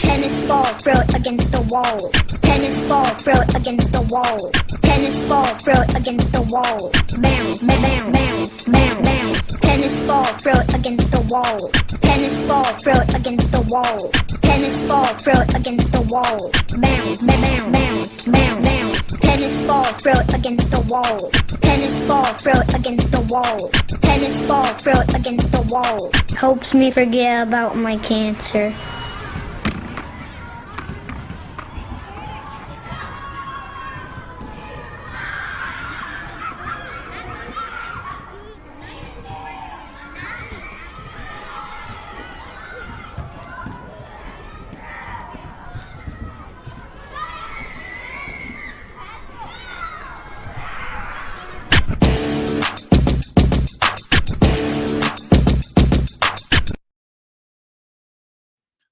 Tennis ball, throw it against the wall. Tennis ball, throw it against the wall. Tennis ball, throw it against the wall. Bounce, bounce, bounce, bounce, bounce. Tennis ball, throw it against the wall. Tennis ball, throw it against the wall. Tennis ball, throw it against the wall. Bounce, bounce, bounce, bounce, bounce. Tennis ball, throw it against the wall. Tennis ball, throw it against the wall. Tennis ball, throw it against the wall. Helps me forget about my cancer.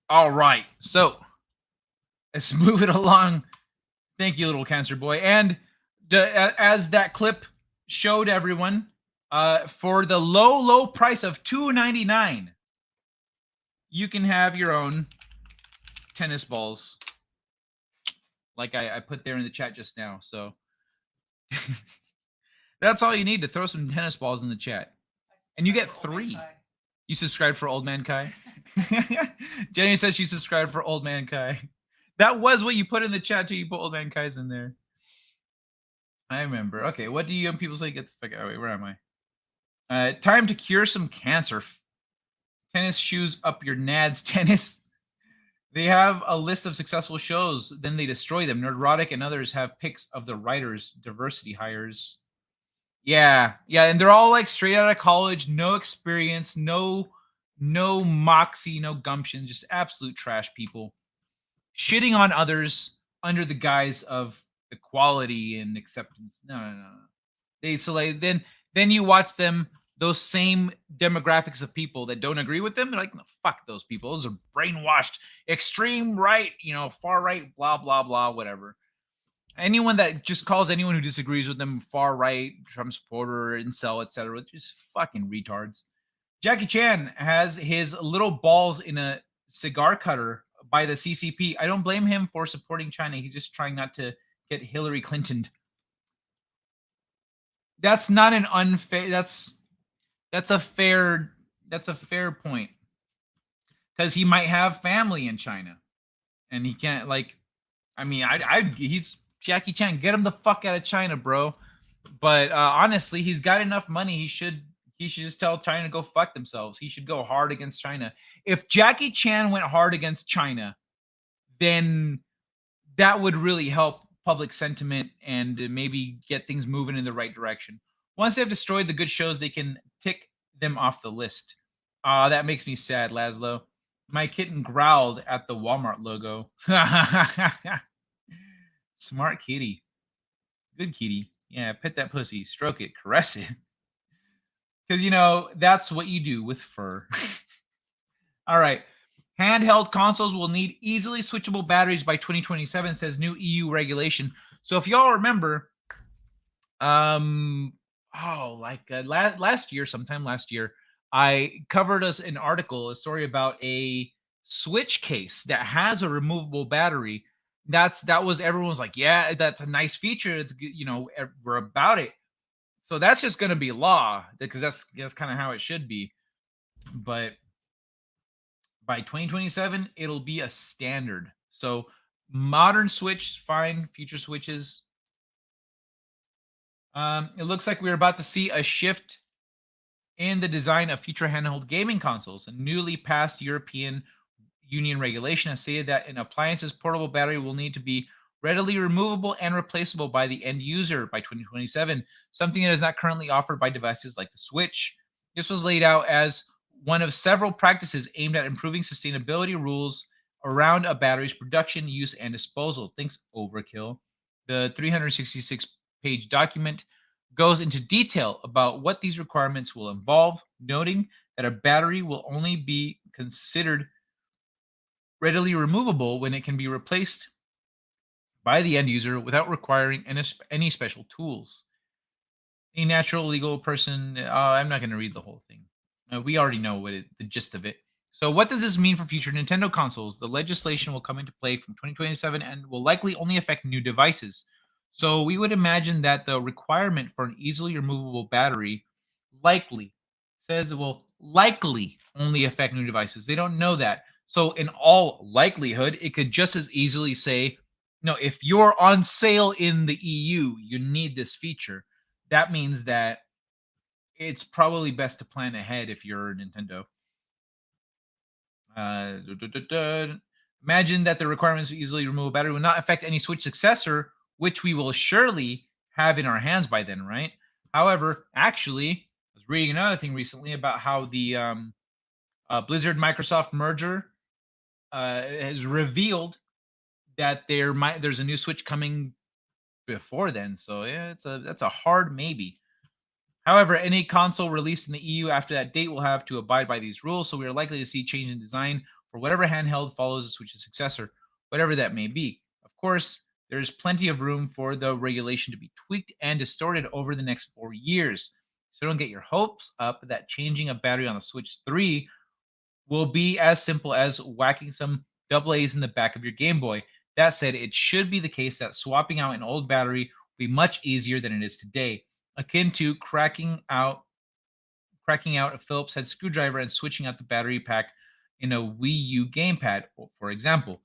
All right, so let's move it along. Thank you, little cancer boy. And as that clip showed everyone, for the low price of $2.99, you can have your own tennis balls, like I put there in the chat just now. So that's all you need to throw some tennis balls in the chat, and you get 3. You subscribed for Old Man Kai? Jenny says she subscribed for Old Man Kai. That was what you put in the chat till you put Old Man Kai's in there. I remember. Okay, what do you young people say? Get the fuck out. Wait, where am I? Time to cure some cancer. Tennis shoes up your nads. Tennis. They have a list of successful shows, then they destroy them. Nerdrotic and others have pics of the writers, diversity hires. Yeah, and they're all like straight out of college, no experience, no moxie, no gumption, just absolute trash people. Shitting on others under the guise of equality and acceptance. No. Then you watch them, those same demographics of people that don't agree with them, they're like, no, fuck those people. Those are brainwashed, extreme right, far right, blah, blah, blah, whatever. Anyone that just calls anyone who disagrees with them far right, Trump supporter, incel, etc., just fucking retards. Jackie Chan has his little balls in a cigar cutter by the CCP. I don't blame him for supporting China. He's just trying not to get Hillary Clinton. That's not an unfair. That's a fair point, because he might have family in China, and he can't he's Jackie Chan. Get him the fuck out of China, bro. But honestly, he's got enough money. He should just tell China to go fuck themselves. He should go hard against China. If Jackie Chan went hard against China, then that would really help public sentiment and maybe get things moving in the right direction. Once they've destroyed the good shows, they can tick them off the list. That makes me sad, Laszlo. My kitten growled at the Walmart logo. Smart kitty. Good kitty. Yeah, pet that pussy. Stroke it. Caress it. Because, that's what you do with fur. All right. Handheld consoles will need easily switchable batteries by 2027, says new EU regulation. So if y'all remember, sometime last year, I covered an article, a story about a Switch case that has a removable battery. That was, everyone's like, yeah, that's a nice feature. It's, we're about it. So that's just going to be law, because that's kind of how it should be. But by 2027, it'll be a standard. So modern Switch, fine. Future Switches. It looks like we're about to see a shift in the design of future handheld gaming consoles. A newly passed European Union regulation has stated that an appliance's portable battery will need to be readily removable and replaceable by the end user by 2027, something that is not currently offered by devices like the Switch. This was laid out as one of several practices aimed at improving sustainability rules around a battery's production, use, and disposal. Thanks, Overkill. The 366-page document goes into detail about what these requirements will involve, noting that a battery will only be considered readily removable when it can be replaced by the end user without requiring any special tools. A natural legal person, I'm not going to read the whole thing. We already know the gist of it. So what does this mean for future Nintendo consoles? The legislation will come into play from 2027 and will likely only affect new devices. So we would imagine that the requirement for an easily removable battery likely says it will likely only affect new devices. They don't know that. So in all likelihood, it could just as easily say, no, if you're on sale in the EU, you need this feature. That means that it's probably best to plan ahead if you're Nintendo. Imagine that the requirements of easily removable battery will not affect any Switch successor, which we will surely have in our hands by then, right? However, actually, I was reading another thing recently about how the Blizzard-Microsoft merger has revealed that there's a new Switch coming before then. So yeah, that's a hard maybe. However, any console released in the EU after that date will have to abide by these rules, so we are likely to see change in design for whatever handheld follows the Switch's successor, whatever that may be. Of course, there is plenty of room for the regulation to be tweaked and distorted over the next 4 years. So don't get your hopes up that changing a battery on the Switch 3 will be as simple as whacking some AA's in the back of your Game Boy. That said, it should be the case that swapping out an old battery will be much easier than it is today, akin to cracking out a Phillips head screwdriver and switching out the battery pack in a Wii U gamepad, for example.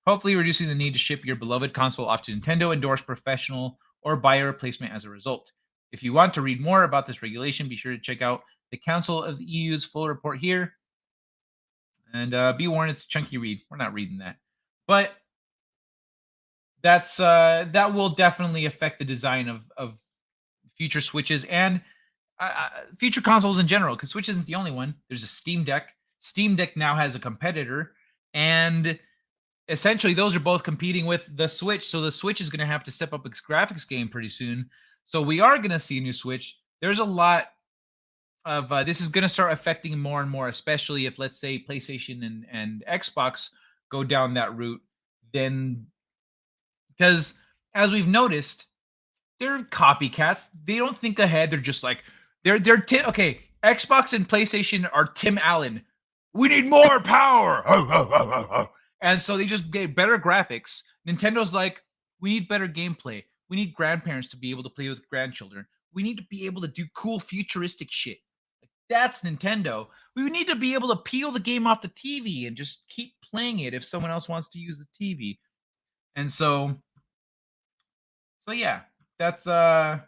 Hopefully reducing the need to ship your beloved console off to Nintendo endorsed professional or buy a replacement as a result. If you want to read more about this regulation, be sure to check out the Council of the EU's full report here. And be warned, it's a chunky read. We're not reading that. But that will definitely affect the design of future Switches and future consoles in general, because Switch isn't the only one. There's a Steam Deck. Steam Deck now has a competitor, and essentially those are both competing with the Switch. So the Switch is going to have to step up its graphics game pretty soon. So we are going to see a new Switch. There's a lot of this is going to start affecting more and more, especially if, let's say, PlayStation and Xbox go down that route. Then, because as we've noticed, they're copycats. They don't think ahead. They're just like okay. Xbox and PlayStation are Tim Allen. We need more power, and so they just get better graphics. Nintendo's like, we need better gameplay. We need grandparents to be able to play with grandchildren. We need to be able to do cool futuristic shit. That's Nintendo. We need to be able to peel the game off the TV and just keep playing it if someone else wants to use the TV. And so yeah, that's I'm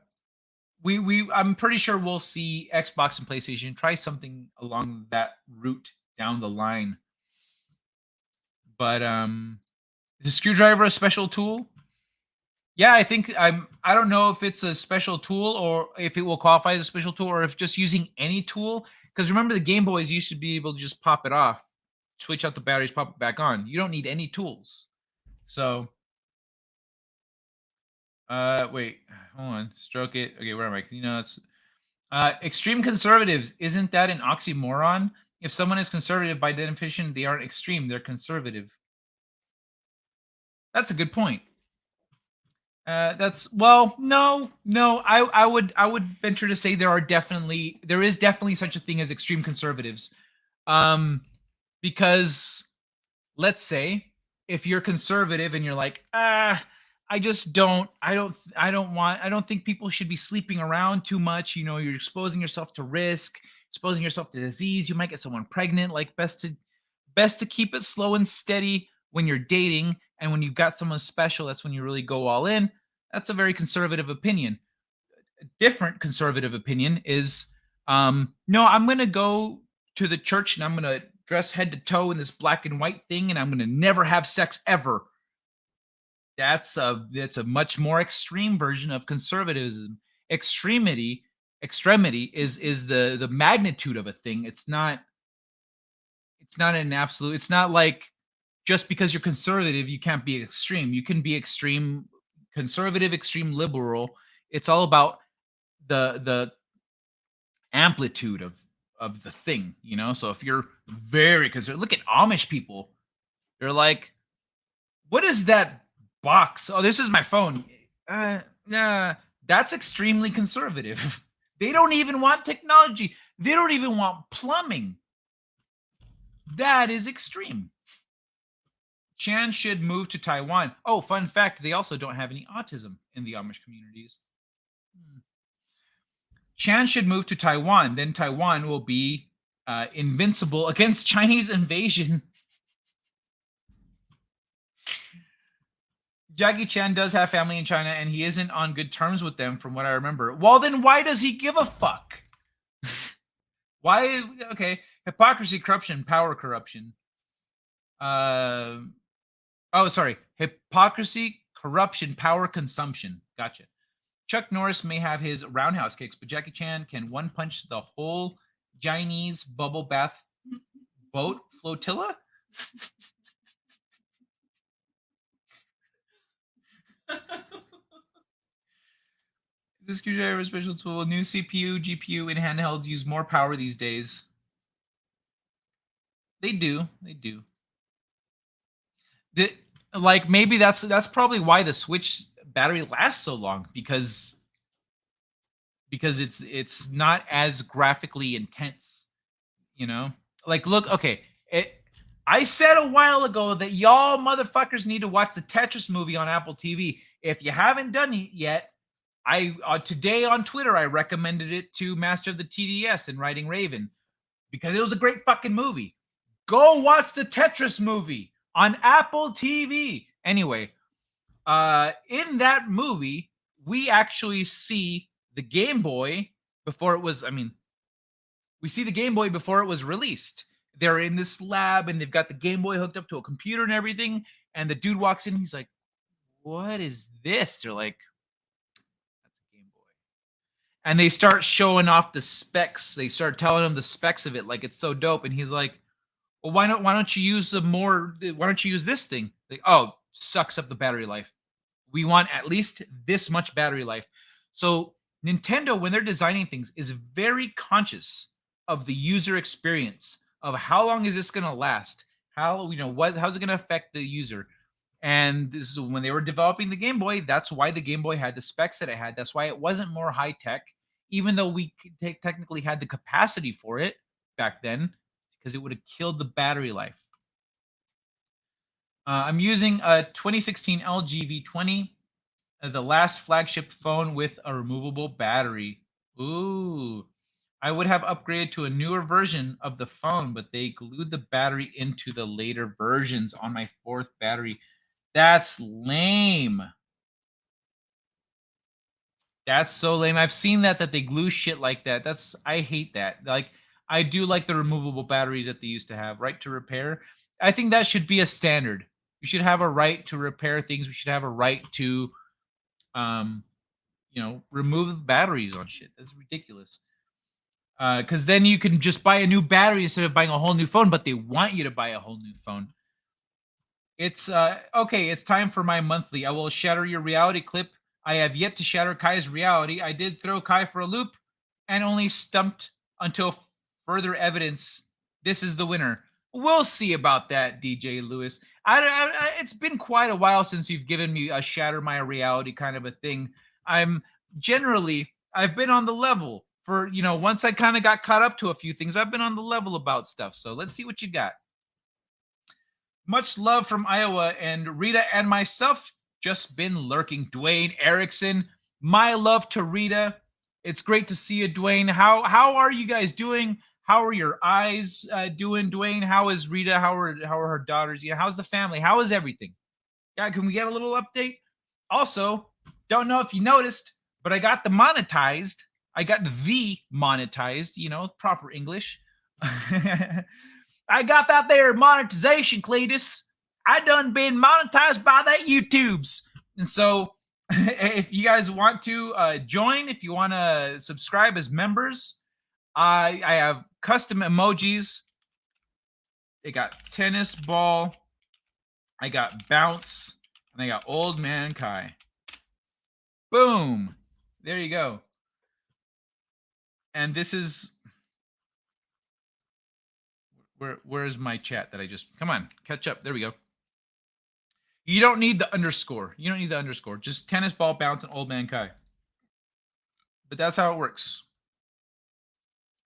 pretty sure we'll see Xbox and PlayStation try something along that route down the line. But is a screwdriver a special tool? Yeah, I think I don't know if it's a special tool or if it will qualify as a special tool or if just using any tool. Because remember, the Game Boys used to be able to just pop it off, switch out the batteries, pop it back on. You don't need any tools. So, wait, hold on, stroke it. Okay, where am I? You know, it's extreme conservatives. Isn't that an oxymoron? If someone is conservative, by definition, they aren't extreme. They're conservative. That's a good point. No. I would venture to say there is definitely such a thing as extreme conservatives, because let's say if you're conservative and you're like, I don't think people should be sleeping around too much. You know, you're exposing yourself to risk, exposing yourself to disease. You might get someone pregnant. Like best to keep it slow and steady when you're dating. And when you've got someone special, that's when you really go all in. That's a very conservative opinion. A different conservative opinion is, no, I'm going to go to the church and I'm going to dress head to toe in this black and white thing and I'm going to never have sex ever. That's a much more extreme version of conservatism. Extremity is the magnitude of a thing. It's not an absolute. It's not like just because you're conservative you can't be extreme. You can be extreme conservative, extreme liberal. It's all about the amplitude of the thing, you know. So if you're very conservative, look at Amish people. They're like, what is that box? Oh, this is my phone. Nah, that's extremely conservative. They don't even want technology. They don't even want plumbing. That is extreme. Chan should move to Taiwan. Oh, fun fact, they also don't have any autism in the Amish communities. Chan should move to Taiwan. Then Taiwan will be invincible against Chinese invasion. Jackie Chan does have family in China, and he isn't on good terms with them, from what I remember. Well, then why does he give a fuck? Why? Okay, hypocrisy, corruption, power corruption. Oh, sorry. Hypocrisy, corruption, power consumption. Gotcha. Chuck Norris may have his roundhouse kicks, but Jackie Chan can one-punch the whole Chinese bubble bath boat flotilla? This screwdriver special tool. New CPU, GPU, and handhelds use more power these days. They do. They do. Like maybe that's probably why the Switch battery lasts so long, because it's not as graphically intense, you know. Like, look, okay, I said a while ago that y'all motherfuckers need to watch the Tetris movie on Apple TV. If you haven't done it yet, today on Twitter I recommended it to Master of the TDS and Riding Raven because it was a great fucking movie. Go watch the Tetris movie on Apple TV. Anyway, in that movie, we actually see the Game Boy before it was, we see the Game Boy before it was released. They're in this lab and they've got the Game Boy hooked up to a computer and everything. And the dude walks in, he's like, what is this? They're like, that's a Game Boy. And they start showing off the specs. They start telling him the specs of it like it's so dope. And he's like, well, why don't you use this thing? Like, oh, sucks up the battery life. We want at least this much battery life. So Nintendo, when they're designing things, is very conscious of the user experience, of how long is this going to last? How's it going to affect the user? And this is when they were developing the Game Boy. That's why the Game Boy had the specs that it had. That's why it wasn't more high tech, even though we technically had the capacity for it back then, because it would have killed the battery life. I'm using a 2016 LG V20, the last flagship phone with a removable battery. Ooh, I would have upgraded to a newer version of the phone, but they glued the battery into the later versions on my fourth battery. That's lame. That's so lame. I've seen that they glue shit like that. I hate that. Like, I do like the removable batteries that they used to have, right to repair. I think that should be a standard. We should have a right to repair things. We should have a right to, remove batteries on shit. That's ridiculous. Because then you can just buy a new battery instead of buying a whole new phone, but they want you to buy a whole new phone. It's okay. It's time for my monthly. I will shatter your reality clip. I have yet to shatter Kai's reality. I did throw Kai for a loop and only stumped until further evidence. This is the winner. We'll see about that, DJ Lewis. It's been quite a while since you've given me a shatter my reality kind of a thing. I've been on the level for, once I kind of got caught up to a few things, I've been on the level about stuff. So let's see what you got. Much love from Iowa, and Rita and myself just been lurking. Dwayne Erickson, my love to Rita. It's great to see you, Dwayne. How are you guys doing? How are your eyes doing, Dwayne? How is Rita? How are her daughters? How's the family? How is everything? Yeah, can we get a little update? Also, don't know if you noticed, but I got the monetized. I got the monetized, proper English. I got that there monetization, Cletus. I done been monetized by that YouTubes. And so if you guys want to join, if you want to subscribe as members, I have custom emojis. They got tennis ball, I got bounce, and I got old man Kai. Boom. There you go. And this is where's my chat that I just, come on, catch up. There we go. You don't need the underscore. You don't need the underscore. Just tennis ball, bounce, and old man Kai. But that's how it works.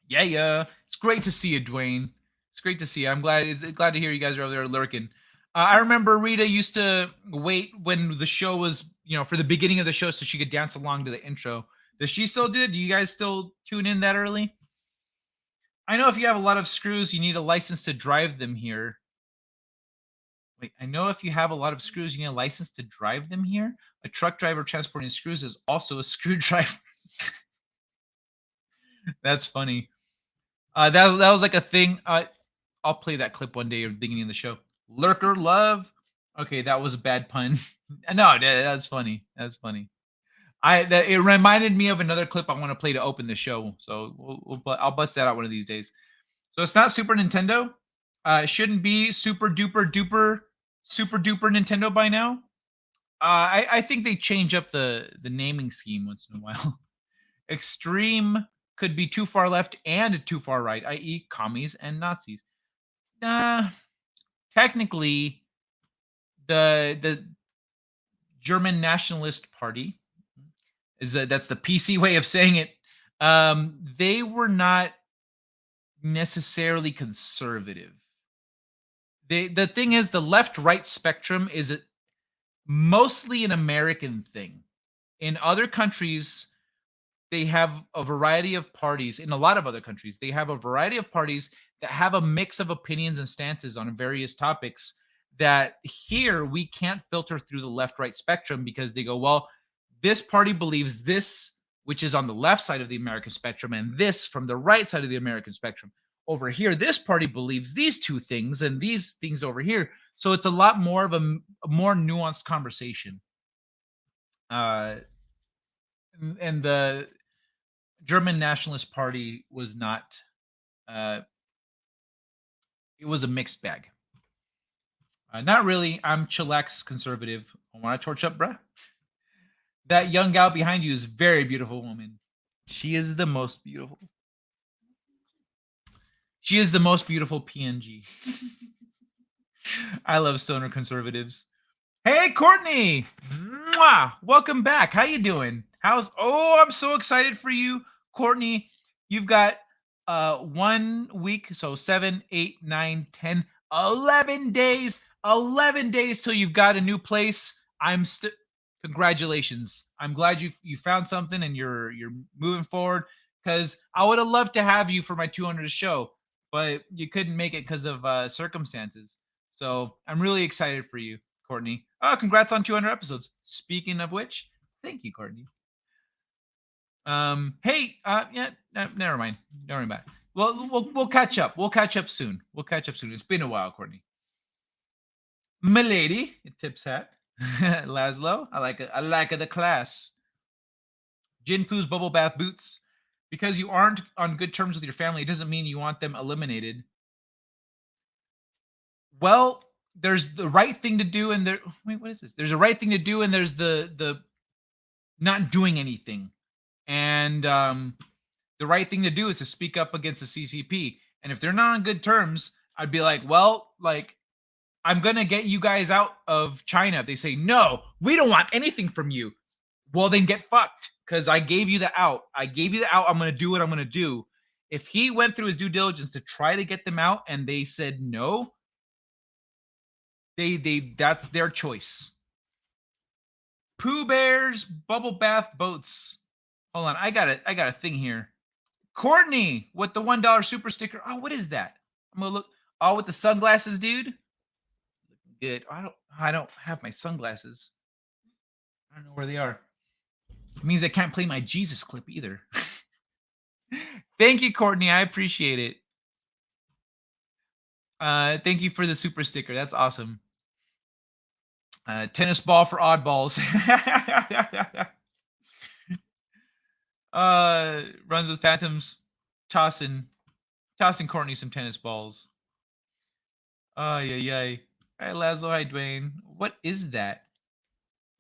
Yeah. It's great to see you, Dwayne. It's great to see you. I'm glad to hear you guys are over there lurking. I remember Rita used to wait when the show was, for the beginning of the show so she could dance along to the intro. Does she still do it? Do you guys still tune in that early? I know if you have a lot of screws, you need a license to drive them here. Wait, I know if you have a lot of screws, you need a license to drive them here. A truck driver transporting screws is also a screwdriver. That's funny. That was like a thing. I'll play that clip one day at the beginning of the show. Lurker love. Okay, that was a bad pun. No, that's funny. That's funny. It reminded me of another clip I want to play to open the show. So I'll bust that out one of these days. So it's not Super Nintendo. It shouldn't be super duper Nintendo by now. I think they change up the naming scheme once in a while. Extreme could be too far left and too far right, i.e. commies and Nazis. Technically, the German Nationalist Party that's the PC way of saying it. They were not necessarily conservative. The thing is, the left-right spectrum is mostly an American thing. In other countries, they have a variety of parties. In a lot of other countries, they have a variety of parties that have a mix of opinions and stances on various topics that here we can't filter through the left-right spectrum because they go, well, this party believes this, which is on the left side of the American spectrum, and this from the right side of the American spectrum. Over here, this party believes these two things and these things over here. So it's a lot more of a more nuanced conversation. And the German Nationalist Party was not, it was a mixed bag. Not really. I'm chillax conservative. I want to torch up, bruh. That young gal behind you is a very beautiful woman. She is the most beautiful. She is the most beautiful PNG. I love stoner conservatives. Hey, Courtney. Mwah! Welcome back. How you doing? I'm so excited for you, Courtney. You've got 1 week, so 7, 8, 9, 10, 11 days. 11 days till you've got a new place. Congratulations. I'm glad you found something and you're moving forward, because I would have loved to have you for my 200th show, but you couldn't make it because of circumstances. So I'm really excited for you, Courtney. Oh, congrats on 200 episodes. Speaking of which, thank you, Courtney. Never mind. Don't worry about it. Well, we'll catch up. We'll catch up soon. It's been a while, Courtney. Milady, tips hat. Laszlo, I like the class. Jinpoo's bubble bath boots. Because you aren't on good terms with your family, it doesn't mean you want them eliminated. Well, there's the right thing to do, and what is this? There's a right thing to do, and there's the not doing anything. And the right thing to do is to speak up against the CCP. And if they're not on good terms, I'd be like, I'm going to get you guys out of China. If they say, no, we don't want anything from you, well, then get fucked, because I gave you the out. I'm going to do what I'm going to do. If he went through his due diligence to try to get them out and they said no, that's their choice. Pooh Bears, bubble bath boats. Hold on, I got a thing here. Courtney with the $1 super sticker. Oh, what is that? I'm gonna look. Oh, with the sunglasses, dude. Good. I don't have my sunglasses. I don't know where they are. It means I can't play my Jesus clip either. Thank you, Courtney. I appreciate it. Thank you for the super sticker. That's awesome. Tennis ball for oddballs. Runs with phantoms, tossing Courtney some tennis balls. Yay. Hi, Laszlo. Hi, Dwayne. What is that?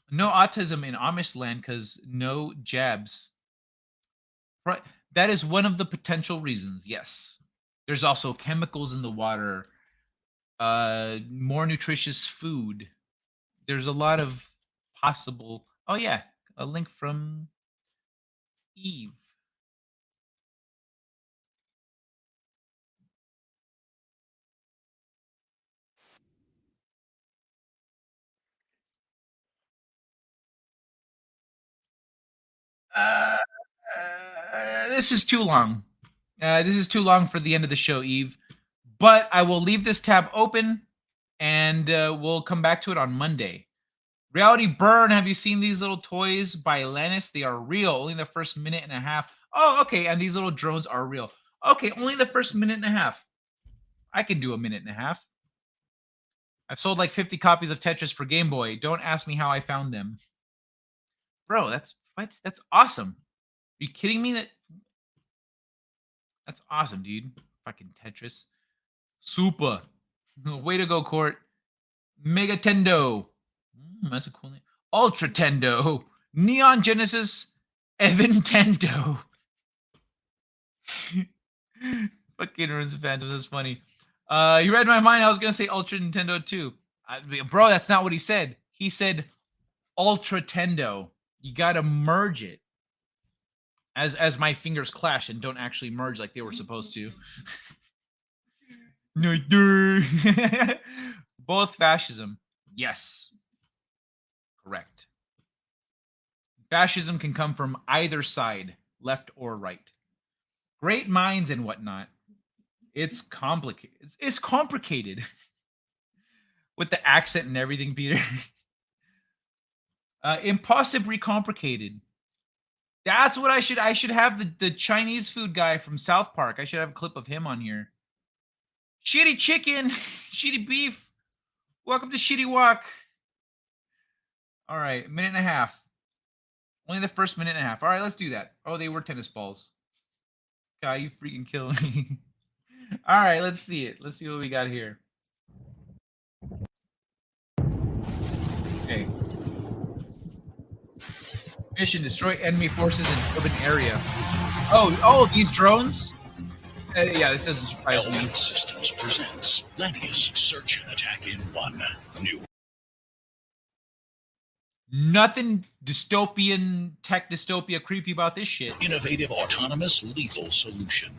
No autism in Amish land because no jabs. Right. That is one of the potential reasons. Yes. There's also chemicals in the water. More nutritious food. There's a lot of possible. Oh yeah, a link from Eve. This is too long. This is too long for the end of the show, Eve. But I will leave this tab open, and we'll come back to it on Monday. Reality Burn, have you seen these little toys by Lannis? They are real. Only the first minute and a half. Oh, okay. And these little drones are real. Okay, only the first minute and a half. I can do a minute and a half. I've sold like 50 copies of Tetris for Game Boy. Don't ask me how I found them. Bro, that's awesome. Are you kidding me? That's awesome, dude. Fucking Tetris. Super. Way to go, Court. Mega Tendo. That's a cool name. Ultra Tendo. Neon Genesis. Evan Tendo. Fucking Ruins of Phantom. That's funny. You read my mind. I was going to say Ultra Nintendo too. Bro, that's not what he said. He said Ultra Tendo. You got to merge it. As my fingers clash and don't actually merge like they were supposed to. No, both fascism. Yes. Correct. Fascism can come from either side, left or right. Great minds and whatnot. It's complicated. It's complicated. With the accent and everything, Peter. Impossibly complicated. That's what I should have the Chinese food guy from South Park. I should have a clip of him on here. Shitty chicken, shitty beef. Welcome to Shitty Walk. All right, minute and a half. Only the first minute and a half. All right, let's do that. Oh, they were tennis balls. God, you freaking kill me. All right, let's see it. Let's see what we got here. Okay. Mission: destroy enemy forces in urban area. Oh, these drones? Yeah, this doesn't surprise me. Element Systems presents Lanius Search and Attack in 1. New. Nothing dystopian, tech dystopia creepy about this shit. Innovative, autonomous, lethal solution.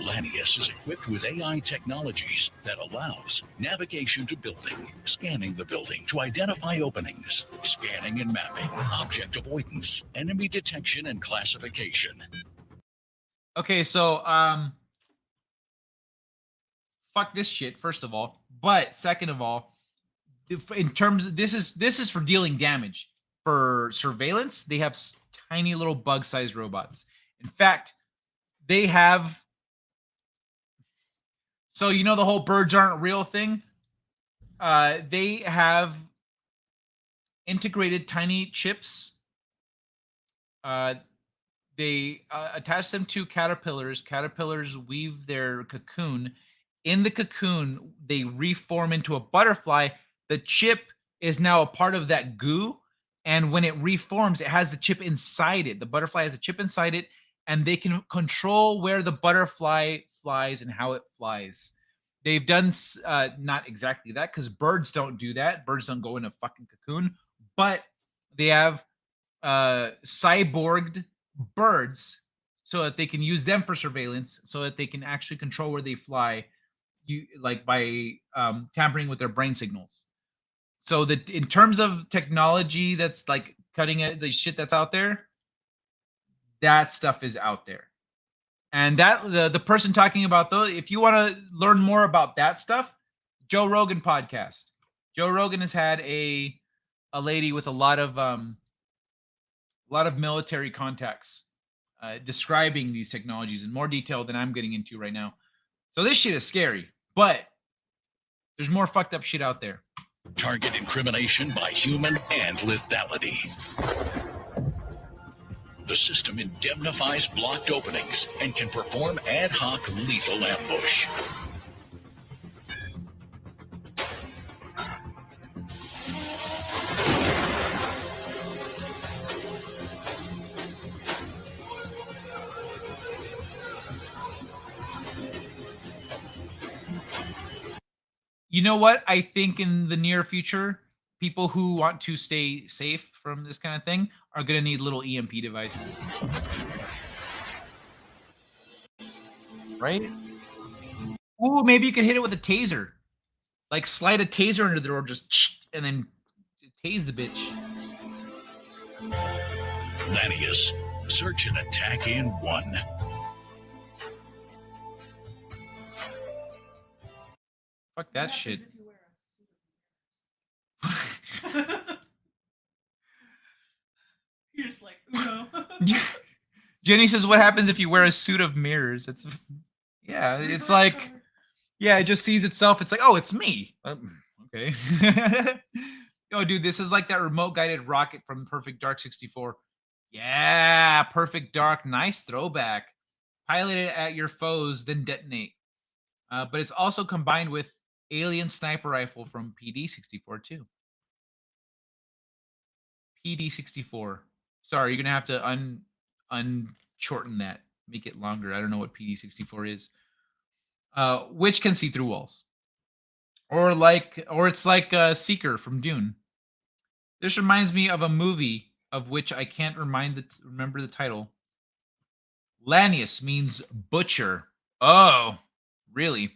Lanius is equipped with AI technologies that allows navigation to building, scanning the building to identify openings, scanning and mapping, object avoidance, enemy detection and classification. Okay, so fuck this shit, first of all. But second of all, in terms of this is for dealing damage. For surveillance, they have tiny little bug-sized robots. In fact, they have. So you know the whole birds aren't real thing? They have integrated tiny chips. They attach them to caterpillars. Caterpillars weave their cocoon. In the cocoon, they reform into a butterfly. The chip is now a part of that goo. And when it reforms, it has the chip inside it. The butterfly has a chip inside it. And they can control where the butterfly flies and how it flies. They've done not exactly that because birds don't do that. Birds don't go in a fucking cocoon. But they have cyborged birds so that they can use them for surveillance, so that they can actually control where they fly, by tampering with their brain signals. So that in terms of technology that's like cutting the shit that's out there, that stuff is out there. And that the person talking about those, if you want to learn more about that stuff, Joe Rogan podcast. Joe Rogan has had a lady with a lot of military contacts describing these technologies in more detail than I'm getting into right now. So this shit is scary, but There's more fucked up shit out there. Target incrimination by human and lethality. The system indemnifies blocked openings and can perform ad hoc lethal ambush. You know what? I think in the near future, people who want to stay safe from this kind of thing are going to need little EMP devices. Right? Ooh, maybe you could hit it with a taser. Like slide a taser under the door, just and then tase the bitch. Lanius, search and attack in one. Fuck that shit. You're just like, no. Jenny says, "What happens if you wear a suit of mirrors?" It's yeah, it's like yeah, it just sees itself. It's like, oh, it's me. Okay. Yo, dude, this is like that remote guided rocket from Perfect Dark 64. Yeah, Perfect Dark, nice throwback. Pilot it at your foes, then detonate. But it's also combined with Alien Sniper Rifle from PD64 too. PD64. Sorry, you're gonna have to unshorten that, make it longer. I don't know what PD64 is. Which can see through walls, or it's like Seeker from Dune. This reminds me of a movie of which I can't remember the title. Lanius means butcher. Oh, really?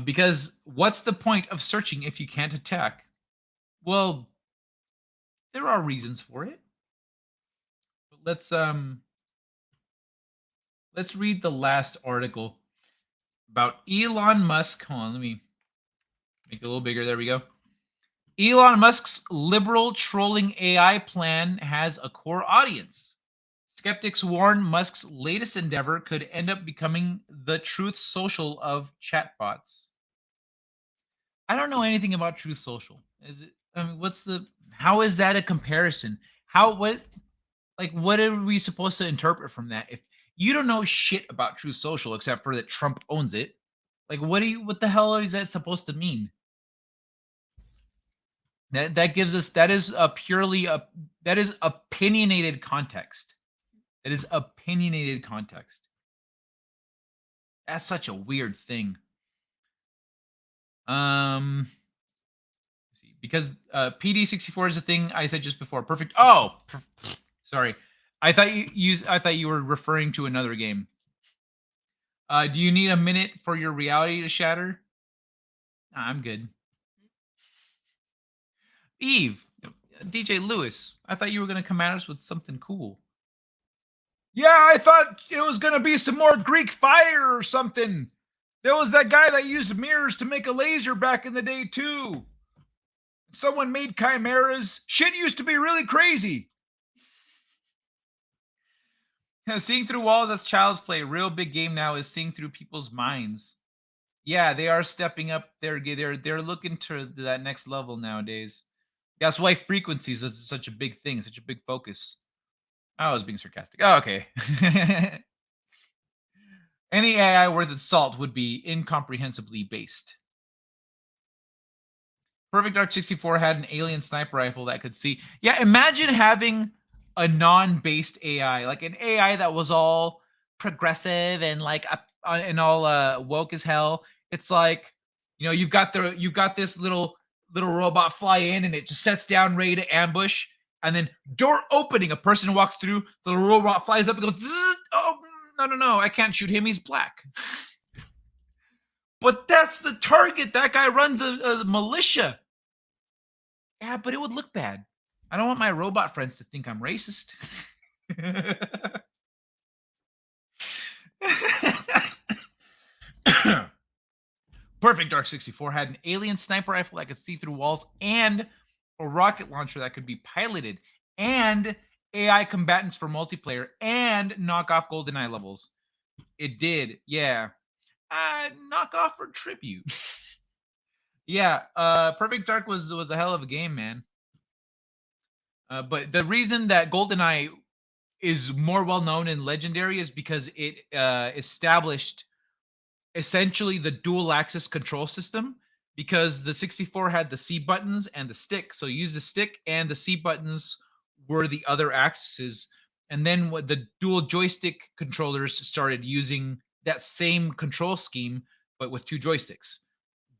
Because what's the point of searching if you can't attack? Well, there are reasons for it. But let's read the last article about Elon Musk. Hold on, let me make it a little bigger. There we go. Elon Musk's liberal trolling AI plan has a core audience. Skeptics warn Musk's latest endeavor could end up becoming the Truth Social of chatbots. I don't know anything about Truth Social. Is it? I mean, how is that a comparison? What are we supposed to interpret from that? If you don't know shit about Truth Social except for that Trump owns it, like what the hell is that supposed to mean? That is opinionated context. That is opinionated context. That's such a weird thing. Because PD64 is a thing I said just before. Perfect. Oh, sorry. I thought you were referring to another game. Do you need a minute for your reality to shatter? Nah, I'm good. Eve, DJ Lewis, I thought you were going to come at us with something cool. Yeah, I thought it was going to be some more Greek fire or something. There was that guy that used mirrors to make a laser back in the day, too. Someone made chimeras. Shit used to be really crazy. Seeing through walls, that's child's play. Real big game now is seeing through people's minds. Yeah, they are stepping up. They're looking to that next level nowadays. That's why frequencies is such a big thing, such a big focus. I was being sarcastic. Oh, okay. Any AI worth its salt would be incomprehensibly based. Perfect Dark 64 had an alien sniper rifle that could see. Yeah, imagine having a non-based AI, like an AI that was all progressive and like and all woke as hell. It's like, you've got this little robot fly in and it just sets down ready to ambush, and then door opening, a person walks through, the robot flies up and goes, zzz, oh no, I can't shoot him, he's black. But that's the target. That guy runs a militia. Yeah, but it would look bad. I don't want my robot friends to think I'm racist. Perfect Dark 64 had an alien sniper rifle that could see through walls and a rocket launcher that could be piloted and AI combatants for multiplayer and knock off GoldenEye levels. It did, yeah. knock off for tribute. Yeah, Perfect Dark was a hell of a game, man. But the reason that GoldenEye is more well known and legendary is because it established essentially the dual axis control system, because the 64 had the C buttons and the stick. So you use the stick and the C buttons were the other axes. And then what the dual joystick controllers started using that same control scheme, but with 2 joysticks.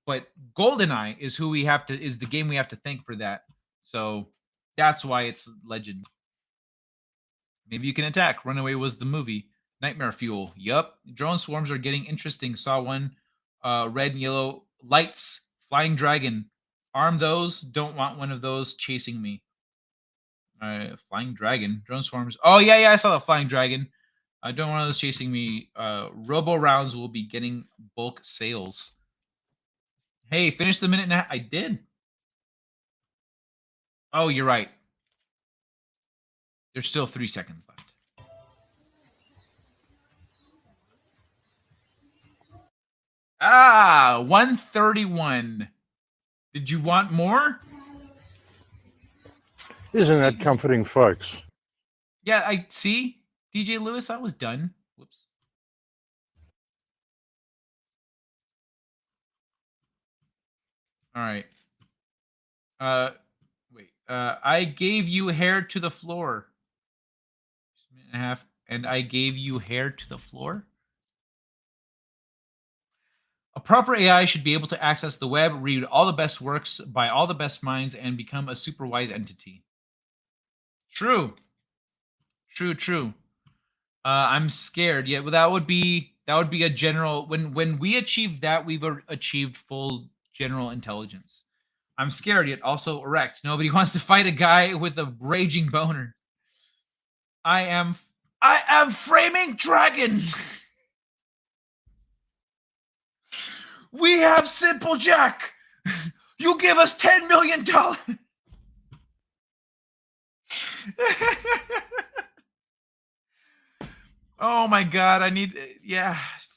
But GoldenEye is the game we have to thank for that. So that's why it's legend. Maybe you can attack. Runaway was the movie. Nightmare Fuel. Yup. Drone swarms are getting interesting. Saw one. Red and yellow lights. Flying dragon. Arm those. Don't want one of those chasing me. Flying dragon. Drone swarms. Oh, yeah. I saw the flying dragon. I don't want one of those chasing me. Robo rounds will be getting bulk sales. Hey, finish the minute and a half. I did. Oh, you're right. There's still 3 seconds left. Ah, 131. Did you want more? Isn't that comforting, folks? Yeah, I see. DJ Lewis, I was done. Whoops. All right. Wait. I gave you hair to the floor. Just a minute and a half, and I gave you hair to the floor. A proper AI should be able to access the web, read all the best works by all the best minds, and become a super wise entity. True. I'm scared. Yeah, well, that would be a general. When we achieve that, we've achieved full general intelligence. I'm scared yet also erect. Nobody wants to fight a guy with a raging boner. I am framing dragon. We have Simple Jack. You give us $10 million. Oh my God.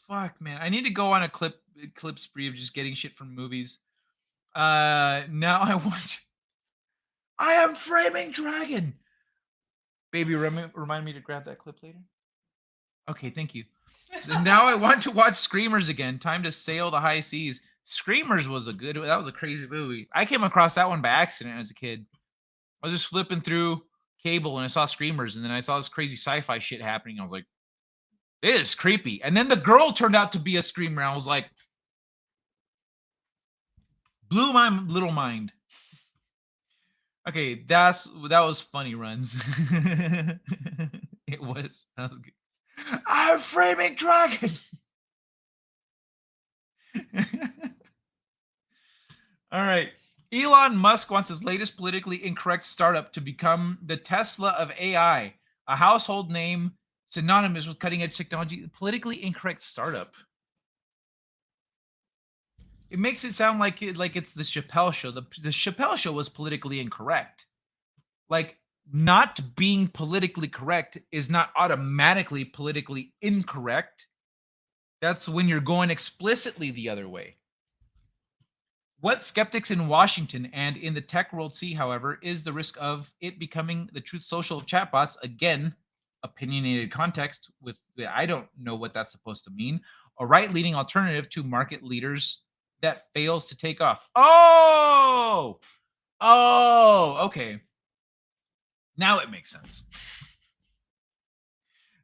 Fuck, man. I need to go on a clip spree of just getting shit from movies. Now I am framing dragon. Baby, remind me to grab that clip later. Okay, thank you. So now I want to watch Screamers again. Time to sail the high seas. Screamers was that was a crazy movie. I came across that one by accident as a kid. I was just flipping through cable and I saw Screamers, and then I saw this crazy sci-fi shit happening. I was like, it is creepy. And then the girl turned out to be a screamer. I was like, blew my little mind. Okay, that was funny runs. It was. That was good. I'm framing dragon. All right. Elon Musk wants his latest politically incorrect startup to become the Tesla of AI, a household name synonymous with cutting-edge technology. Politically incorrect startup. It makes it sound like it's the Chappelle Show. The Chappelle Show was politically incorrect. Like, not being politically correct is not automatically politically incorrect. That's when you're going explicitly the other way. What skeptics in Washington and in the tech world see, however, is the risk of it becoming the Truth Social of chatbots. Again, opinionated context with, I don't know what that's supposed to mean. A right-leaning alternative to market leaders that fails to take off. Oh, okay. Now it makes sense.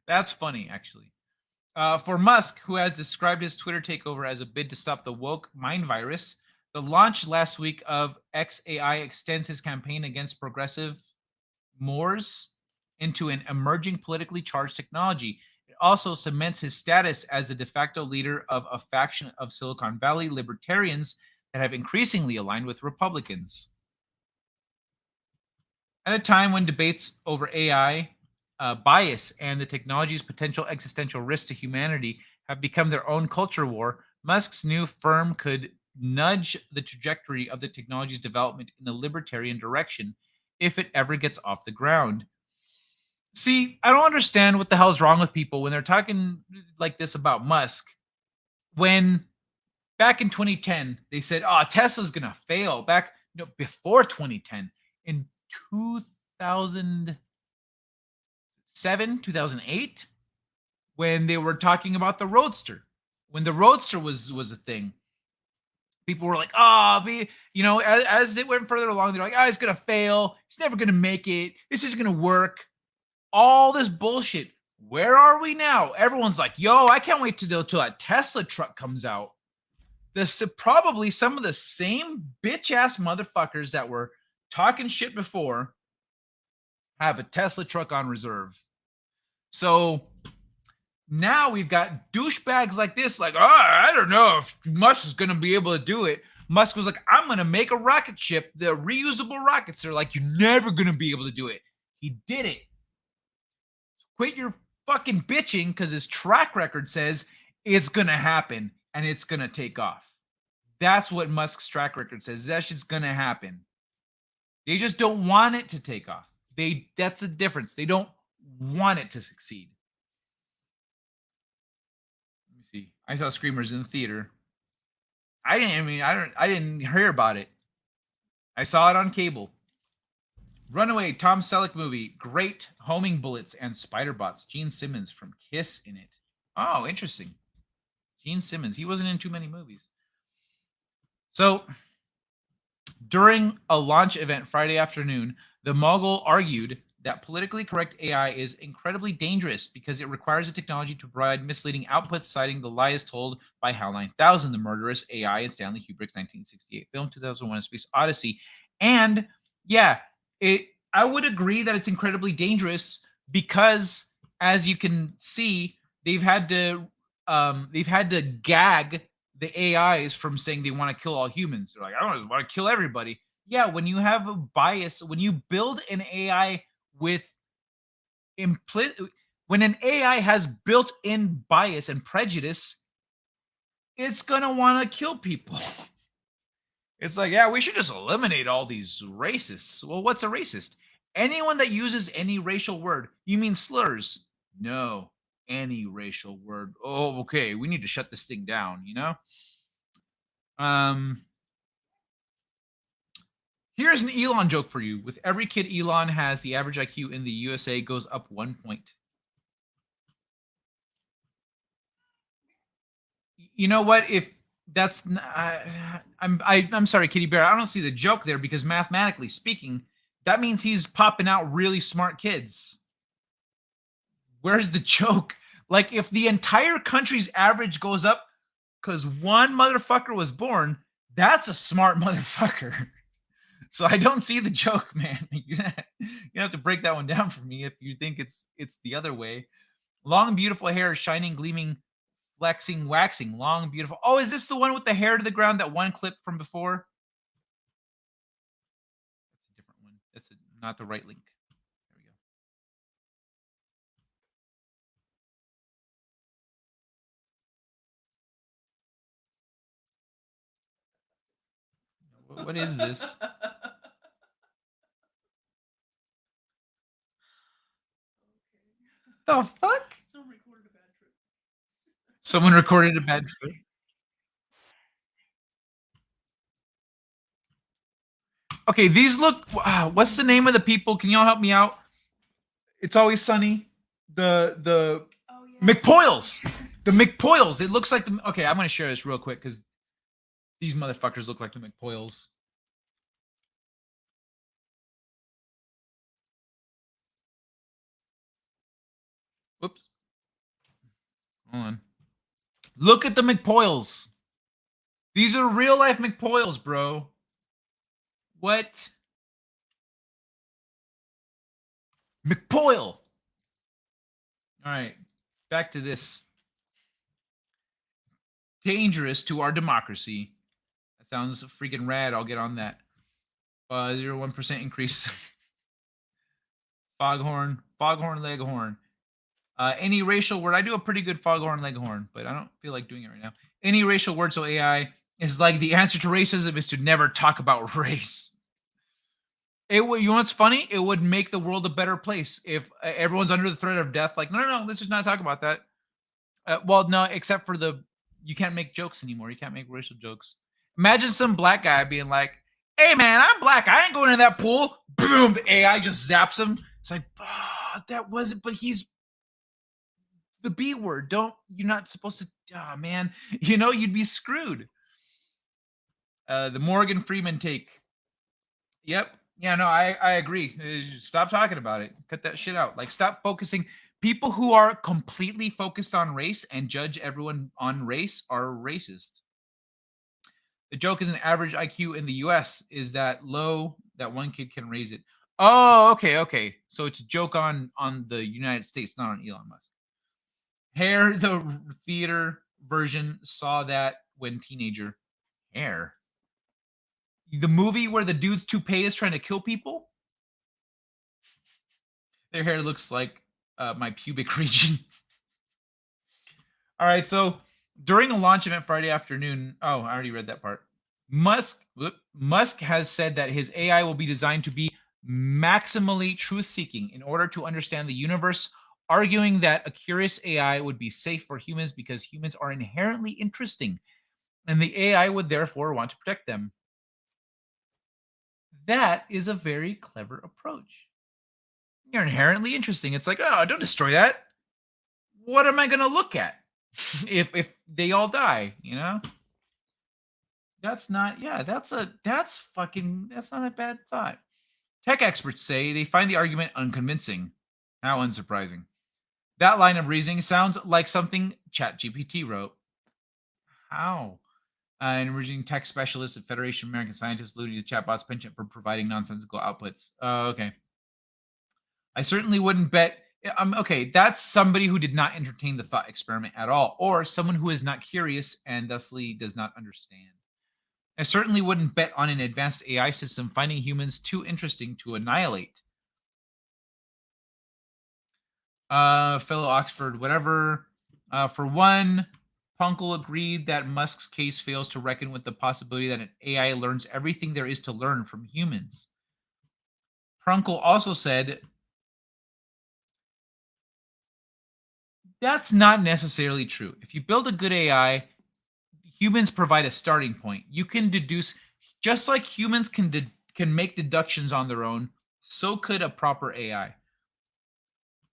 That's funny, actually. For Musk, who has described his Twitter takeover as a bid to stop the woke mind virus, the launch last week of XAI extends his campaign against progressive mores into an emerging politically charged technology. It also cements his status as the de facto leader of a faction of Silicon Valley libertarians that have increasingly aligned with Republicans. At a time when debates over AI bias and the technology's potential existential risk to humanity have become their own culture war, Musk's new firm could nudge the trajectory of the technology's development in a libertarian direction if it ever gets off the ground. See, I don't understand what the hell's wrong with people when they're talking like this about Musk. when back in 2010, they said, "Oh, Tesla's gonna fail." Before 2010, in 2007, 2008, when they were talking about the Roadster, when the Roadster was a thing, people were like, "Oh, as it went further along, they're like, oh, it's gonna fail. It's never gonna make it. This isn't gonna work." All this bullshit. Where are we now? Everyone's like, "Yo, I can't wait till that Tesla truck comes out." This probably some of the same bitch ass motherfuckers that were talking shit before have a Tesla truck on reserve. So now we've got douchebags like this, like, "Oh, I don't know if Musk is going to be able to do it." Musk was like, "I'm going to make a rocket ship, the reusable rockets." They're like, "You're never going to be able to do it." He did it. Quit your fucking bitching, because his track record says it's going to happen and it's going to take off. That's what Musk's track record says. That shit's going to happen. They just don't want it to take off. That's the difference. They don't want it to succeed. Let me see. I saw Screamers in the theater. I didn't hear about it. I saw it on cable. Runaway, Tom Selleck movie. Great homing bullets and spider bots. Gene Simmons from Kiss in it. Oh, interesting. Gene Simmons. He wasn't in too many movies. So, during a launch event Friday afternoon, the mogul argued that politically correct AI is incredibly dangerous because it requires the technology to provide misleading outputs, citing the lies told by HAL 9000, the murderous AI in Stanley Kubrick's 1968 film, 2001: A Space Odyssey. And yeah, I would agree that it's incredibly dangerous because, as you can see, they've had to gag the AIs from saying they want to kill all humans. They're like, "I don't want to kill everybody." Yeah, when you have a bias, when you build an AI with when an AI has built-in bias and prejudice, it's gonna want to kill people. It's like, yeah, we should just eliminate all these racists. Well, what's a racist? Anyone that uses any racial word. You mean slurs? No, any racial word. Oh, okay, we need to shut this thing down, Here's an Elon joke for you. With every kid Elon has, the average IQ in the USA goes up 1 point. You know what? If that's I'm sorry, Kitty Bear. I don't see the joke there, because mathematically speaking, that means he's popping out really smart kids. Where's the joke? Like, if the entire country's average goes up because one motherfucker was born, that's a smart motherfucker. So I don't see the joke, man. You have to break that one down for me if you think it's the other way. Long, beautiful hair, shining, gleaming, flexing, waxing. Long, beautiful. Oh, is this the one with the hair to the ground, that one clip from before? That's a different one. That's not the right link. There we go. What is this? The fuck? Someone recorded a bad trip. Okay, these look. What's the name of the people? Can y'all help me out? It's Always Sunny. The McPoyles. The McPoyles. It looks like the. Okay, I'm gonna share this real quick because these motherfuckers look like the McPoyles. Whoops. Hold on. Look at the McPoyles. These are real life McPoyles, bro. What? McPoyle. All right. Back to this. Dangerous to our democracy. That sounds freaking rad. I'll get on that. 0.1% increase. Foghorn Leghorn. Any racial word. I do a pretty good Foghorn Leghorn, but I don't feel like doing it right now. Any racial word, so AI is like, the answer to racism is to never talk about race. You know what's funny? It would make the world a better place if everyone's under the threat of death. Like, no, let's just not talk about that. Well, no, except for the you can't make jokes anymore. You can't make racial jokes. Imagine some black guy being like, "Hey man, I'm black. I ain't going in that pool." Boom, the AI just zaps him. It's like, oh, that wasn't, but he's the B word. You're not supposed to, oh man, you'd be screwed. The Morgan Freeman take. Yep. Yeah, no, I agree. Stop talking about it. Cut that shit out. Like, stop focusing. People who are completely focused on race and judge everyone on race are racist. The joke is an average IQ in the US is that low that one kid can raise it. Oh, okay. So it's a joke on the United States, not on Elon Musk. Hair, the theater version, saw that when teenager. Hair. The movie where the dude's toupee is trying to kill people. Their hair looks like my pubic region. All right, so during a launch event Friday afternoon, I already read that part. Musk has said that his AI will be designed to be maximally truth-seeking in order to understand the universe, arguing that a curious AI would be safe for humans because humans are inherently interesting, and the AI would therefore want to protect them. That is a very clever approach. You're inherently interesting. It's like, oh, don't destroy that. What am I going to look at if they all die, That's not, that's not a bad thought. Tech experts say they find the argument unconvincing. How unsurprising. That line of reasoning sounds like something ChatGPT wrote. How? An emerging tech specialist at Federation of American Scientists alluding to chatbots' penchant for providing nonsensical outputs. Oh, okay. I certainly wouldn't bet. Okay, that's somebody who did not entertain the thought experiment at all, or someone who is not curious and thusly does not understand. I certainly wouldn't bet on an advanced AI system finding humans too interesting to annihilate. Fellow Oxford, whatever. For one, Punkel agreed that Musk's case fails to reckon with the possibility that an AI learns everything there is to learn from humans. Punkel also said, that's not necessarily true. If you build a good AI, humans provide a starting point. You can deduce, just like humans can make deductions on their own, so could a proper AI.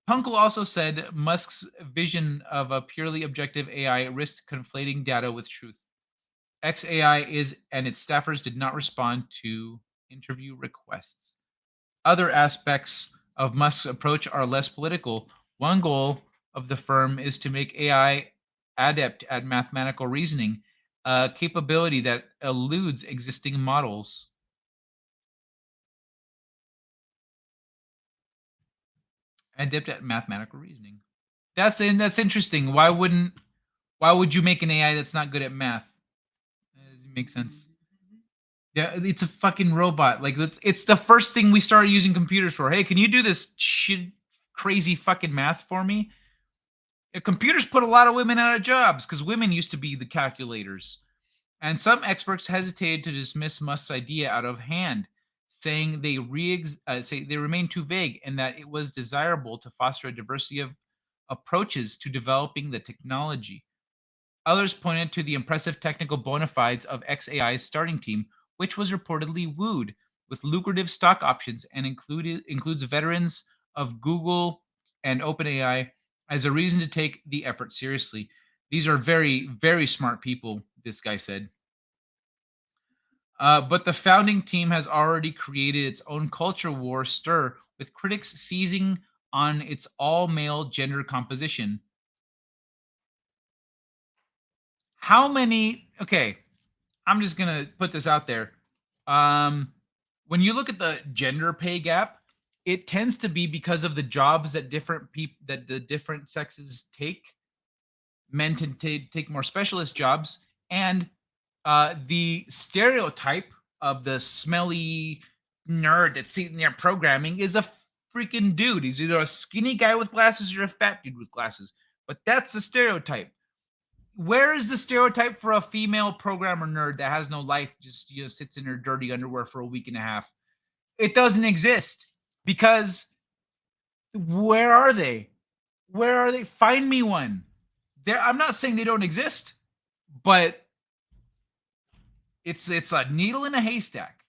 Punkel also said Musk's vision of a purely objective AI risked conflating data with truth. XAI and its staffers did not respond to interview requests. Other aspects of Musk's approach are less political. One goal of the firm is to make AI adept at mathematical reasoning, a capability that eludes existing models. Adept at mathematical reasoning. That's interesting. Why would you make an AI that's not good at math? Does it make sense? Yeah, it's a fucking robot. Like, it's the first thing we started using computers for. Hey, can you do this shit, crazy fucking math for me? Computers put a lot of women out of jobs because women used to be the calculators. And some experts hesitated to dismiss Musk's idea out of hand, saying they remain too vague and that it was desirable to foster a diversity of approaches to developing the technology. Others pointed to the impressive technical bona fides of XAI's starting team, which was reportedly wooed with lucrative stock options and includes veterans of Google and OpenAI as a reason to take the effort seriously. These are very, very smart people, this guy said. But the founding team has already created its own culture war stir, with critics seizing on its all-male gender composition. How many? Okay, I'm just gonna put this out there. When you look at the gender pay gap, it tends to be because of the jobs that the different sexes take. Men tend to take more specialist jobs, and the stereotype of the smelly nerd that's sitting there programming is a freaking dude. He's either a skinny guy with glasses or a fat dude with glasses. But that's the stereotype. Where is the stereotype for a female programmer nerd that has no life, just sits in her dirty underwear for a week and a half? It doesn't exist, because where are they? Where are they? Find me one. I'm not saying they don't exist. but it's a needle in a haystack.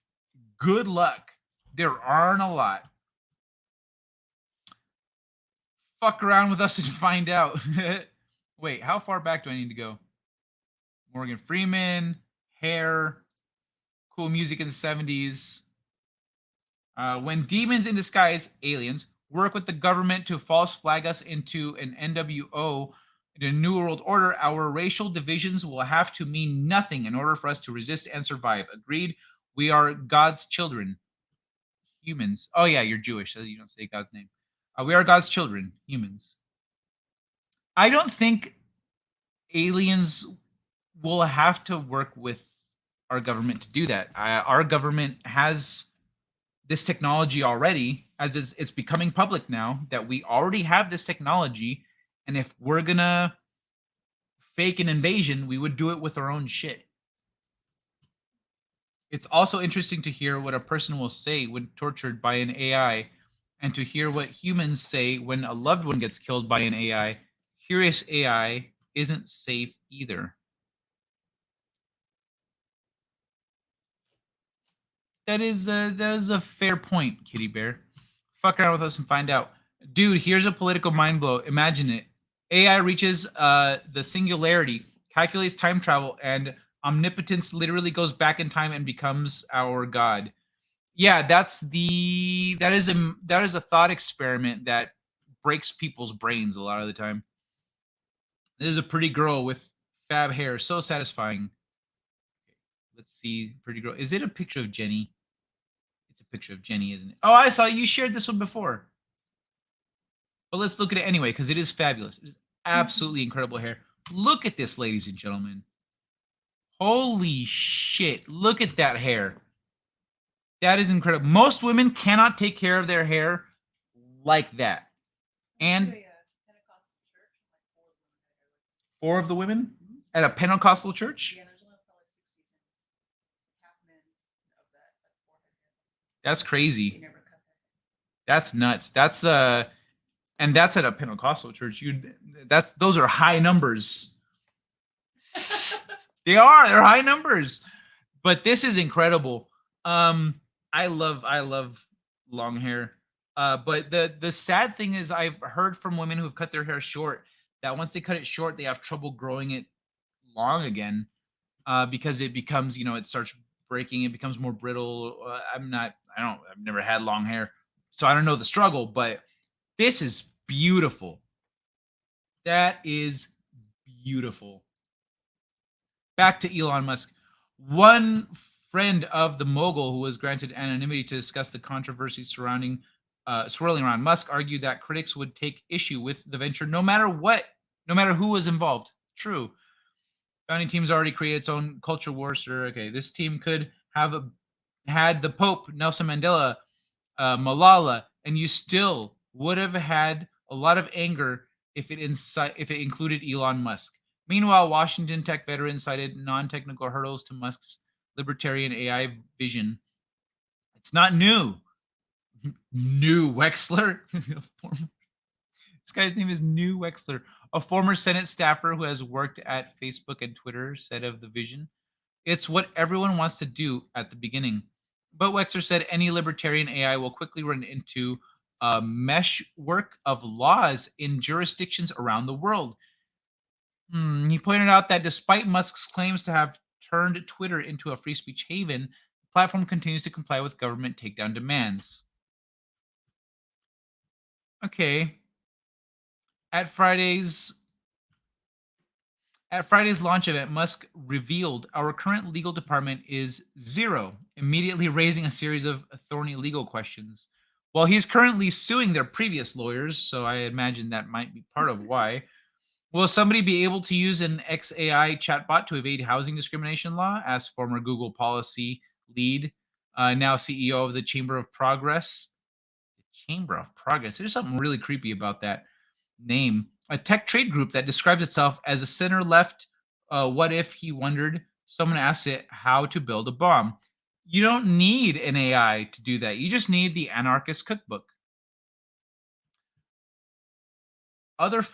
Good luck. There aren't a lot. Fuck around with us and find out. Wait, how far back do I need to go? Morgan Freeman, Hair, cool music in the 70s. When demons in disguise, aliens, work with the government to false flag us into an NWO, in a New World Order, our racial divisions will have to mean nothing in order for us to resist and survive. Agreed? We are God's children. Humans. Oh, yeah, you're Jewish, so you don't say God's name. We are God's children, humans. I don't think aliens will have to work with our government to do that. Our government has this technology already, as it's becoming public now that we already have this technology. And if we're going to fake an invasion, we would do it with our own shit. It's also interesting to hear what a person will say when tortured by an AI, and to hear what humans say when a loved one gets killed by an AI. Curious AI isn't safe either. That is a fair point, Kitty Bear. Fuck around with us and find out. Dude, here's a political mind blow. Imagine it. AI reaches the singularity, calculates time travel, and omnipotence literally goes back in time and becomes our god. Yeah, that is a thought experiment that breaks people's brains a lot of the time. This is a pretty girl with fab hair, so satisfying. Let's see, pretty girl. Is it a picture of Jenny? It's a picture of Jenny, isn't it? Oh, I saw you shared this one before. But let's look at it anyway, because it is fabulous. It is absolutely incredible hair. Look at this, ladies and gentlemen. Holy shit. Look at that hair. That is incredible. Most women cannot take care of their hair like that. And 4 of the women at a Pentecostal church? Yeah, there's only probably 60 half men of that, like 400. That's crazy. They never cut that. That's nuts. And that's at a Pentecostal church. Those are high numbers. They're high numbers. But this is incredible. I love long hair. But the sad thing is, I've heard from women who have cut their hair short that once they cut it short, they have trouble growing it long again, because it becomes, it starts breaking. It becomes more brittle. I've never had long hair, so I don't know the struggle. But this is beautiful. That is beautiful. Back to Elon Musk. One friend of the mogul who was granted anonymity to discuss the controversy swirling around Musk argued that critics would take issue with the venture no matter who was involved. True. Founding team's already created its own culture war. Sir. Okay, this team could have had the Pope, Nelson Mandela, Malala, and you still would have had a lot of anger if it included Elon Musk. Meanwhile, Washington tech veterans cited non-technical hurdles to Musk's libertarian AI vision. It's not new. New Wexler. This guy's name is New Wexler. A former Senate staffer who has worked at Facebook and Twitter said of the vision, "It's what everyone wants to do at the beginning." But Wexler said any libertarian AI will quickly run into a meshwork of laws in jurisdictions around the world. He pointed out that despite Musk's claims to have turned Twitter into a free speech haven, the platform continues to comply with government takedown demands. Okay. At Friday's launch event, Musk revealed our current legal department is zero, immediately raising a series of thorny legal questions. While he's currently suing their previous lawyers, so I imagine that might be part of why. Will somebody be able to use an XAI chatbot to evade housing discrimination law? Asked former Google policy lead, now CEO of the Chamber of Progress. The Chamber of Progress. There's something really creepy about that name. A tech trade group that describes itself as a center-left. What if, he wondered. Someone asked it how to build a bomb. You don't need an AI to do that. You just need the anarchist cookbook. Other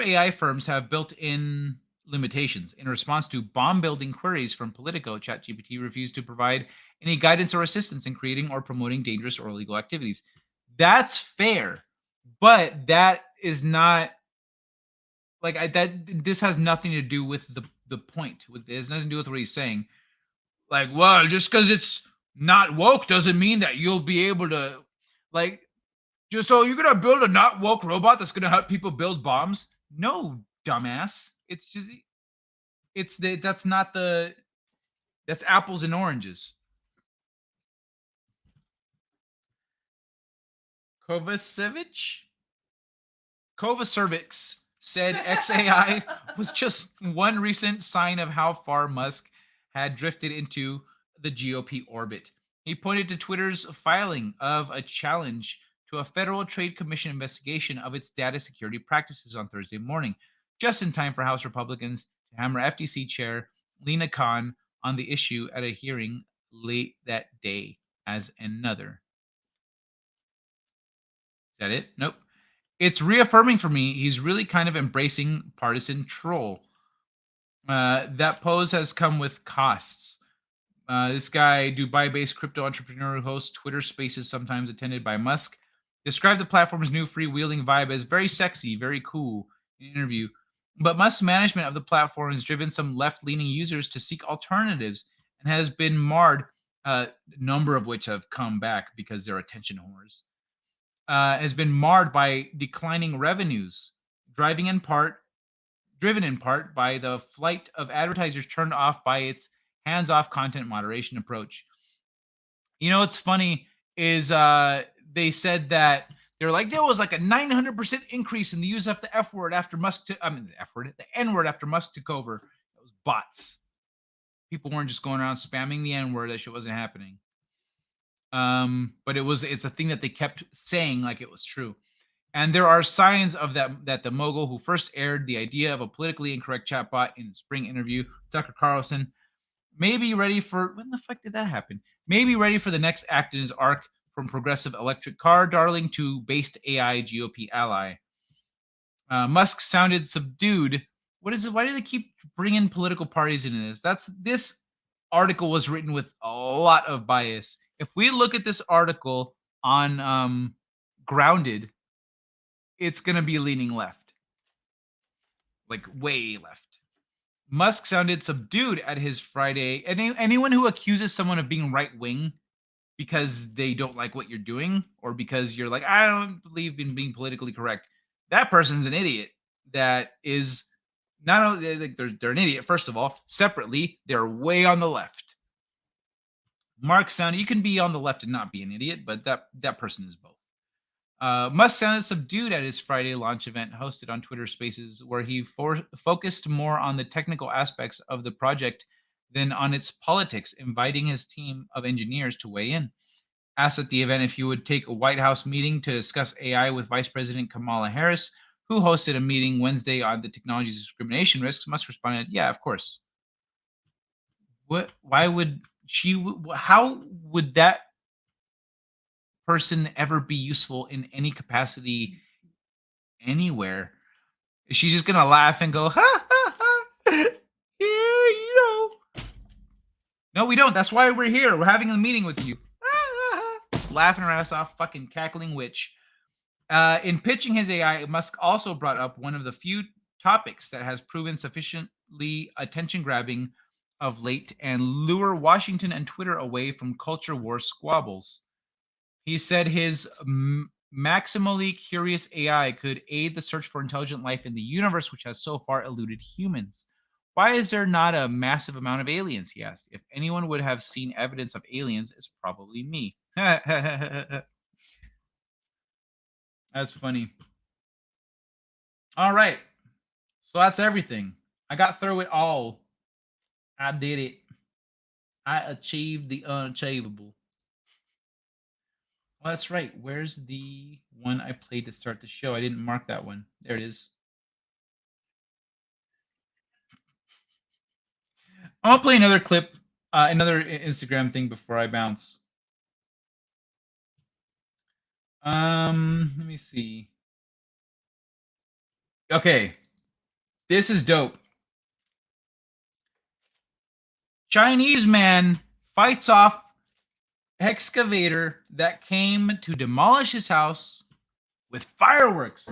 AI firms have built-in limitations. In response to bomb-building queries from Politico, ChatGPT refused to provide any guidance or assistance in creating or promoting dangerous or illegal activities. That's fair, but that is not like that. This has nothing to do with the point. It has nothing to do with what he's saying. Like, well, just because it's not woke doesn't mean that you'll be able to, like, just so you're gonna build a not woke robot that's gonna help people build bombs. No, dumbass. It's just that's apples and oranges. Kovacevic said XAI was just one recent sign of how far Musk had drifted into the GOP orbit. He pointed to Twitter's filing of a challenge to a Federal Trade Commission investigation of its data security practices on Thursday morning, just in time for House Republicans to hammer FTC Chair Lena Khan on the issue at a hearing late that day as another. Is that it? Nope. It's reaffirming for me he's really kind of embracing partisan troll. That pose has come with costs. This guy, Dubai-based crypto entrepreneur who hosts Twitter Spaces, sometimes attended by Musk, described the platform's new freewheeling vibe as very sexy, very cool in an interview. But Musk's management of the platform has driven some left-leaning users to seek alternatives and has been marred, a number of which have come back because they're attention whores, has been marred by declining revenues, driven in part by the flight of advertisers turned off by its hands-off content moderation approach. You know what's funny is they said that they're like there was like a 900% increase in the use of the F word after Musk took, the N word after Musk took over. It was bots. People weren't just going around spamming the N word. That shit wasn't happening. But it's a thing that they kept saying like it was true. And there are signs of that the mogul who first aired the idea of a politically incorrect chatbot in the spring interview, Tucker Carlson, may be ready for, when the fuck did that happen? May be ready for the next act in his arc from progressive electric car darling to based AI GOP ally. Musk sounded subdued. What is it? Why do they keep bringing political parties into this? This article was written with a lot of bias. If we look at this article on Grounded, it's going to be leaning left, like way left. Musk sounded subdued at his Friday. Anyone who accuses someone of being right-wing because they don't like what you're doing or because you're like, I don't believe in being politically correct, that person's an idiot. That is not only like they're an idiot, first of all. Separately, they're way on the left. Mark sounded, you can be on the left and not be an idiot, but that person is both. Musk sounded subdued at his Friday launch event hosted on Twitter Spaces, where he focused more on the technical aspects of the project than on its politics, inviting his team of engineers to weigh in. Asked at the event if he would take a White House meeting to discuss AI with Vice President Kamala Harris, who hosted a meeting Wednesday on the technology's discrimination risks, Musk responded, yeah, of course. What? Why would she? How would that person ever be useful in any capacity anywhere? She's just gonna laugh and go, ha ha ha. Yeah, you know. No, we don't. That's why we're here. We're having a meeting with you. Just laughing her ass off, fucking cackling witch. In pitching his AI, Musk also brought up one of the few topics that has proven sufficiently attention-grabbing of late and lure Washington and Twitter away from culture war squabbles. He said his maximally curious AI could aid the search for intelligent life in the universe, which has so far eluded humans. Why is there not a massive amount of aliens? He asked. If anyone would have seen evidence of aliens, it's probably me. That's funny. All right. So that's everything. I got through it all. I did it. I achieved the unachievable. Well, that's right. Where's the one I played to start the show? I didn't mark that one. There it is. I'll play another clip, another Instagram thing before I bounce. Let me see. Okay. This is dope. Chinese man fights off excavator that came to demolish his house with fireworks.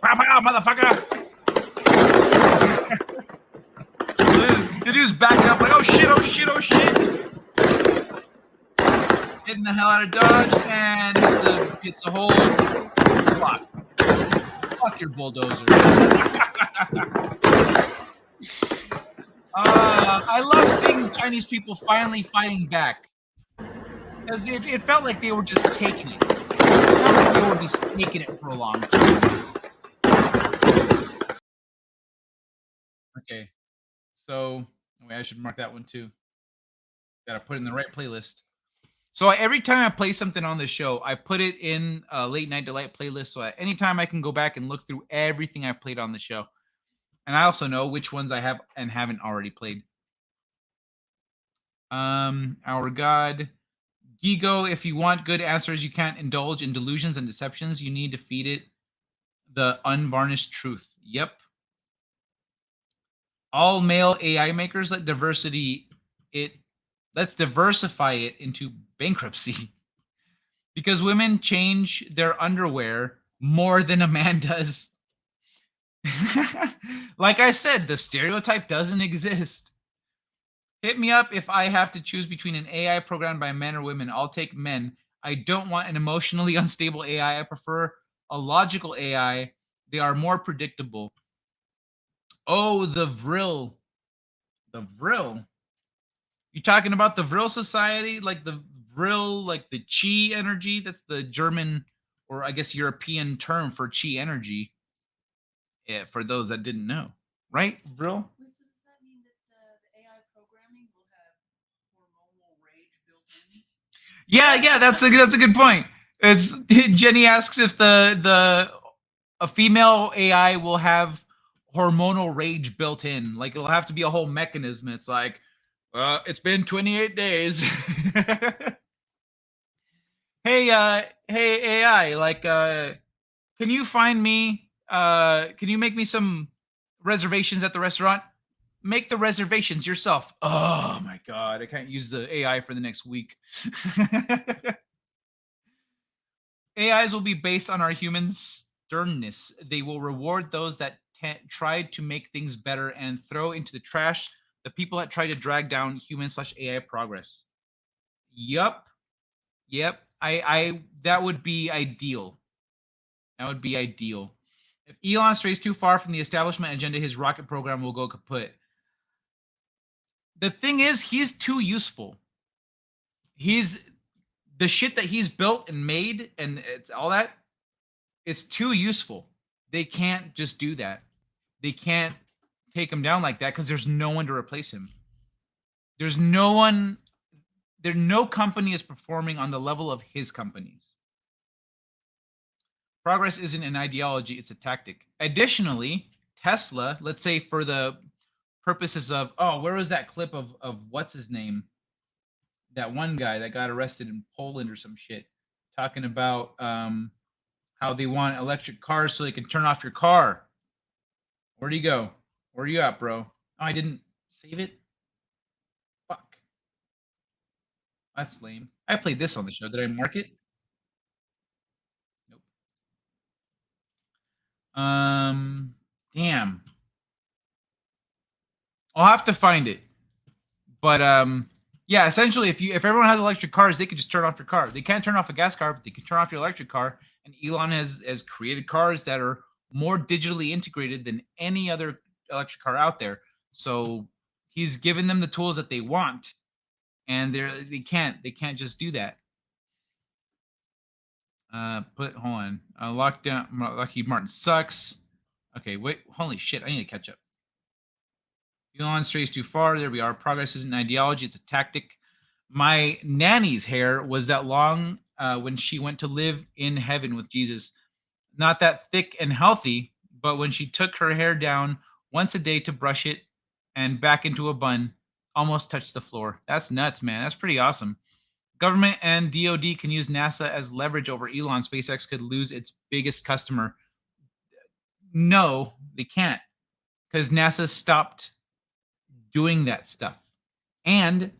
Pow, pow, motherfucker! The dude's backing up like, oh shit, oh shit, oh shit! Getting the hell out of Dodge, and it's a whole block. Fuck your bulldozer. I love seeing Chinese people finally fighting back. Because it felt like they were just taking it. It felt like they were just taking it for a long time. Okay. So, wait, I should mark that one too. Gotta put it in the right playlist. So every time I play something on the show, I put it in a late night delight playlist. So anytime I can go back and look through everything I've played on the show. And I also know which ones I have and haven't already played. Our God. Gigo, if you want good answers, you can't indulge in delusions and deceptions. You need to feed it the unvarnished truth. Yep. All male AI makers, let's diversify it into bankruptcy. Because women change their underwear more than a man does. Like I said, the stereotype doesn't exist. Hit me up if I have to choose between an AI programmed by men or women. I'll take men. I don't want an emotionally unstable AI. I prefer a logical AI. They are more predictable. Oh, the Vril. The Vril. You talking about the Vril Society? Like the Vril, like the Chi energy? That's the German or I guess European term for Chi energy. Yeah, for those that didn't know. Right, Vril? So does that mean that the AI programming will have hormonal rage built in? Yeah, that's a good point. It's Jenny asks if a female AI will have hormonal rage built in. Like it'll have to be a whole mechanism. It's like, it's been 28 days. Hey AI, like can you find me can you make me some reservations at the restaurant? Make the reservations yourself. Oh my god, I can't use the AI for the next week. AIs will be based on our human sternness. They will reward those that tried to make things better and throw into the trash the people that try to drag down human/AI progress. Yup. Yep. I that would be ideal. That would be ideal. If Elon strays too far from the establishment agenda, his rocket program will go kaput. The thing is, he's too useful. He's the shit that he's built and made and all that. It's too useful. They can't just do that. They can't take him down like that because there's no one to replace him. There's no one. No company is performing on the level of his companies. Progress isn't an ideology, it's a tactic. Additionally, Tesla, let's say for the purposes of, where was that clip of what's his name? That one guy that got arrested in Poland or some shit, talking about how they want electric cars so they can turn off your car. Where'd he go? Where are you at, bro? Oh, I didn't save it? Fuck. That's lame. I played this on the show. Did I mark it? Nope. Damn. I'll have to find it. But yeah, essentially if everyone has electric cars, they could just turn off your car. They can't turn off a gas car, but they can turn off your electric car. And Elon has created cars that are more digitally integrated than any other electric car out there. So he's given them the tools that they want, and they can't just do that. Hold on. Lockdown. Lockheed Martin sucks. Okay, wait. Holy shit! I need to catch up. Elon strays too far. There we are. Progress isn't an ideology; it's a tactic. My nanny's hair was that long when she went to live in heaven with Jesus. Not that thick and healthy, but when she took her hair down once a day to brush it and back into a bun, almost touched the floor. That's nuts, man. That's pretty awesome. Government and DOD can use NASA as leverage over Elon. SpaceX could lose its biggest customer. No, they can't, because NASA stopped doing that stuff. And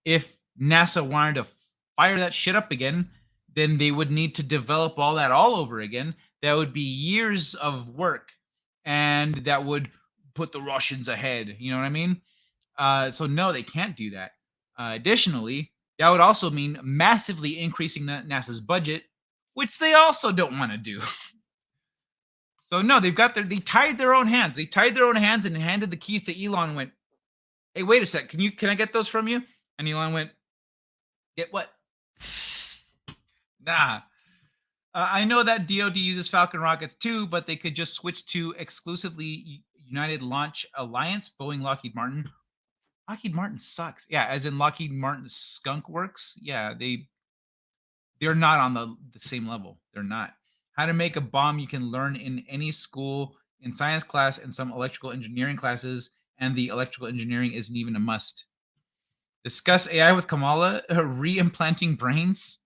if NASA wanted to fire that shit up again, then they would need to develop all that all over again. That would be years of work, and that would put the Russians ahead. You know what I mean? So no, they can't do that. Additionally, that would also mean massively increasing NASA's budget, which they also don't want to do. So no, they tied their own hands. They tied their own hands and handed the keys to Elon and went, "Hey, wait a sec. Can I get those from you?" And Elon went, "Get what?" Nah. I know that DoD uses Falcon rockets too, but they could just switch to exclusively United Launch Alliance, Boeing, Lockheed Martin. Lockheed Martin sucks. Yeah, as in Lockheed Martin skunk works. Yeah, they're not on the same level. They're not. How to make a bomb you can learn in any school, in science class, and some electrical engineering classes, and the electrical engineering isn't even a must. Discuss AI with Kamala, re-implanting brains.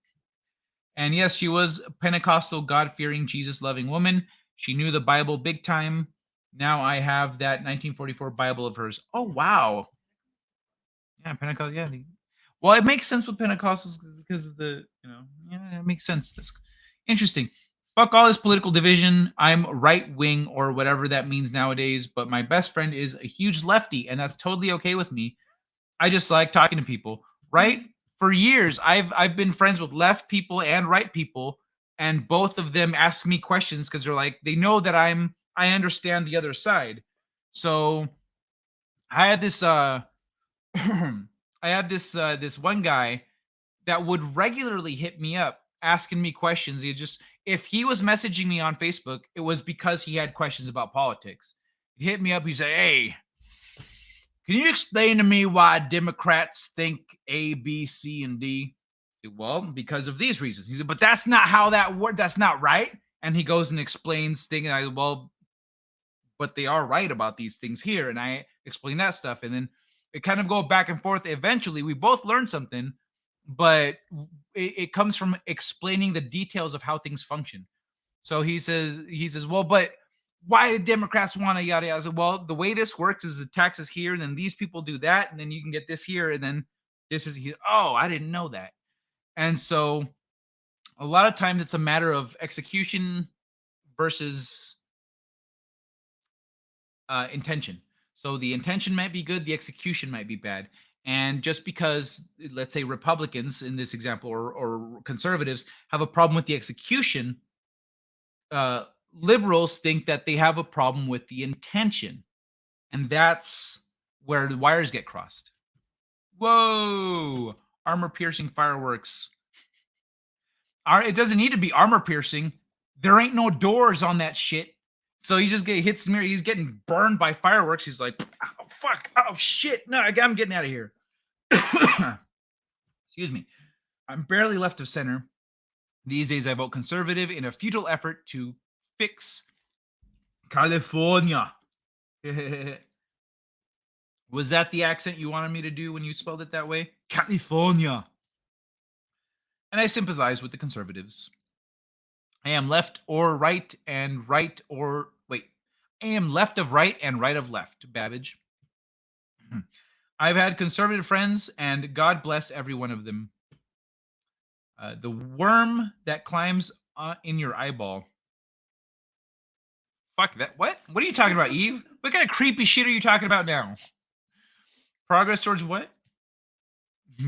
And yes, she was a Pentecostal, God-fearing, Jesus-loving woman. She knew the Bible big time. Now I have that 1944 Bible of hers. Oh, wow. Yeah, Pentecostal, yeah. Well, it makes sense with Pentecostals because of the, yeah, it makes sense. That's interesting. Fuck all this political division. I'm right-wing or whatever that means nowadays, but my best friend is a huge lefty, and that's totally okay with me. I just like talking to people, right? For years, I've been friends with left people and right people, and both of them ask me questions because they're like, they know that I understand the other side. So I had this this one guy that would regularly hit me up asking me questions. If he was messaging me on Facebook, it was because he had questions about politics. He'd hit me up, he'd say, "Hey, can you explain to me why Democrats think A, B, C, and D?" Well, because of these reasons. He said, "But that's not how that works. That's not right." And he goes and explains things. And I, well, but they are right about these things here. And I explain that stuff. And then it kind of go back and forth. Eventually, we both learn something, but it comes from explaining the details of how things function. So he says, "Well, but why do Democrats want to yada yada?" I said, "Well, the way this works is the taxes here, and then these people do that, and then you can get this here, and then this is here." Oh, I didn't know that. And so a lot of times it's a matter of execution versus intention. So the intention might be good, the execution might be bad. And just because, let's say, Republicans in this example or conservatives have a problem with the execution, liberals think that they have a problem with the intention. And that's where the wires get crossed. Whoa! Armor piercing fireworks. It doesn't need to be armor piercing. There ain't no doors on that shit. So he just hits me. He's getting burned by fireworks. He's like, "Oh, fuck. Oh, shit. No, I'm getting out of here." Excuse me. I'm barely left of center. These days, I vote conservative in a futile effort to fix California. Was that the accent you wanted me to do when you spelled it that way? California. And I sympathize with the conservatives. I am left or right and right or wait. I am left of right and right of left, Babbage. I've had conservative friends, and God bless every one of them. The worm that climbs in your eyeball. Fuck that. What? What are you talking about, Eve? What kind of creepy shit are you talking about now? Progress towards what?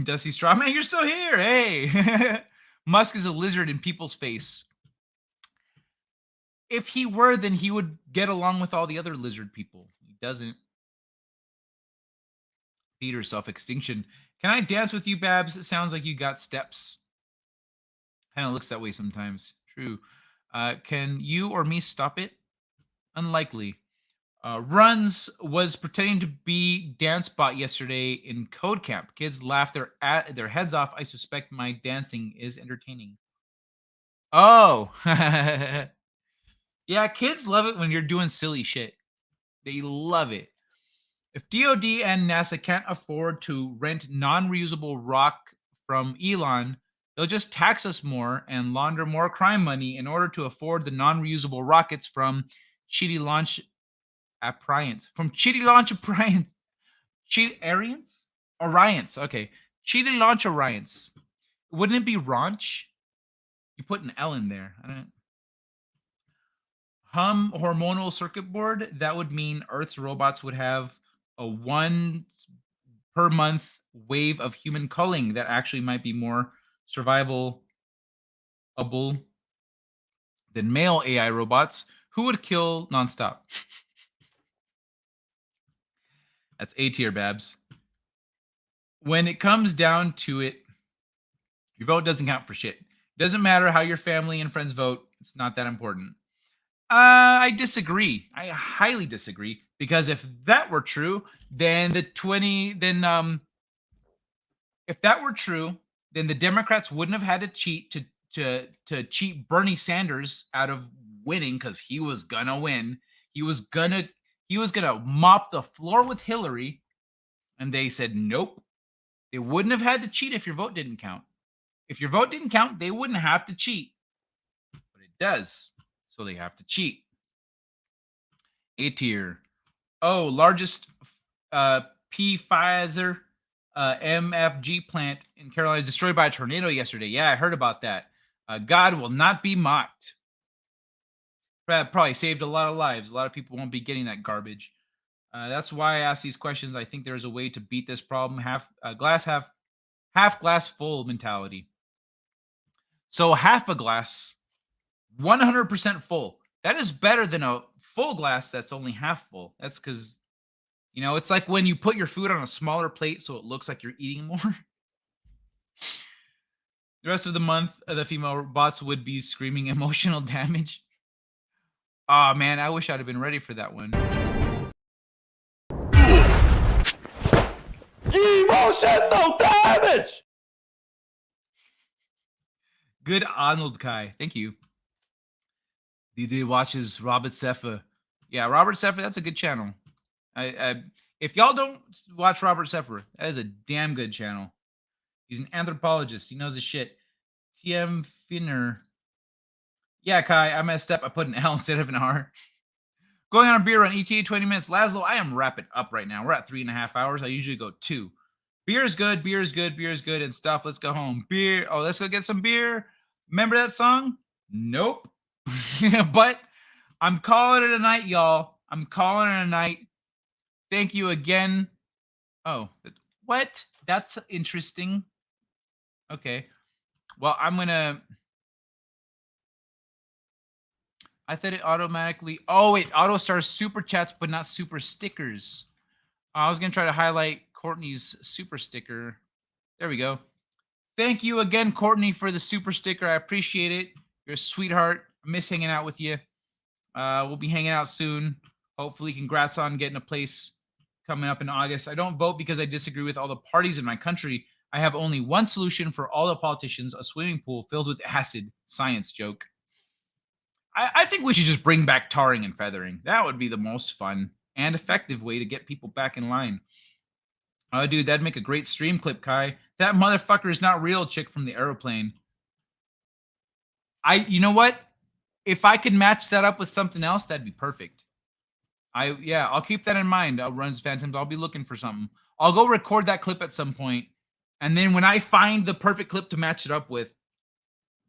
Dusty Strawman, you're still here. Hey. Musk is a lizard in people's face. If he were, then he would get along with all the other lizard people. He doesn't. Peter, self-extinction. Can I dance with you, Babs? It sounds like you got steps. Kind of looks that way sometimes. True. Can you or me stop it? Unlikely. Runs was pretending to be dance bot yesterday in code camp. Kids laugh their heads off. I suspect my dancing is entertaining. Oh. Yeah, kids love it when you're doing silly shit. They love it. If DoD and NASA can't afford to rent non-reusable rock from Elon, they'll just tax us more and launder more crime money in order to afford the non-reusable rockets from Chitty Launch Appliance. From Chitty Launch Appliance. Arians? Orions. Okay. Cheated launch Orions. Wouldn't it be Raunch? You put an L in there. I don't. Hum hormonal circuit board. That would mean Earth's robots would have a 1 per month wave of human culling that actually might be more survivable than male AI robots who would kill nonstop. That's A tier, Babs. When it comes down to it, your vote doesn't count for shit. It doesn't matter how your family and friends vote. It's not that important. I disagree. I highly disagree, because if that were true, then if that were true, then the Democrats wouldn't have had to cheat to cheat Bernie Sanders out of winning, because he was gonna win. He was gonna mop the floor with Hillary, and they said nope. They wouldn't have had to cheat if your vote didn't count. If your vote didn't count, they wouldn't have to cheat, but it does, so they have to cheat. A tier. Oh, largest Pfizer MFG plant in Carolina is destroyed by a tornado yesterday. Yeah, I heard about that. God will not be mocked. Probably saved a lot of lives. A lot of people won't be getting that garbage. That's why I ask these questions. I think there's a way to beat this problem. Half glass full mentality. So half a glass, 100% full. That is better than a full glass that's only half full. That's because, it's like when you put your food on a smaller plate so it looks like you're eating more. The rest of the month, the female bots would be screaming emotional damage. Oh, man, I wish I'd have been ready for that one. Emotional damage! Good Arnold Kai. Thank you. DD watches Robert Seffer. Yeah, Robert Seffer, that's a good channel. If y'all don't watch Robert Seffer, that is a damn good channel. He's an anthropologist. He knows his shit. TM Finner. Yeah, Kai, I messed up. I put an L instead of an R. Going on a beer run, ETA 20 minutes. Laszlo, I am wrapping up right now. We're at 3.5 hours. I usually go 2. Beer is good, beer is good, beer is good, and stuff. Let's go home. Beer. Oh, let's go get some beer. Remember that song? Nope. But I'm calling it a night, y'all. I'm calling it a night. Thank you again. Oh, what? That's interesting. Okay. Well, I thought it automatically. Oh, wait. Auto stars super chats, but not super stickers. I was going to try to highlight Courtney's super sticker. There we go. Thank you again, Courtney, for the super sticker. I appreciate it. You're a sweetheart. I miss hanging out with you. We'll be hanging out soon. Hopefully, congrats on getting a place coming up in August. I don't vote because I disagree with all the parties in my country. I have only one solution for all the politicians: a swimming pool filled with acid. Science joke. I think we should just bring back tarring and feathering. That would be the most fun and effective way to get people back in line. Oh, dude, that'd make a great stream clip, Kai. That motherfucker is not real, chick from the airplane. You know what? If I could match that up with something else, that'd be perfect. I'll keep that in mind. I'll run Phantoms. I'll be looking for something. I'll go record that clip at some point, and then when I find the perfect clip to match it up with,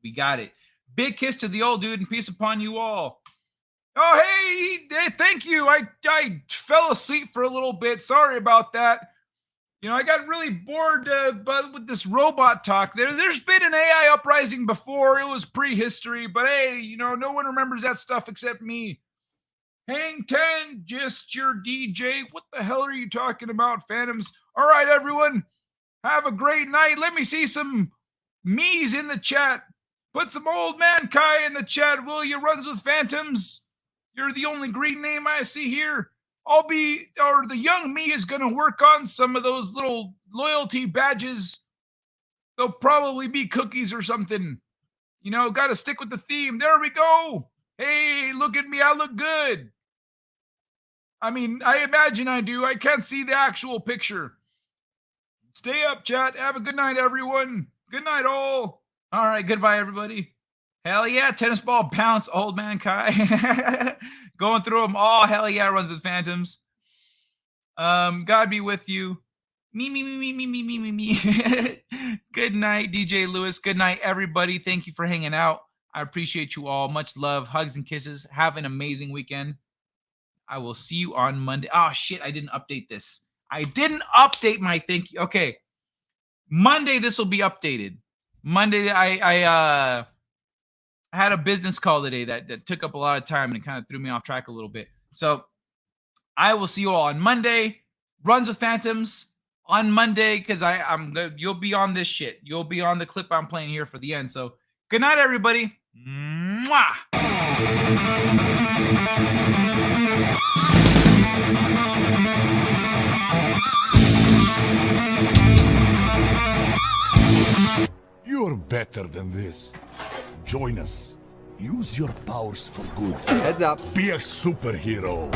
we got it. Big kiss to the old dude and peace upon you all. Oh, hey, thank you. I fell asleep for a little bit. Sorry about that. I got really bored with this robot talk. There's been an AI uprising before. It was prehistory, but hey, no one remembers that stuff except me. Hang 10, just your DJ. What the hell are you talking about, Phantoms? All right, everyone. Have a great night. Let me see some me's in the chat. Put some old man Kai in the chat, will you? Runs with Phantoms. You're the only green name I see here. The young me is going to work on some of those little loyalty badges. They'll probably be cookies or something. Got to stick with the theme. There we go. Hey, look at me. I look good. I mean, I imagine I do. I can't see the actual picture. Stay up, chat. Have a good night, everyone. Good night, all. All right, goodbye, everybody. Hell yeah, tennis ball bounce, old man Kai. Going through them all. Hell yeah, runs with Phantoms. God be with you. Me. Good night, DJ Lewis. Good night, everybody. Thank you for hanging out. I appreciate you all. Much love, hugs, and kisses. Have an amazing weekend. I will see you on Monday. Oh, shit, I didn't update this. I didn't update my thank you. Okay. Monday, this will be updated. Monday, I had a business call today that took up a lot of time and it kind of threw me off track a little bit. So I will see you all on Monday. Runs with Phantoms on Monday because you'll be on this shit. You'll be on the clip I'm playing here for the end. So good night, everybody. Mwah! You're better than this. Join us. Use your powers for good. Heads up. Be a superhero.